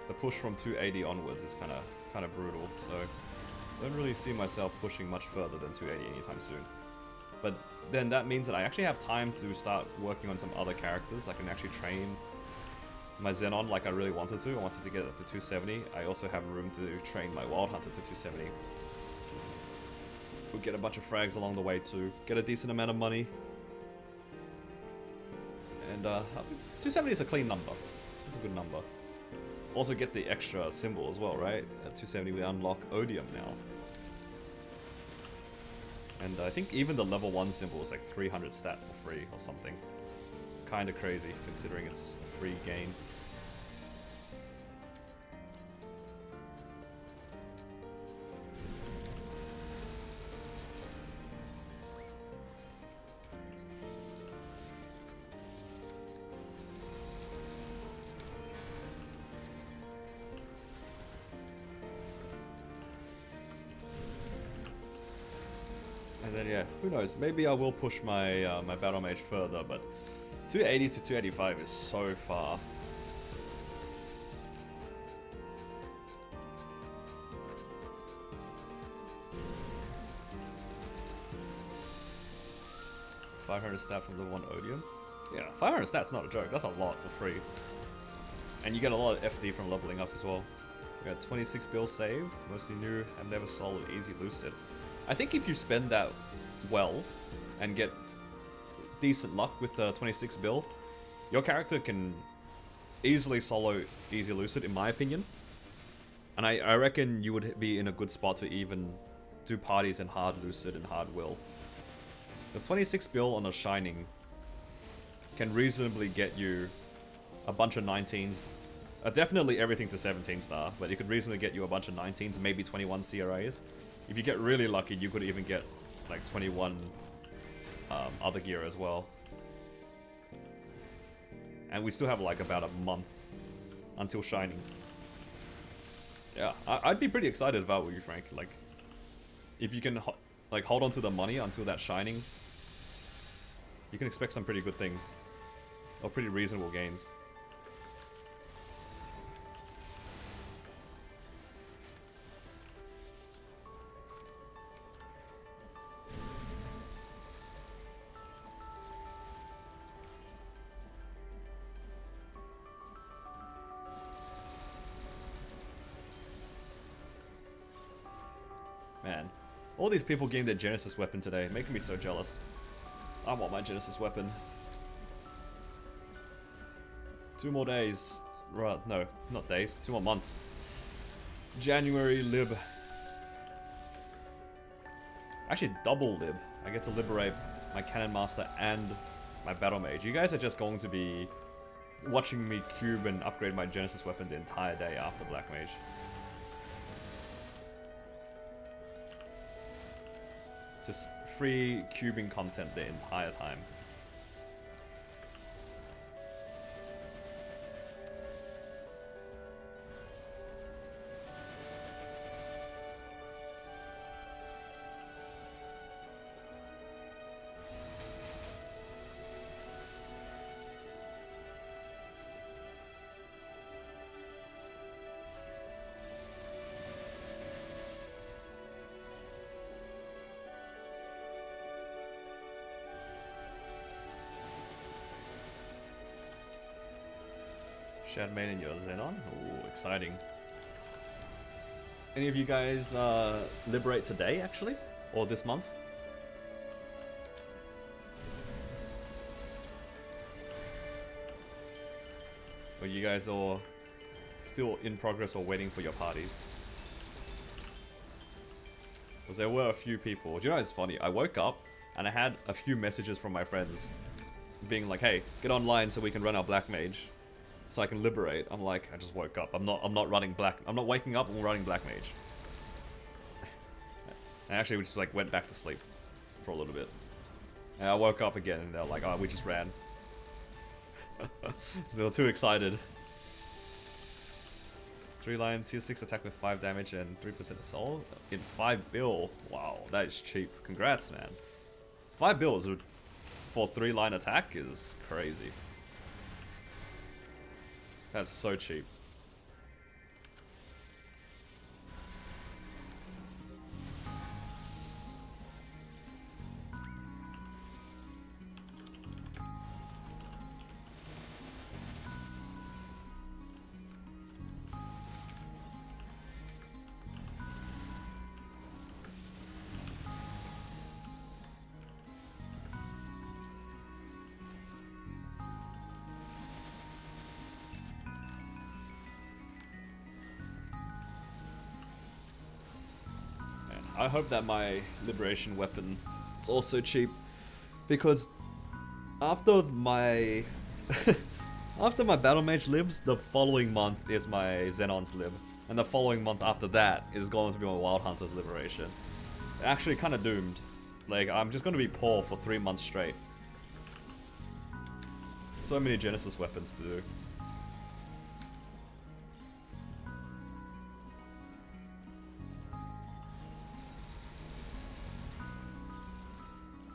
The push from 280 onwards is kind of brutal, so I don't really see myself pushing much further than 280 anytime soon. But then that means that I actually have time to start working on some other characters. I can actually train my Xenon like I really wanted to. I wanted to get it to 270. I also have room to train my Wild Hunter to 270. We'll get a bunch of frags along the way too. Get a decent amount of money. And 270 is a clean number. It's a good number. Also get the extra symbol as well, right? At 270 we unlock Odium now. And I think even the level 1 symbol is like 300 stat for free or something. Kinda crazy considering it's a free game. And then yeah, who knows? Maybe I will push my my Battle Mage further, but 280 to 285 is so far. 500 stat from level 1 Odium. Yeah, 500 stats not a joke. That's a lot for free. And you get a lot of FD from leveling up as well. You got 26 bills saved, mostly new and never solid, easy lucid. I think if you spend that well and get decent luck with the 26 bill, your character can easily solo easy lucid, in my opinion. And I reckon you would be in a good spot to even do parties in hard lucid and hard will. The 26 bill on a shining can reasonably get you a bunch of 19s. Definitely everything to 17 star, but it could reasonably get you a bunch of 19s, maybe 21 CRAs. If you get really lucky, you could even get like 21 other gear as well. And we still have like about a month until shining. Yeah, I'd be pretty excited if I were you, Frank. Like, if you can like hold on to the money until that shining, you can expect some pretty good things. Or pretty reasonable gains. Man, all these people getting their Genesis weapon today, making me so jealous. I want my Genesis weapon. 2 more days. Right, no, not days. 2 more months. January lib. Actually, double lib. I get to liberate my Cannon Master and my Battle Mage. You guys are just going to be watching me cube and upgrade my Genesis weapon the entire day after Black Mage. Just free cubing content the entire time. Shadman and your Xenon? Ooh, exciting. Any of you guys liberate today, actually? Or this month? Or you guys all still in progress or waiting for your parties? Because there were a few people. Do you know what's funny? I woke up and I had a few messages from my friends being like, hey, get online so we can run our Black Mage. So I can liberate. I'm like, I just woke up. I'm not running Black. I'm not waking up and running Black Mage. And actually, we just like went back to sleep for a little bit. And I woke up again, and they're like, oh, we just ran. They were too excited. 3 line tier 6 attack with 5 damage and 3% assault in 5 bill. Wow, that is cheap. Congrats, man. 5 bills for 3 line attack is crazy. That's so cheap. I hope that my liberation weapon is also cheap, because after my after my battle mage libs, the following month is my Xenon's lib, and the following month after that is going to be my Wild Hunter's liberation. Actually, kind of doomed. Like, I'm just going to be poor for 3 months straight. So many Genesis weapons to do.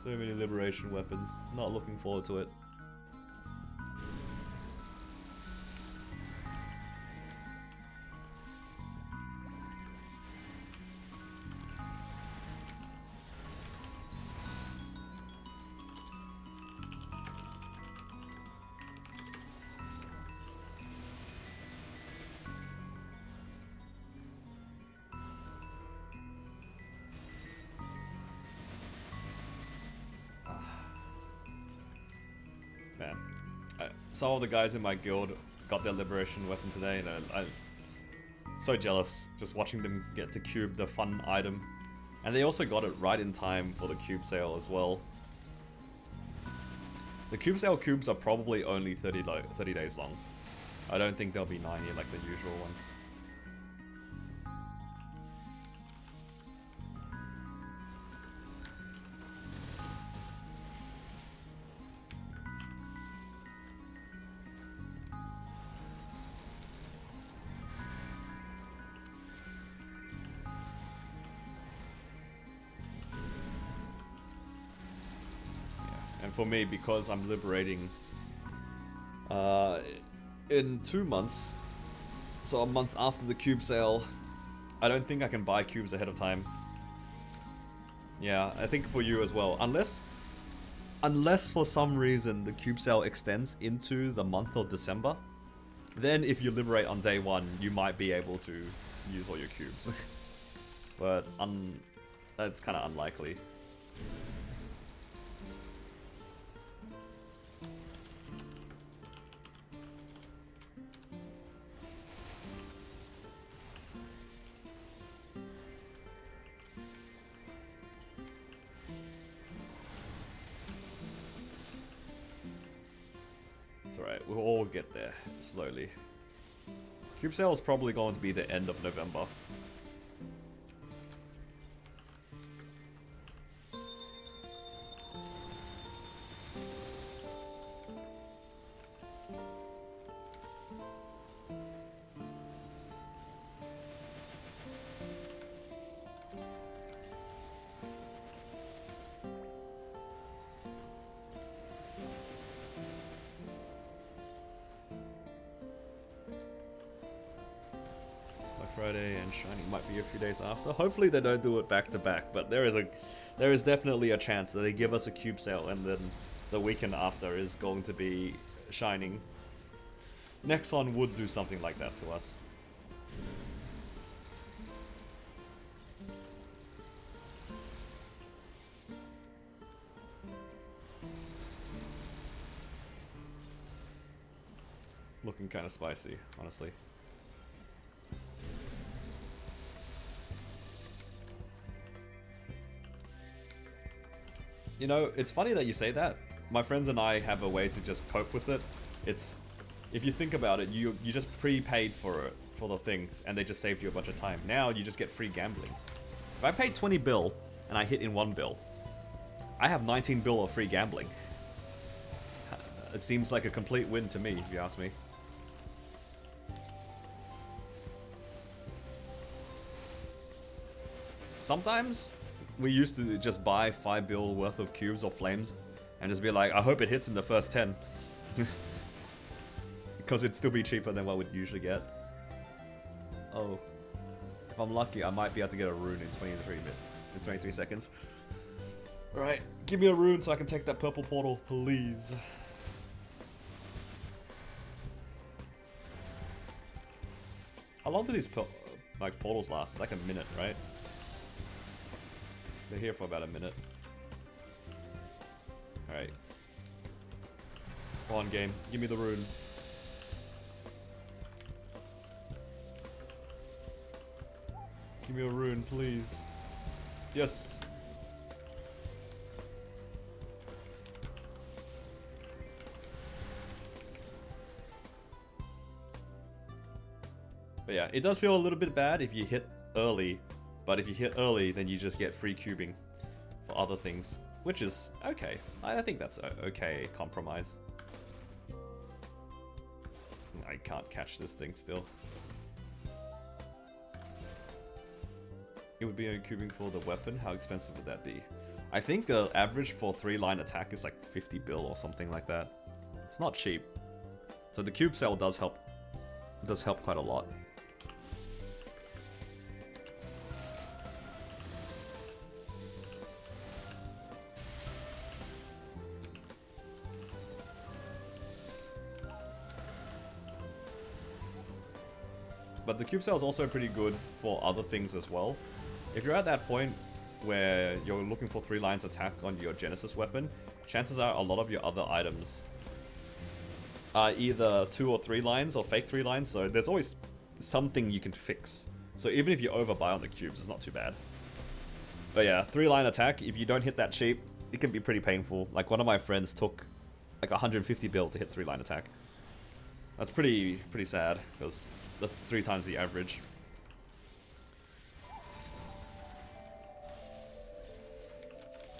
So many liberation weapons. Not looking forward to it. some of the guys in my guild got their liberation weapon today, and I'm so jealous just watching them get to cube the fun item. And they also got it right in time for the cube sale as well. The cube sale cubes are probably only 30 days long. I don't think they'll be 90 like the usual ones. And for me, because I'm liberating in 2 months, so a month after the cube sale, I don't think I can buy cubes ahead of time. Yeah, I think for you as well. Unless for some reason the cube sale extends into the month of December, then if you liberate on day 1, you might be able to use all your cubes. But that's kind of unlikely. Alright, we'll all get there slowly. Cube sale is probably going to be the end of November. Friday and Shining might be a few days after. Hopefully they don't do it back to back, but there is definitely a chance that they give us a cube sale and then the weekend after is going to be Shining. Nexon would do something like that to us. Looking kind of spicy, honestly. You know, it's funny that you say that. My friends and I have a way to just cope with it. It's, if you think about it, you just prepaid for it, for the things, and they just saved you a bunch of time. Now you just get free gambling. If I pay 20 bill and I hit in 1 bill, I have 19 bill of free gambling. It seems like a complete win to me, if you ask me. Sometimes we used to just buy 5 bill worth of cubes or flames and just be like, I hope it hits in the first 10. Because it'd still be cheaper than what we'd usually get. Oh. If I'm lucky, I might be able to get a rune in 23 minutes. In 23 seconds. Alright, give me a rune so I can take that purple portal, please. How long do these portals last? It's like a minute, right? They're here for about a minute. Alright. Come on, game. Give me the rune. Give me a rune, please. Yes! But yeah, it does feel a little bit bad if you hit early. But if you hit early, then you just get free cubing for other things, which is okay. I think that's okay compromise. I can't catch this thing still. It would be only cubing for the weapon. How expensive would that be? I think the average for 3-line attack is like 50 bill or something like that. It's not cheap. So the cube sale does help. Does help quite a lot. But the cube sale is also pretty good for other things as well. If you're at that point where you're looking for 3 lines attack on your Genesis weapon, chances are a lot of your other items either 2 or 3 lines or fake 3 lines, so there's always something you can fix. So even if you overbuy on the cubes, it's not too bad. But yeah, 3-line attack, if you don't hit that cheap, it can be pretty painful. Like one of my friends took like 150 bill to hit 3-line attack. That's pretty sad, because that's 3 times the average.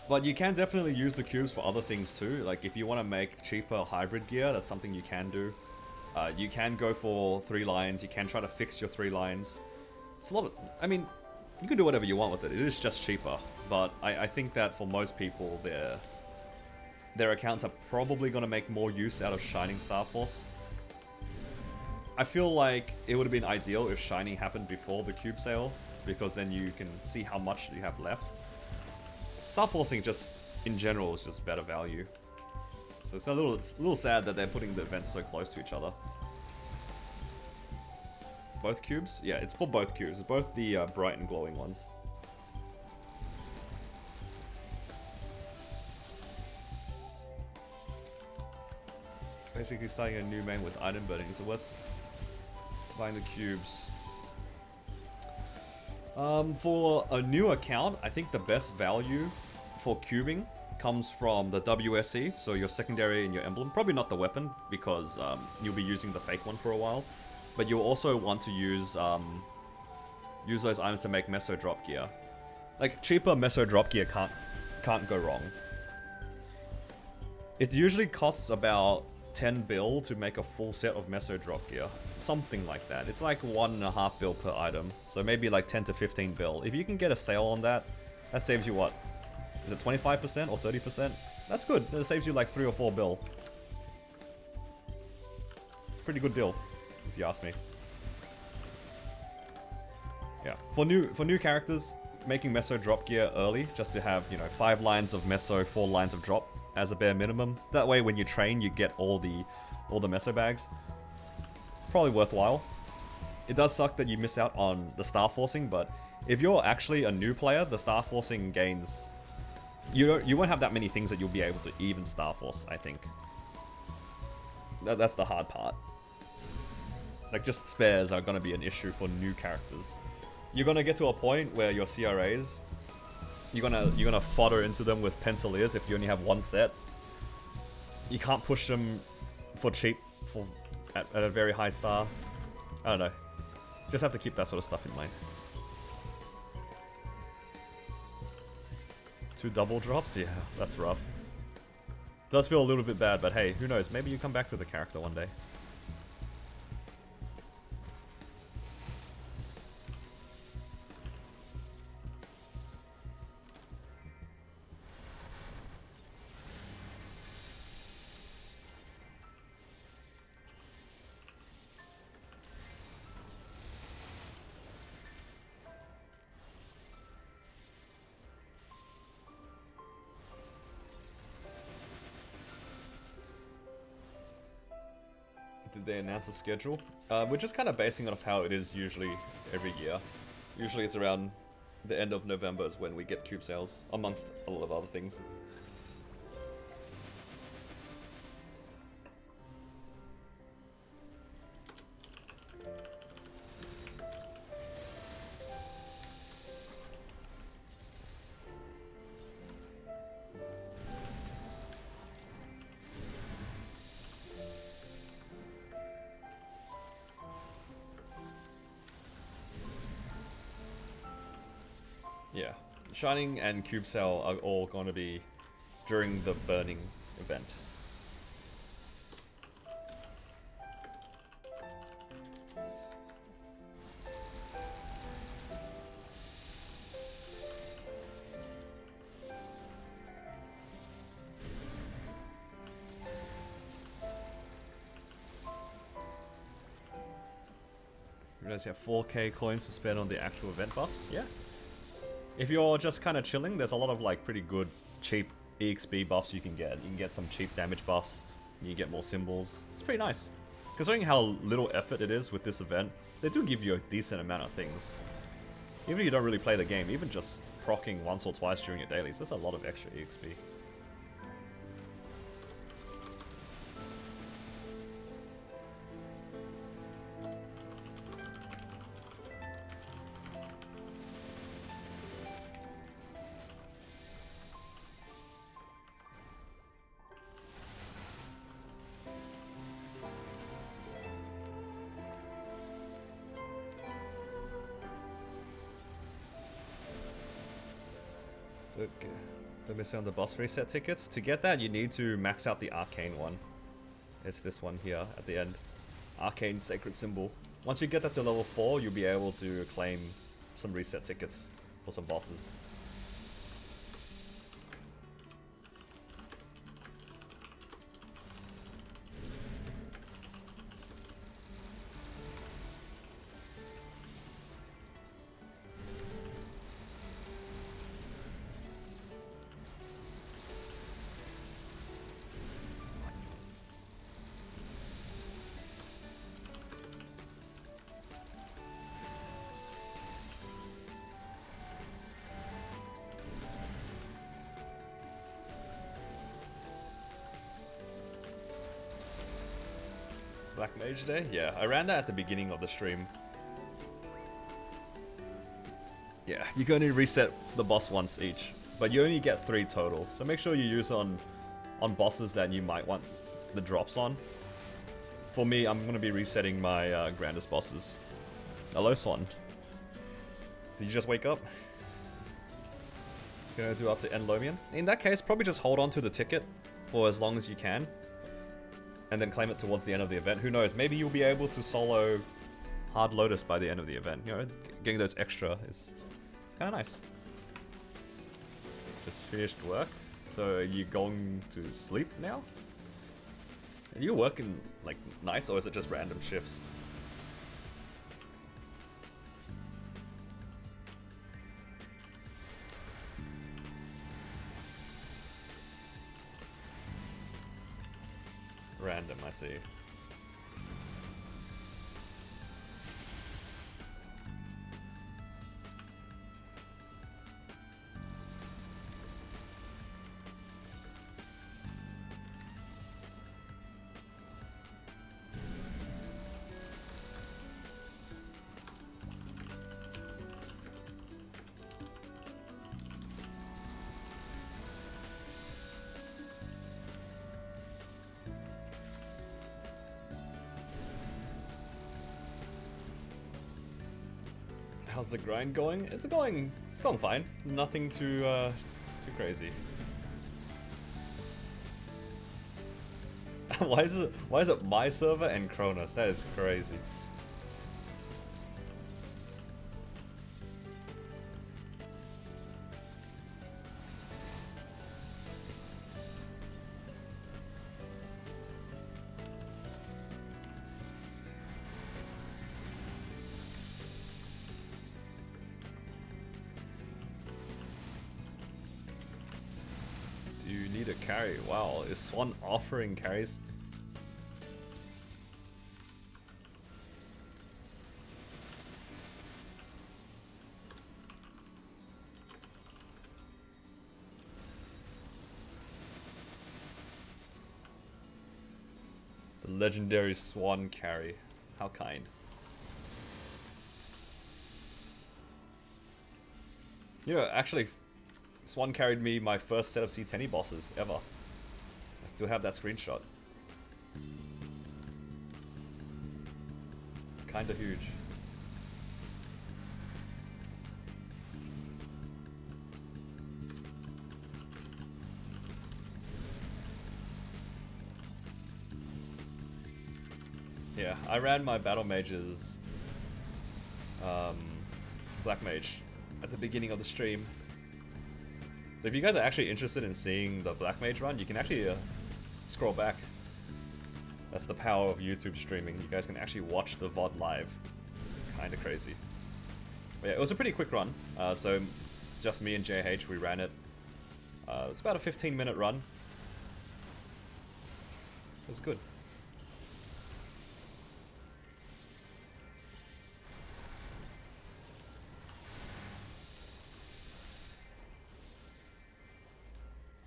But you can definitely use the cubes for other things too. Like if you want to make cheaper hybrid gear, that's something you can do. You can go for 3 lines, you can try to fix your 3 lines. It's a lot of, I mean, you can do whatever you want with it. It is just cheaper. But I think that for most people, their accounts are probably going to make more use out of Shining Star Force. I feel like it would have been ideal if Shining happened before the cube sale, because then you can see how much you have left. Star Forcing just, in general, is just better value. So it's a little sad that they're putting the events so close to each other. Both cubes? Yeah, it's for both cubes. It's both the bright and glowing ones. Basically starting a new main with item burning, so let's find the cubes. For a new account, I think the best value for cubing comes from the WSE, so your secondary and your emblem. Probably not the weapon, because you'll be using the fake one for a while. But you'll also want to use those items to make Meso drop gear. Like, cheaper Meso drop gear can't go wrong. It usually costs about 10 bill to make a full set of Meso drop gear. Something like that. It's like 1.5 bill per item. So maybe like 10 to 15 bill. If you can get a sale on that, that saves you what? Is it 25% or 30%? That's good. That saves you like 3 or 4 bill. It's a pretty good deal, if you ask me. Yeah. For new characters, making Meso drop gear early, just to have, you know, 5 lines of Meso, 4 lines of drop as a bare minimum. That way when you train, you get all the Meso bags. It's probably worthwhile. It does suck that you miss out on the star forcing, but if you're actually a new player, the star forcing gains... You won't have that many things that you'll be able to even star force, I think. That's the hard part. Like, just spares are gonna be an issue for new characters. You're gonna get to a point where your CRAs, you're gonna fodder into them with penciliers if you only have 1 set. You can't push them for cheap at a very high star. I don't know. Just have to keep that sort of stuff in mind. 2 double drops? Yeah, that's rough. Does feel a little bit bad, but hey, who knows? Maybe you come back to the character one day. Did they announce a schedule? We're just kind of basing it off how it is usually every year. Usually it's around the end of November is when we get cube sales, amongst a lot of other things. Yeah, Shining and Cube Sale are all going to be during the burning event. You guys have 4k coins to spend on the actual event buffs? Yeah. If you're just kind of chilling, there's a lot of like pretty good, cheap EXP buffs you can get. You can get some cheap damage buffs, you can get more symbols. It's pretty nice. Considering how little effort it is with this event, they do give you a decent amount of things. Even if you don't really play the game, even just proccing once or twice during your dailies, that's a lot of extra EXP. Okay. Don't miss out on the boss reset tickets. To get that, you need to max out the arcane one. It's this one here at the end. Arcane Sacred Symbol. Once you get that to level 4, you'll be able to claim some reset tickets for some bosses. Black Mage Day? Yeah, I ran that at the beginning of the stream. Yeah, you can only reset the boss once each, but you only get 3 total. So make sure you use on bosses that you might want the drops on. For me, I'm going to be resetting my grandest bosses. Hello, Swan. Did you just wake up? Gonna do up to Enlomian? In that case, probably just hold on to the ticket for as long as you can. And then claim it towards the end of the event. Who knows? Maybe you'll be able to solo Hard Lotus by the end of the event. You know, getting those extra is kind of nice. Just finished work. So are you going to sleep now? Are you working like nights or is it just random shifts? Random, I see. How's the grind going? It's going fine. Nothing too crazy. Why is it my server and Kronos? That is crazy. Carry. Wow, is Swan offering carries? The legendary Swan carry. How kind. You know, actually, Swan carried me my first set of C10 bosses ever. I still have that screenshot. Kinda huge. Yeah, I ran my battle mages, Black Mage, at the beginning of the stream. So if you guys are actually interested in seeing the Black Mage run, you can actually scroll back. That's the power of YouTube streaming. You guys can actually watch the VOD live. Kinda crazy. But yeah, it was a pretty quick run. So just me and JH, we ran it. It was about a 15-minute run. It was good.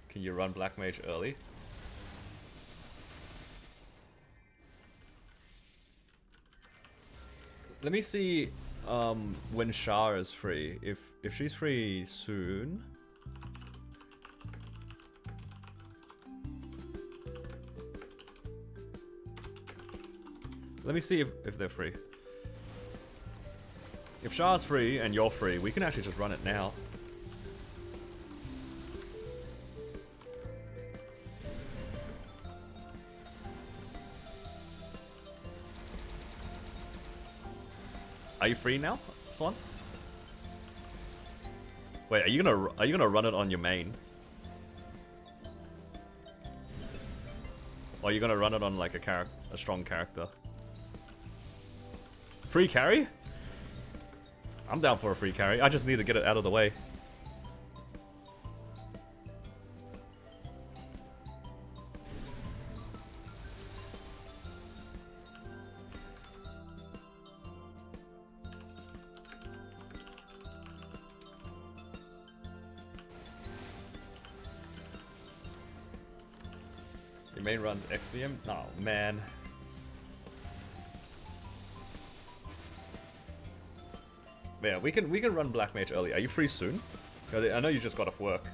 Can you run Black Mage early? Let me see when Shah is free. If she's free soon. Let me see if they're free. If Shah's free and you're free, we can actually just run it now. Are you free now, Swan? Wait, are you gonna run it on your main? Or are you gonna run it on like a strong character? Free carry? I'm down for a free carry. I just need to get it out of the way. Your main runs XBM? Oh man. Yeah, we can run Black Mage early. Are you free soon? I know you just got off work.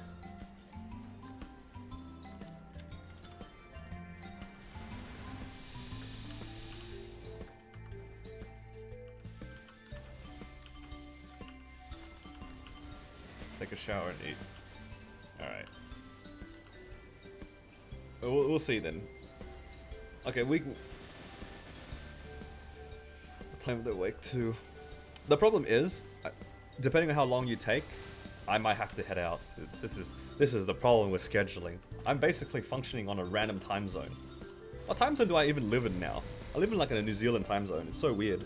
Take a shower and eat. Alright. We'll see then. Okay, what time of the wake too? The problem is, depending on how long you take, I might have to head out. This is the problem with scheduling. I'm basically functioning on a random time zone. What time zone do I even live in now? I live in like a New Zealand time zone. It's so weird.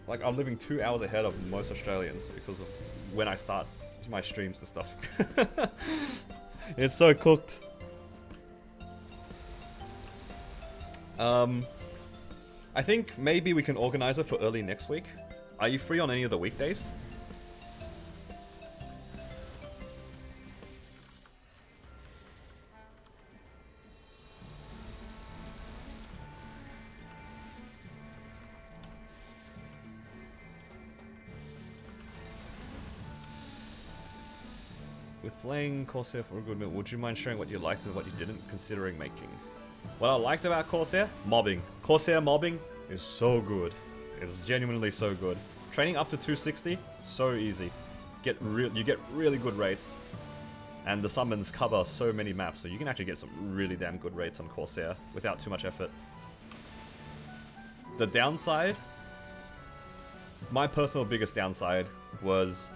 Like I'm living 2 hours ahead of most Australians because of when I start my streams and stuff. It's so cooked. I think maybe we can organize it for early next week. Are you free on any of the weekdays? With playing Corsair for a good minute, would you mind sharing what you liked and what you didn't, considering making? What I liked about Corsair? Mobbing. Corsair mobbing is so good. It is genuinely so good. Training up to 260, so easy. You get really good rates. And the summons cover so many maps, so you can actually get some really damn good rates on Corsair without too much effort. The downside, my personal biggest downside was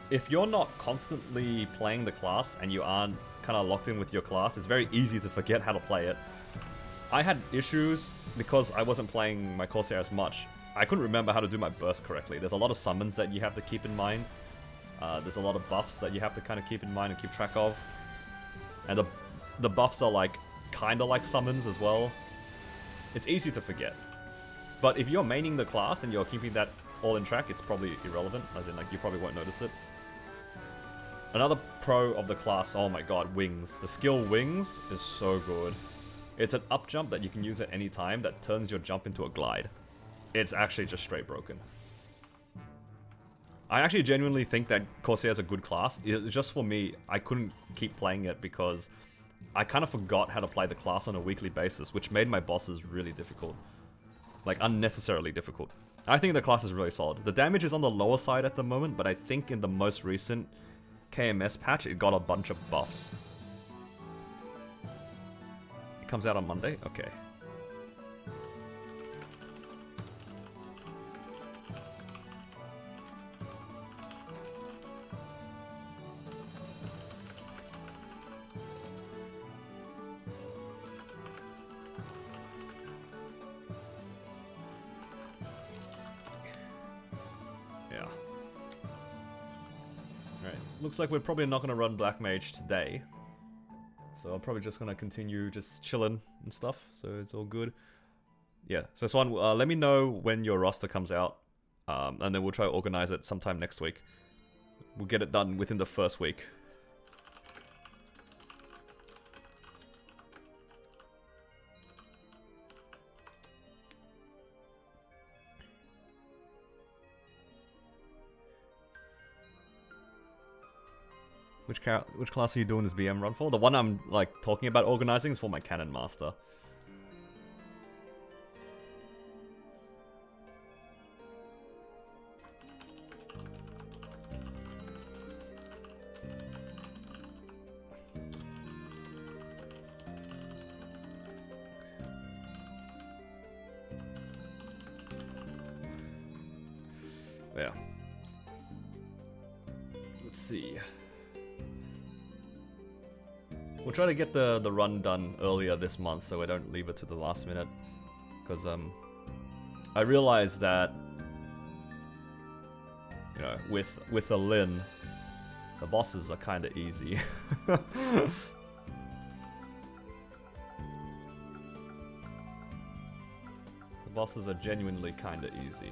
if you're not constantly playing the class and you aren't kind of locked in with your class, it's very easy to forget how to play it. I had issues because I wasn't playing my Corsair as much. I couldn't remember how to do my burst correctly. There's a lot of summons that you have to keep in mind. There's a lot of buffs that you have to kind of keep in mind and keep track of. And the buffs are like kind of like summons as well. It's easy to forget. But if you're maining the class and you're keeping that all in track, it's probably irrelevant, as in like you probably won't notice it. Another pro of the class, oh my god, Wings. The skill Wings is so good. It's an up jump that you can use at any time that turns your jump into a glide. It's actually just straight broken. I actually genuinely think that Corsair is a good class. It's just for me, I couldn't keep playing it because I kind of forgot how to play the class on a weekly basis, which made my bosses really difficult. Like, unnecessarily difficult. I think the class is really solid. The damage is on the lower side at the moment, but I think in the most recent KMS patch, it got a bunch of buffs. It comes out on Monday? Okay. Looks like we're probably not going to run Black Mage today. So I'm probably just going to continue just chilling and stuff. So it's all good. Yeah, so Swan, let me know when your roster comes out. And then we'll try to organize it sometime next week. We'll get it done within the first week. Which class are you doing this BM run for? The one I'm like talking about organizing is for my Cannon Master. Yeah. Let's see. We'll try to get the run done earlier this month so we don't leave it to the last minute. Because I realized that, you know, with a Lin, the bosses are kind of easy. The bosses are genuinely kind of easy.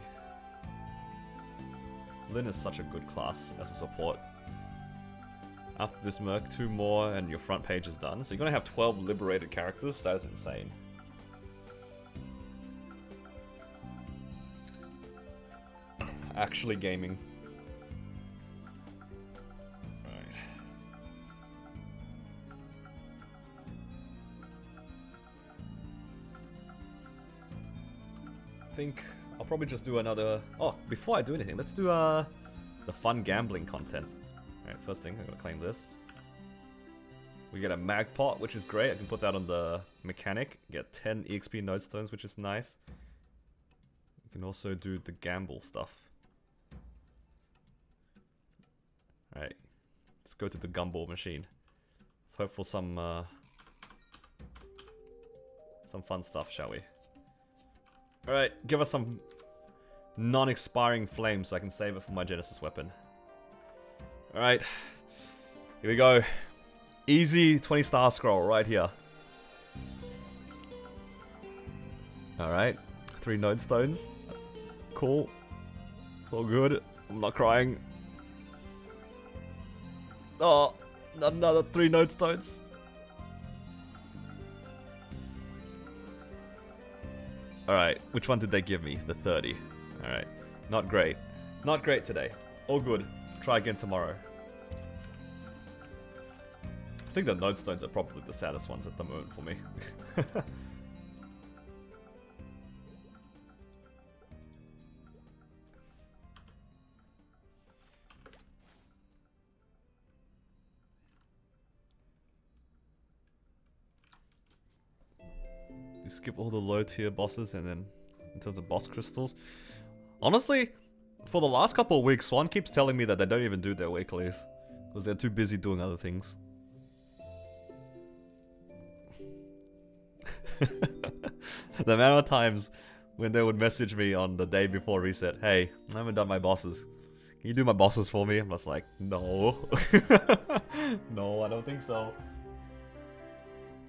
Lin is such a good class as a support. After this Merc, 2 more and your front page is done. So you're gonna have 12 liberated characters. That is insane. Actually gaming. Right. I think I'll probably just do another... Oh, before I do anything, let's do the fun gambling content. Alright, first thing, I'm gonna claim this. We get a mag pot, which is great. I can put that on the mechanic. Get 10 EXP node stones, which is nice. You can also do the gamble stuff. Alright, let's go to the gumball machine. Let's hope for some fun stuff, shall we? Alright, give us some non-expiring flame so I can save it for my Genesis weapon. Alright, here we go. Easy 20-star scroll right here. Alright, 3 node stones. Cool. It's all good. I'm not crying. Oh, another 3 node stones. Alright, which one did they give me? The 30. Alright, not great. Not great today. All good. Try again tomorrow. I think the node stones are probably the saddest ones at the moment for me. You skip all the low tier bosses and then in terms of boss crystals. Honestly, for the last couple of weeks, Swan keeps telling me that they don't even do their weeklies. Because they're too busy doing other things. The amount of times when they would message me on the day before reset, hey, I haven't done my bosses. Can you do my bosses for me? I'm just like, no. No, I don't think so.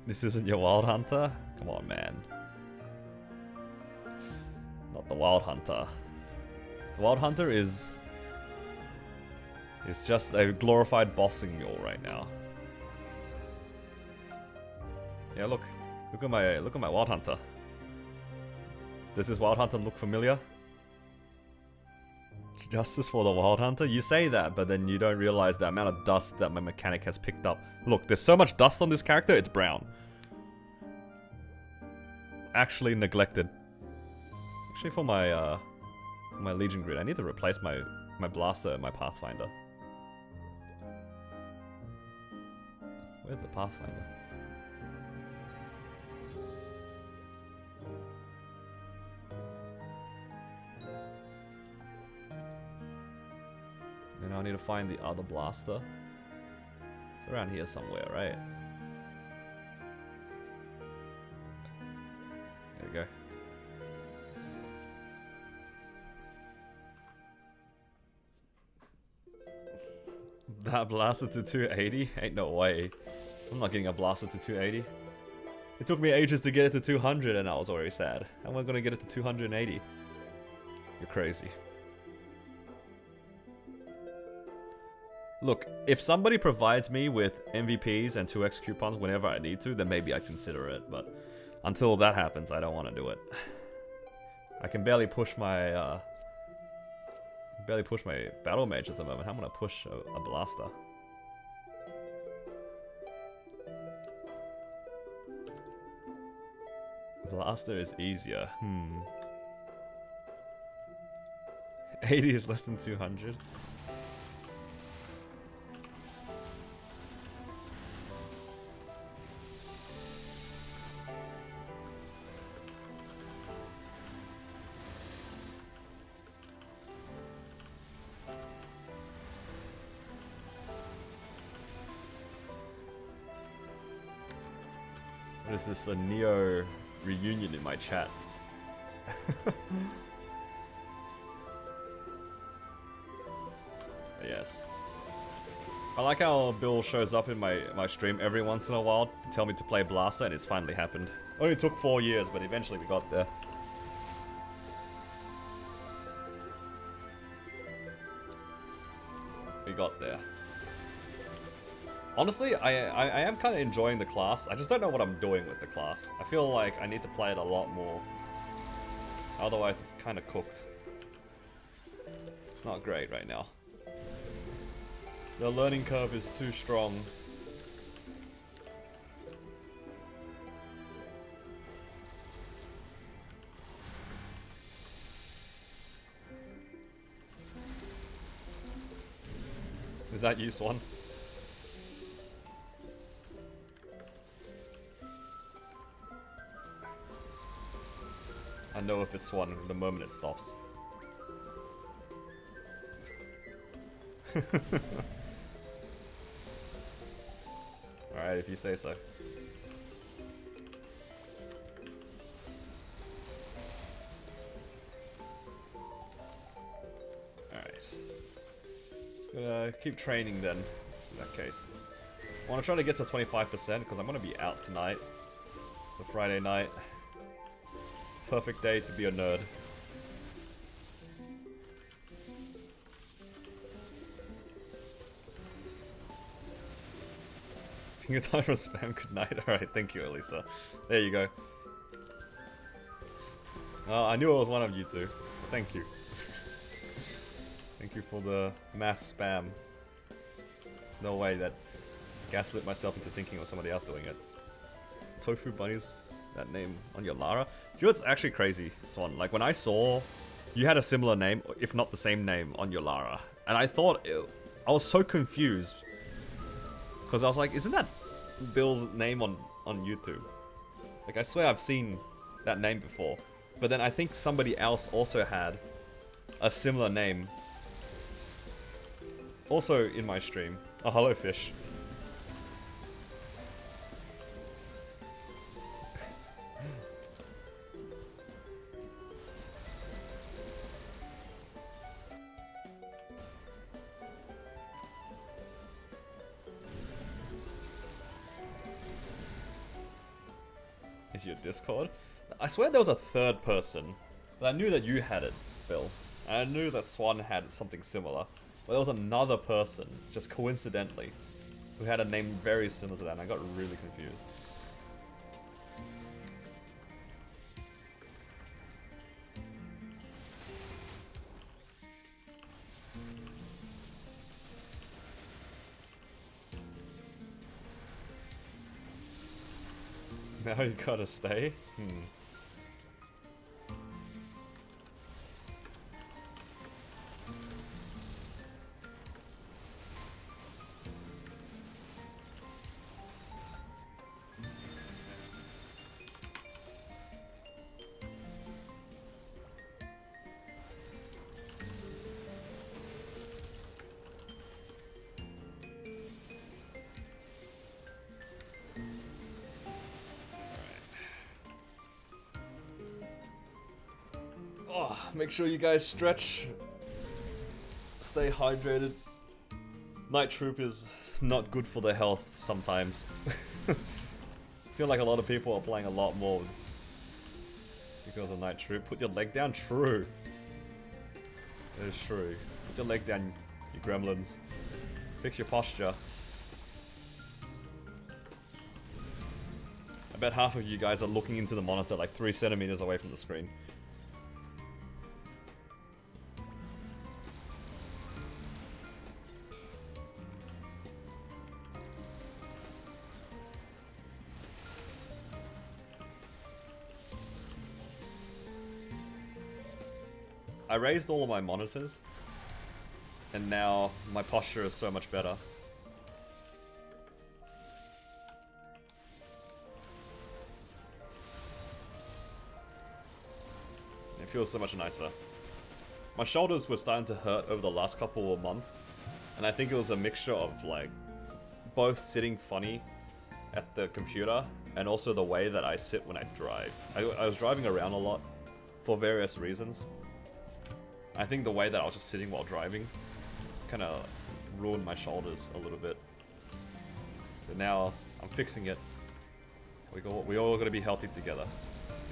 This isn't your Wild Hunter? Come on, man. Not the Wild Hunter. The Wild Hunter is just a glorified bossing mule right now. Yeah, look at my Wild Hunter. Does this Wild Hunter look familiar? Justice for the Wild Hunter? You say that, but then you don't realize the amount of dust that my mechanic has picked up. Look, there's so much dust on this character, it's brown. Actually neglected. Actually, for my Legion grid, I need to replace my blaster and my Pathfinder. Where's the Pathfinder? And I need to find the other blaster. It's around here somewhere, right? There we go. That blaster to 280? Ain't no way. I'm not getting a blaster to 280. It took me ages to get it to 200 and I was already sad. How am I gonna get it to 280? You're crazy. Look, if somebody provides me with MVPs and 2x coupons whenever I need to, then maybe I consider it, but until that happens, I don't want to do it. I can barely push my battle mage at the moment. How am I gonna push a blaster? Blaster is easier. 80 is less than 200. There's this a Neo reunion in my chat. Yes. I like how Bill shows up in my stream every once in a while to tell me to play Blaster, and it's finally happened. Only took 4 years, but eventually we got there. We got there. Honestly, I am kind of enjoying the class. I just don't know what I'm doing with the class. I feel like I need to play it a lot more. Otherwise, it's kind of cooked. It's not great right now. The learning curve is too strong. Is that you, Swan? I know if it's Swan the moment it stops. Alright, if you say so. Alright. Just gonna keep training then, in that case. I wanna try to get to 25% because I'm gonna be out tonight. It's a Friday night. Perfect day to be a nerd. Finger time for spam, good night. Alright, thank you, Elisa. There you go. I knew it was one of you two. Thank you. Thank you for the mass spam. There's no way that I gaslit myself into thinking it was somebody else doing it. Tofu bunnies, that name on your Lara. You know what's actually crazy, Swan? Like when I saw you had a similar name, if not the same name, on your Lara, and I thought I was so confused. Because I was like, isn't that Bill's name on YouTube? Like, I swear I've seen that name before. But then I think somebody else also had a similar name. Also in my stream. Oh, hello, fish. Is your Discord? I swear there was a third person, but I knew that you had it, Bill. And I knew that Swan had something similar. But there was another person, just coincidentally, who had a name very similar to that, and I got really confused. Now you gotta stay? Make sure you guys stretch. Stay hydrated. Night Troop is not good for their health sometimes. I feel like a lot of people are playing a lot more because of Night Troop. Put your leg down? True. That is true. Put your leg down, you gremlins. Fix your posture. I bet half of you guys are looking into the monitor like 3 centimeters away from the screen. I raised all of my monitors, and now my posture is so much better. It feels so much nicer. My shoulders were starting to hurt over the last couple of months, and I think it was a mixture of like both sitting funny at the computer, and also the way that I sit when I drive. I was driving around a lot for various reasons. I think the way that I was just sitting while driving kind of ruined my shoulders a little bit. But now I'm fixing it. We all gotta be healthy together.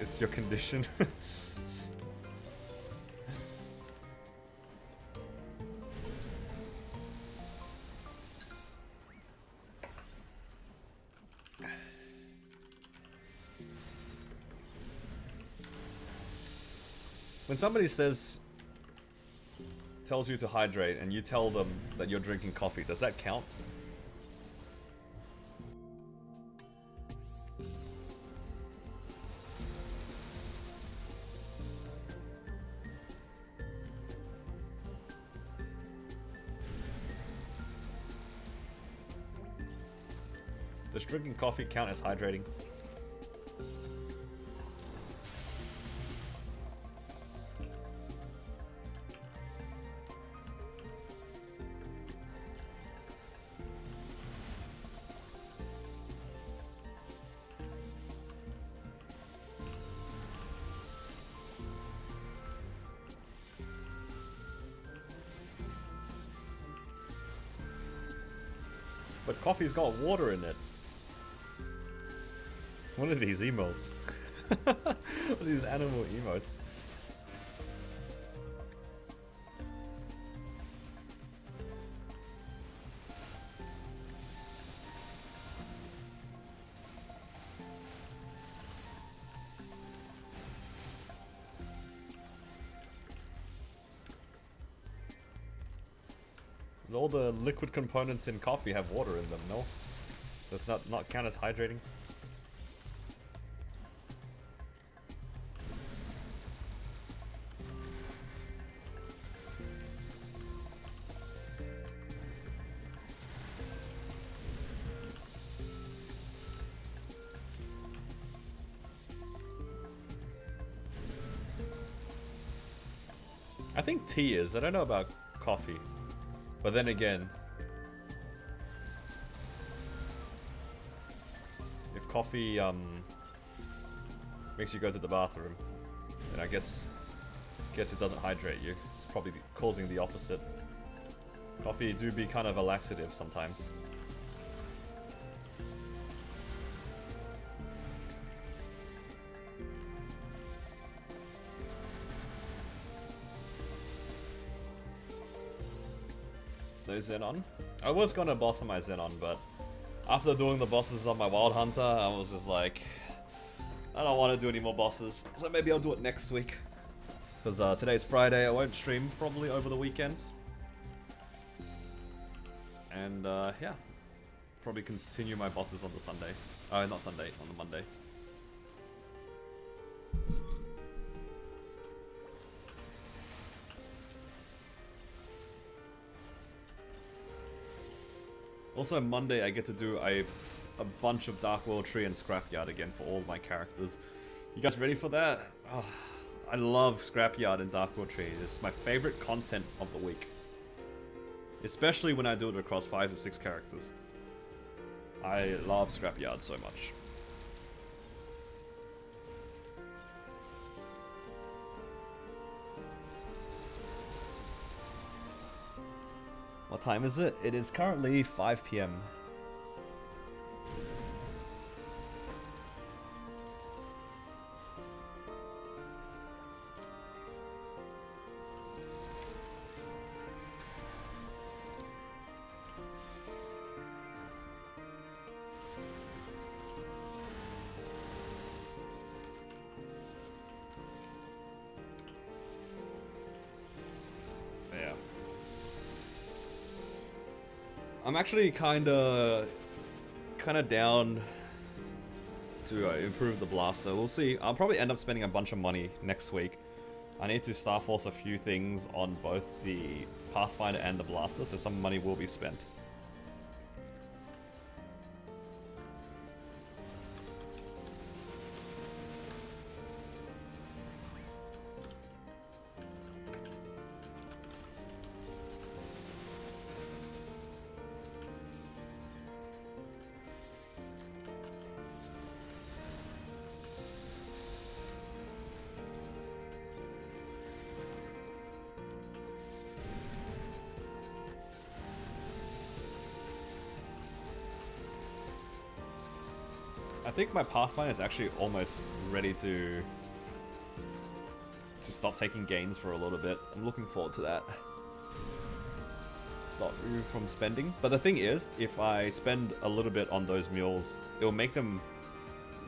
It's your condition. When somebody tells you to hydrate and you tell them that you're drinking coffee, does that count? Does drinking coffee count as hydrating? But coffee's got water in it. What are these emotes? What are these animal emotes? All the liquid components in coffee have water in them, no? Does not count as hydrating? I think tea is. I don't know about coffee. But then again, if coffee makes you go to the bathroom, then I guess it doesn't hydrate you. It's probably causing the opposite. Coffee do be kind of a laxative sometimes. No Xenon? I was gonna boss on my Xenon, but after doing the bosses on my Wild Hunter, I was just like, I don't want to do any more bosses, so maybe I'll do it next week. Because today's Friday, I won't stream probably over the weekend. And yeah, probably continue my bosses on the Sunday. Not Sunday, on the Monday. Also Monday I get to do a bunch of Dark World Tree and Scrapyard again for all my characters. You guys ready for that? Oh, I love Scrapyard and Dark World Tree. It's my favorite content of the week. Especially when I do it across 5 to 6 characters. I love Scrapyard so much. What time is it? It is currently 5 PM. I'm actually kinda down to improve the blaster. We'll see. I'll probably end up spending a bunch of money next week. I need to Star Force a few things on both the Pathfinder and the blaster, so some money will be spent. I think my Pathfinder is actually almost ready to stop taking gains for a little bit. I'm looking forward to that. Stop you from spending. But the thing is, if I spend a little bit on those mules, it will make them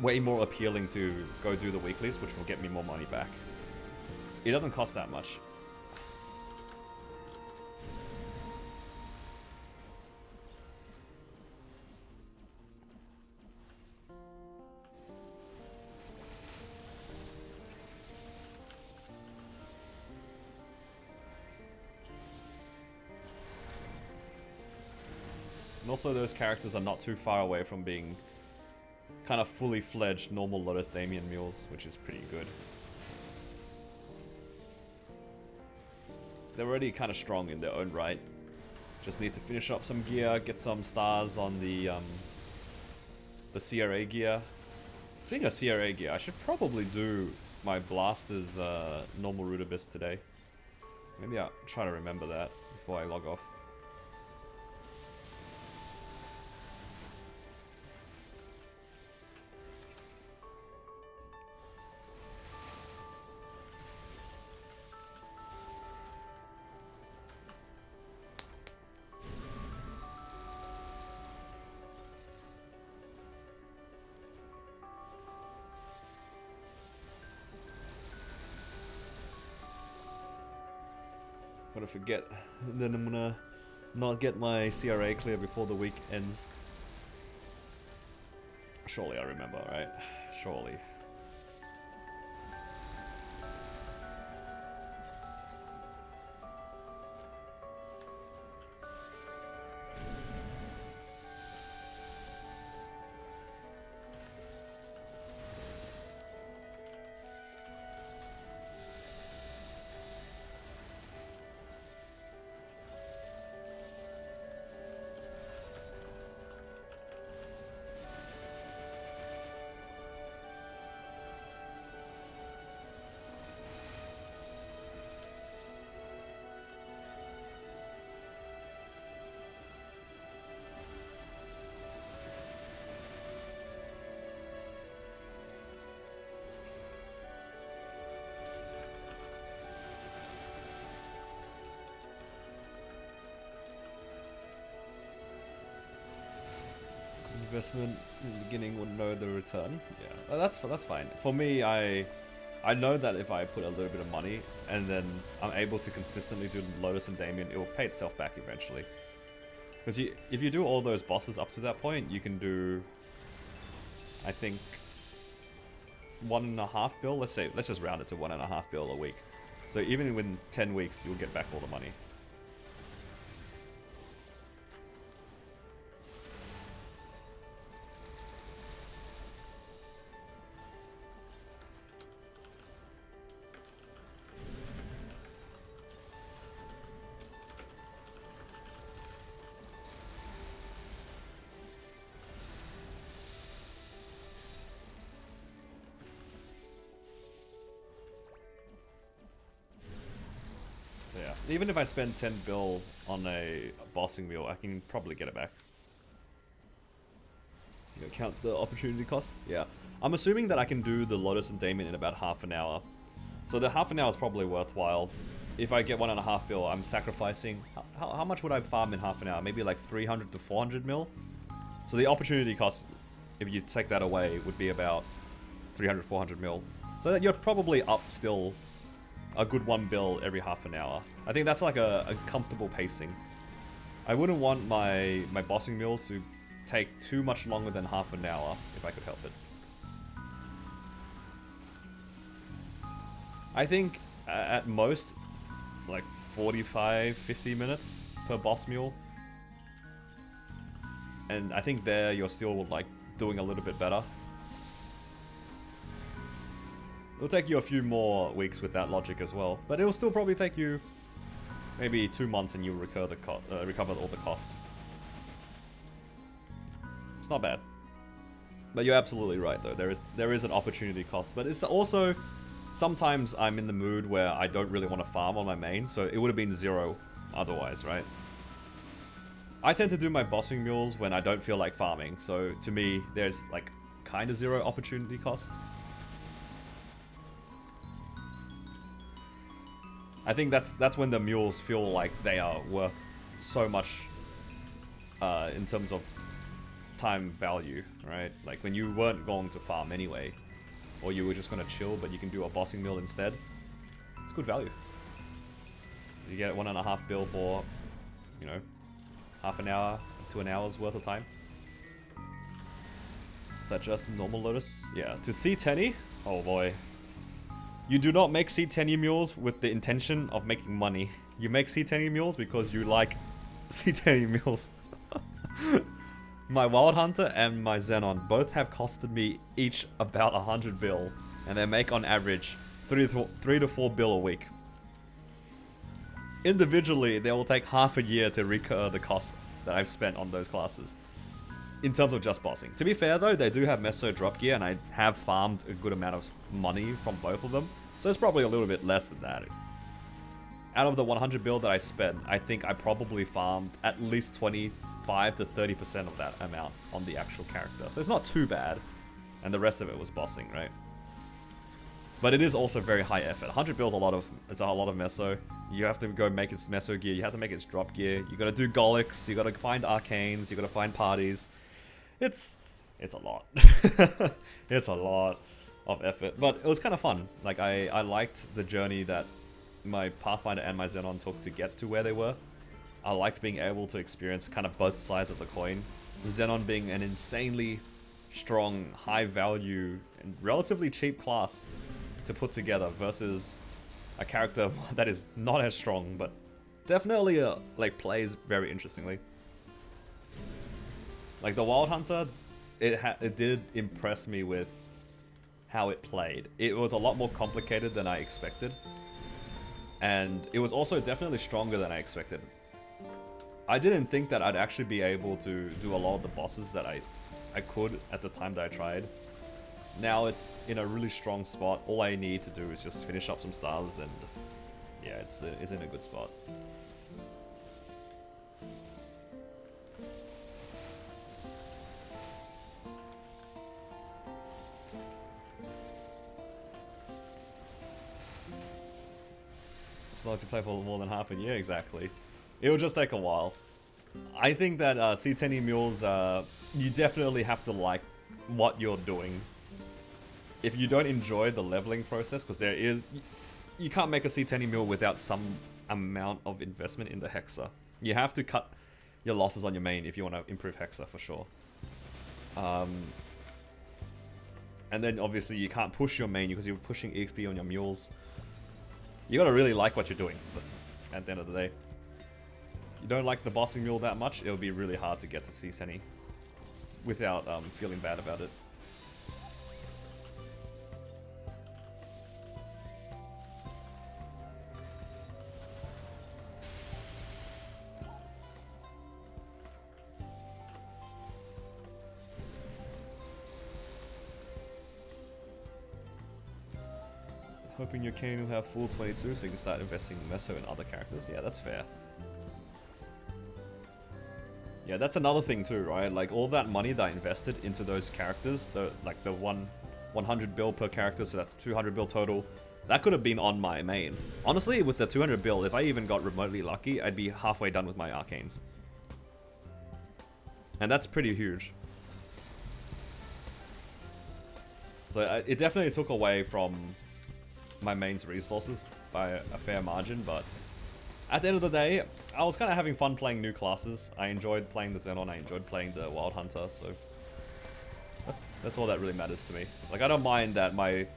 way more appealing to go do the weeklies, which will get me more money back. It doesn't cost that much. And also those characters are not too far away from being kind of fully fledged normal Lotus Damien mules, which is pretty good. They're already kind of strong in their own right. Just need to finish up some gear, get some stars on the CRA gear. Speaking of CRA gear, I should probably do my Blaster's normal root abyss today. Maybe I'll try to remember that before I log off. Gonna forget, then I'm gonna not get my CRA clear before the week ends. Surely I remember, right? Surely. Investment in the beginning would know the return. Yeah, that's fine. For me, I know that if I put a little bit of money and then I'm able to consistently do Lotus and Damien, it will pay itself back eventually. Because if you do all those bosses up to that point, you can do, I think, 1.5 bill. Let's just round it to 1.5 bill a week. So even within 10 weeks, you'll get back all the money. Even if I spend 10 bill on a bossing wheel, I can probably get it back. You know, count the opportunity cost? Yeah. I'm assuming that I can do the Lotus and Damien in about half an hour. So the half an hour is probably worthwhile. If I get 1.5 bill, I'm sacrificing... How much would I farm in half an hour? Maybe like 300 to 400 mil? So the opportunity cost, if you take that away, would be about 300, 400 mil. So that you're probably up still a good 1 bill every half an hour. I think that's like a comfortable pacing. I wouldn't want my bossing mills to take too much longer than half an hour if I could help it. I think at most like 45, 50 minutes per boss mule. And I think there you're still like doing a little bit better. It'll take you a few more weeks with that logic as well, but it'll still probably take you maybe 2 months and you'll recover all the costs. It's not bad. But you're absolutely right though, there is an opportunity cost, but it's also sometimes I'm in the mood where I don't really want to farm on my main, so it would have been 0 otherwise, right? I tend to do my bossing mules when I don't feel like farming, so to me there's like kind of zero opportunity cost. I think that's when the mules feel like they are worth so much in terms of time value, right? Like when you weren't going to farm anyway, or you were just gonna chill, but you can do a bossing mill instead. It's good value. You get 1.5 bill for, you know, half an hour to an hour's worth of time. Is that just normal Lotus? Yeah. To C10, oh boy. You do not make C10 mules with the intention of making money. You make C10 mules because you like C10 mules. My Wild Hunter and my Xenon both have costed me each about 100 bill, and they make on average 3 to 4 bill a week. Individually, they will take half a year to recur the cost that I've spent on those classes. In terms of just bossing. To be fair though, they do have Meso drop gear, and I have farmed a good amount of money from both of them. So it's probably a little bit less than that. Out of the 100 bill that I spent, I think I probably farmed at least 25 to 30% of that amount on the actual character. So it's not too bad. And the rest of it was bossing, right? But it is also very high effort. 100 bill is a lot of meso. You have to go make its meso gear. You have to make its drop gear. You gotta do Golics. You gotta find arcanes. You gotta find parties. It's a lot. It's a lot of effort. But it was kind of fun. Like I liked the journey that my Pathfinder and my Xenon took to get to where they were. I liked being able to experience kind of both sides of the coin. Xenon being an insanely strong, high value, and relatively cheap class to put together versus a character that is not as strong, but definitely like plays very interestingly. Like the Wild Hunter, it did impress me with how it played. It was a lot more complicated than I expected, and it was also definitely stronger than I expected. I didn't think that I'd actually be able to do a lot of the bosses that I could at the time that I tried. Now it's in a really strong spot. All I need to do is just finish up some stars, and yeah, it's in a good spot. It's not to play for more than half a year, exactly. It will just take a while. I think that C10 mules, you definitely have to like what you're doing. If you don't enjoy the leveling process, because you can't make a C10 mule without some amount of investment in the Hexa. You have to cut your losses on your main if you want to improve Hexa for sure. And then obviously you can't push your main because you're pushing EXP on your mules. You gotta really like what you're doing, at the end of the day. You don't like the bossing mule that much, it'll be really hard to get to C10 without feeling bad about it. Hoping your cane will have full 22 so you can start investing in Meso and other characters. Yeah, that's fair. Yeah, that's another thing too, right? Like all that money that I invested into those characters, the 100 bill per character, so that's 200 bill total, that could have been on my main. Honestly, with the 200 bill, if I even got remotely lucky, I'd be halfway done with my arcanes. And that's pretty huge. So it definitely took away from my main's resources by a fair margin, but at the end of the day, I was kind of having fun playing new classes. I enjoyed playing the Xenon, I enjoyed playing the Wild Hunter, so that's all that really matters to me. Like, I don't mind that my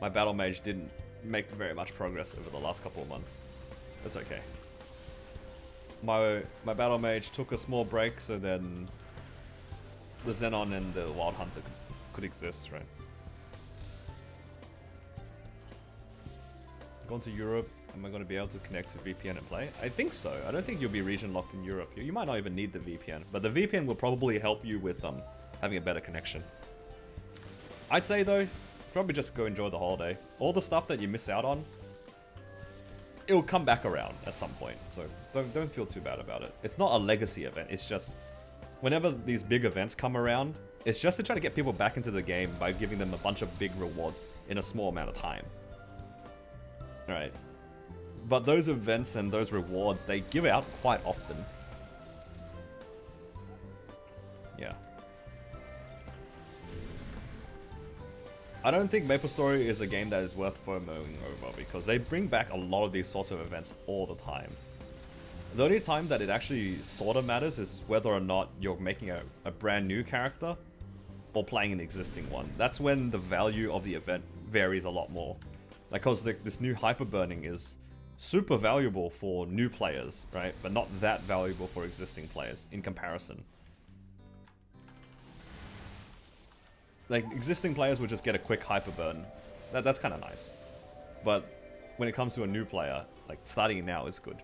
Battle Mage didn't make very much progress over the last couple of months. That's okay. My Battle Mage took a small break, so then the Xenon and the Wild Hunter could exist, right? Going to Europe, am I going to be able to connect to VPN and play? I think so. I don't think you'll be region locked in Europe. You might not even need the VPN, but the VPN will probably help you with having a better connection. I'd say though, probably just go enjoy the holiday. All the stuff that you miss out on, it'll come back around at some point. So don't feel too bad about it. It's not a legacy event. It's just whenever these big events come around, It's just to try to get people back into the game by giving them a bunch of big rewards in a small amount of time. Right. But those events and those rewards, they give out quite often. Yeah. I don't think MapleStory is a game that is worth FOMOing over because they bring back a lot of these sorts of events all the time. The only time that it actually sort of matters is whether or not you're making a brand new character or playing an existing one. That's when the value of the event varies a lot more. Like, cause this new hyperburning is super valuable for new players, right? But not that valuable for existing players in comparison. Like, existing players would just get a quick hyperburn. That's kind of nice. But when it comes to a new player, like, starting it now is good.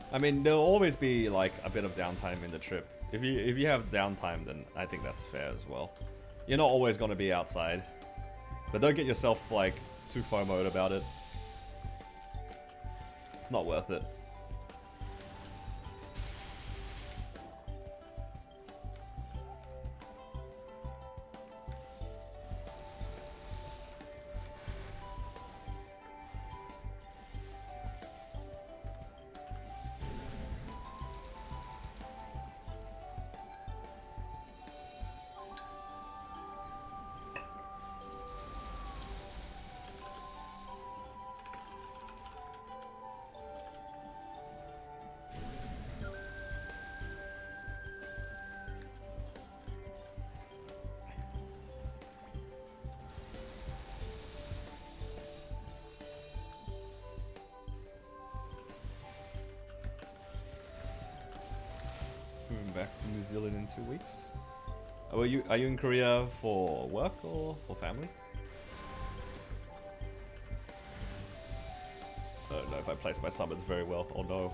I mean, there'll always be like a bit of downtime in the trip. If you have downtime, then I think that's fair as well. You're not always going to be outside, but don't get yourself like too FOMO'd about it. It's not worth it. Back to New Zealand in 2 weeks. Are you in Korea for work or for family? I don't know if I placed my summons very well. Oh no.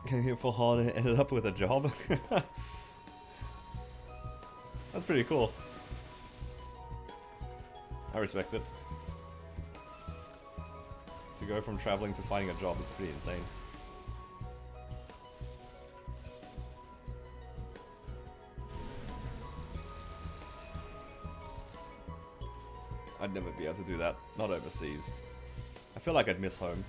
Came here for hard and ended up with a job. That's pretty cool. I respect it. To go from traveling to finding a job is pretty insane. I'd never be able to do that. Not overseas. I feel like I'd miss home.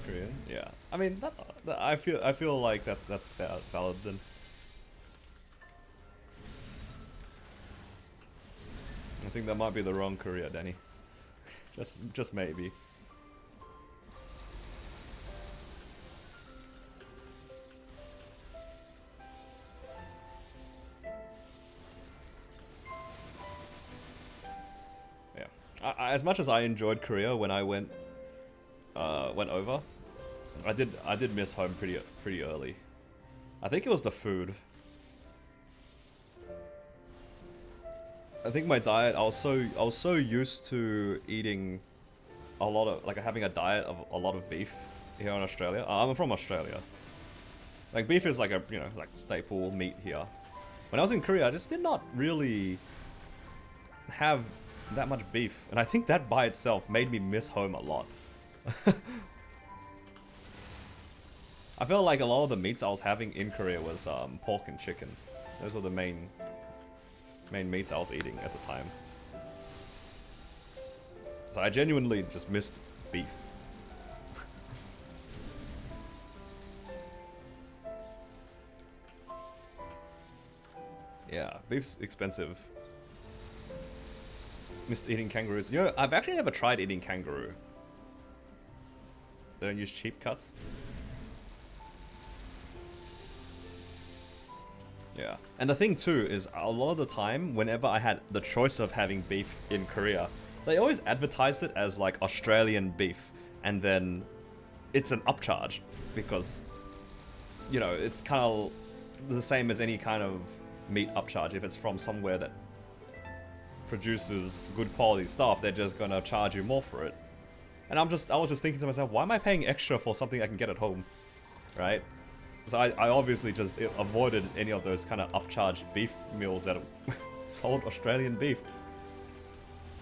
Korean, yeah. I mean, I feel like that's valid then. I think that might be the wrong Korea, Danny. just maybe. Yeah. As much as I enjoyed Korea when I went over, I did miss home pretty early. I think it was the food. I think my diet, I was so used to eating a lot of, like, having a diet of a lot of beef here in Australia. I'm from Australia. Like, beef is like a, you know, like staple meat here. When I was in Korea, I just did not really have that much beef, and I think that by itself made me miss home a lot. I felt like a lot of the meats I was having in Korea was pork and chicken. Those were the main meats I was eating at the time. So I genuinely just missed beef. Yeah, beef's expensive. Missed eating kangaroos. You know, I've actually never tried eating kangaroo. They don't use cheap cuts. Yeah. And the thing too is a lot of the time, whenever I had the choice of having beef in Korea, they always advertised it as like Australian beef. And then it's an upcharge because, you know, it's kind of the same as any kind of meat upcharge. If it's from somewhere that produces good quality stuff, they're just gonna charge you more for it. And I was just thinking to myself, why am I paying extra for something I can get at home, right? So I obviously just avoided any of those kind of upcharged beef meals that sold Australian beef.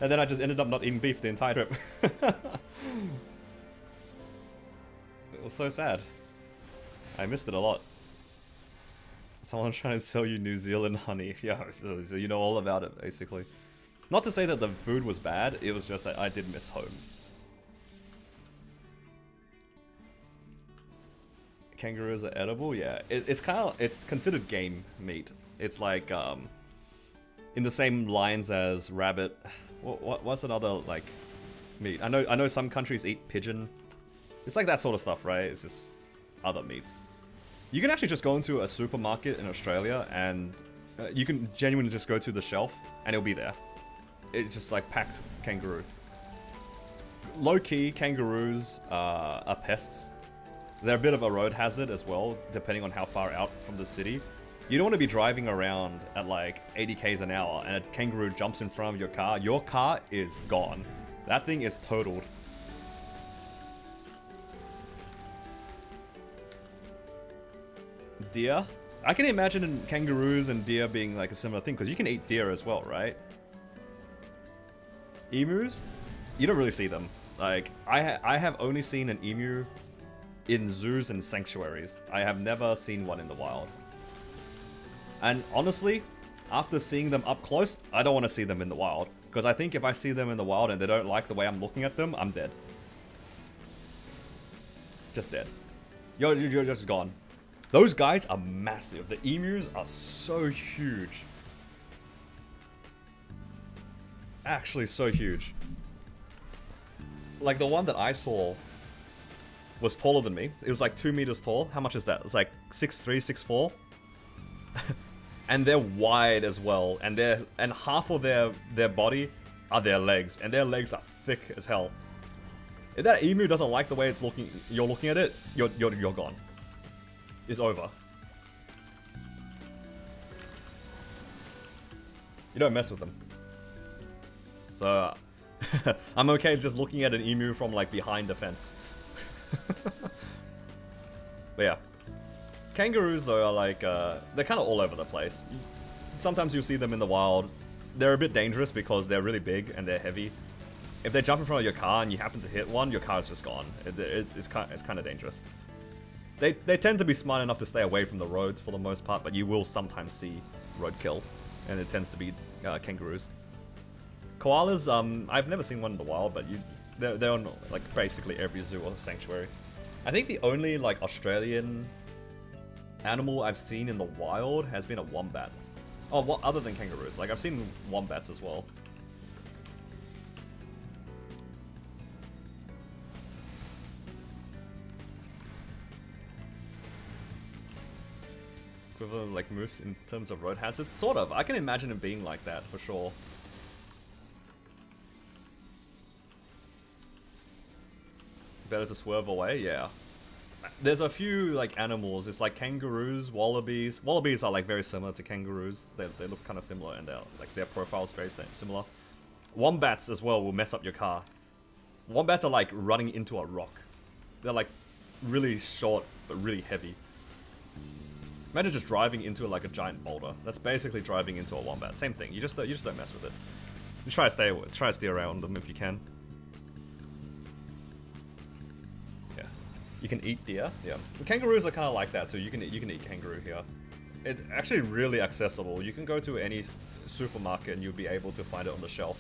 And then I just ended up not eating beef the entire trip. It was so sad. I missed it a lot. Someone's trying to sell you New Zealand honey. Yeah, so you know all about it, basically. Not to say that the food was bad, it was just that I did miss home. Kangaroos are edible? Yeah. It's considered game meat. It's like, in the same lines as rabbit. What's another, like, meat? I know some countries eat pigeon. It's like that sort of stuff, right? It's just other meats. You can actually just go into a supermarket in Australia and you can genuinely just go to the shelf and it'll be there. It's just like packed kangaroo. Low-key, kangaroos are pests. They're a bit of a road hazard as well, depending on how far out from the city. You don't want to be driving around at like 80 k's an hour and a kangaroo jumps in front of your car. Your car is gone. That thing is totaled. Deer? I can imagine kangaroos and deer being like a similar thing, because you can eat deer as well, right? Emus? You don't really see them. Like, I have only seen an emu in zoos and sanctuaries. I have never seen one in the wild. And honestly, after seeing them up close, I don't want to see them in the wild. Because I think if I see them in the wild and they don't like the way I'm looking at them, I'm dead. Just dead. You're just gone. Those guys are massive. The emus are so huge. Actually so huge. Like the one that I saw was taller than me. It was like 2 meters tall. How much is that? It's like 6'3", 6'4". And they're wide as well. And half of their body are their legs. And their legs are thick as hell. If that emu doesn't like the way you're looking at it, you're gone. It's over. You don't mess with them. So I'm okay just looking at an emu from like behind the fence. But yeah. Kangaroos though are like, they're kind of all over the place. Sometimes you'll see them in the wild. They're a bit dangerous because they're really big and they're heavy. If they jump in front of your car and you happen to hit one, your car is just gone. It's kind of dangerous. They tend to be smart enough to stay away from the roads for the most part, but you will sometimes see roadkill, and it tends to be kangaroos. Koalas, I've never seen one in the wild, but they're on like basically every zoo or sanctuary. I think the only like Australian animal I've seen in the wild has been a wombat. Oh, what other than kangaroos? Like I've seen wombats as well. Equivalent like moose in terms of road hazards? Sort of. I can imagine it being like that for sure. Better to swerve away? Yeah. There's a few like animals. It's like kangaroos, wallabies. Wallabies are like very similar to kangaroos. They look kind of similar and like their profile's very similar. Wombats as well will mess up your car. Wombats are like running into a rock. They're like really short but really heavy. Imagine just driving into like a giant boulder. That's basically driving into a wombat. Same thing. You just don't mess with it. You try to steer around them if you can. Yeah, you can eat deer. Yeah, the kangaroos are kind of like that too. You can eat kangaroo here. It's actually really accessible. You can go to any supermarket and you'll be able to find it on the shelf.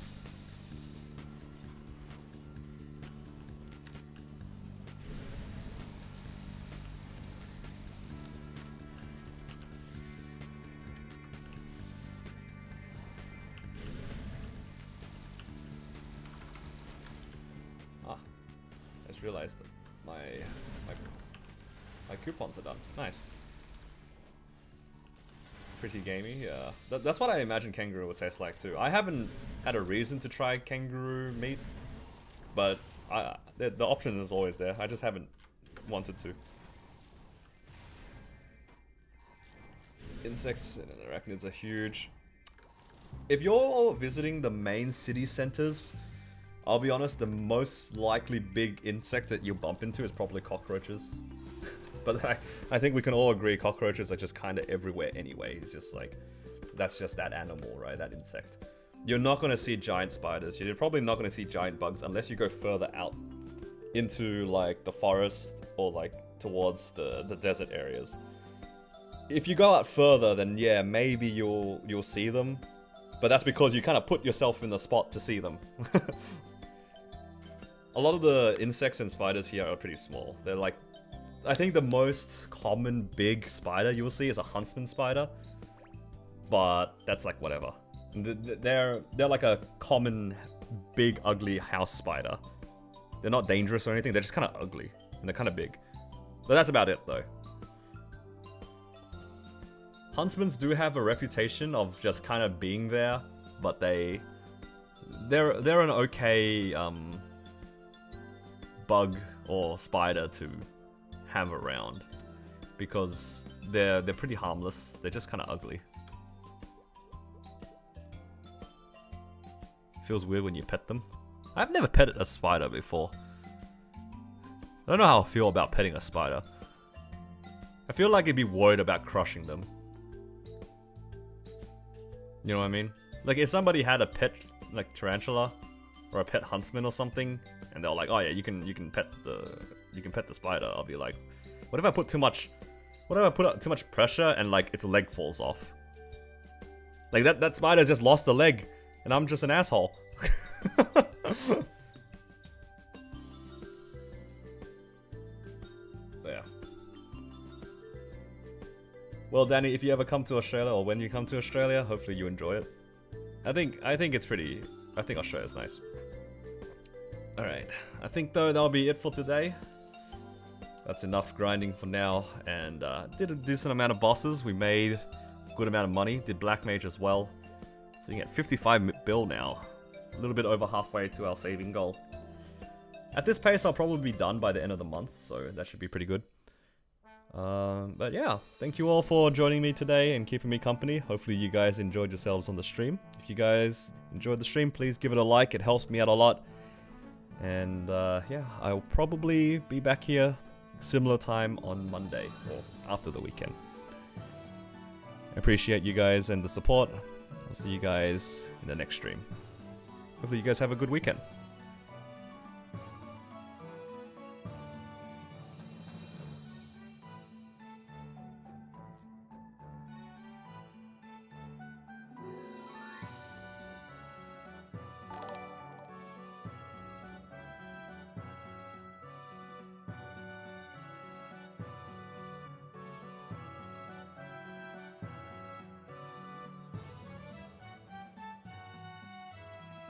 just realized that my coupons are done. Nice. Pretty gamey, yeah. That's what I imagine kangaroo would taste like too. I haven't had a reason to try kangaroo meat, but the option is always there. I just haven't wanted to. Insects and arachnids are huge. If you're visiting the main city centers, I'll be honest, the most likely big insect that you'll bump into is probably cockroaches. But I think we can all agree cockroaches are just kind of everywhere anyway. It's just like, that's just that animal, right? That insect. You're not going to see giant spiders. You're probably not going to see giant bugs unless you go further out into like the forest or like towards the desert areas. If you go out further, then yeah, maybe you'll see them. But that's because you kind of put yourself in the spot to see them. A lot of the insects and spiders here are pretty small. They're like, I think the most common big spider you will see is a huntsman spider, but that's like whatever. They're like a common big ugly house spider. They're not dangerous or anything, they're just kind of ugly and they're kind of big. But that's about it though. Huntsmans do have a reputation of just kind of being there, but they're an okay bug or spider to have around because they're pretty harmless. They're just kind of ugly. Feels weird when you pet them. I've never petted a spider before. I don't know how I feel about petting a spider. I feel like I'd be worried about crushing them. You know what I mean? Like if somebody had a pet like tarantula or a pet huntsman or something, and they're like, "Oh yeah, you can pet the spider." I'll be like, "What if I put too much? What if I put too much pressure and like its leg falls off? Like that spider just lost a leg, and I'm just an asshole." Yeah. Well, Danny, if you ever come to Australia or when you come to Australia, hopefully you enjoy it. I think it's pretty. I think Australia's nice. Alright, I think though that'll be it for today. That's enough grinding for now, and did a decent amount of bosses. We made a good amount of money, did Black Mage as well. So you get 55 bill now, a little bit over halfway to our saving goal. At this pace I'll probably be done by the end of the month, so that should be pretty good. But yeah, thank you all for joining me today and keeping me company. Hopefully you guys enjoyed yourselves on the stream. If you guys enjoyed the stream, please give it a like, it helps me out a lot. And yeah, I'll probably be back here similar time on Monday or after the weekend. I appreciate you guys and the support. I'll see you guys in the next stream. Hopefully you guys have a good weekend.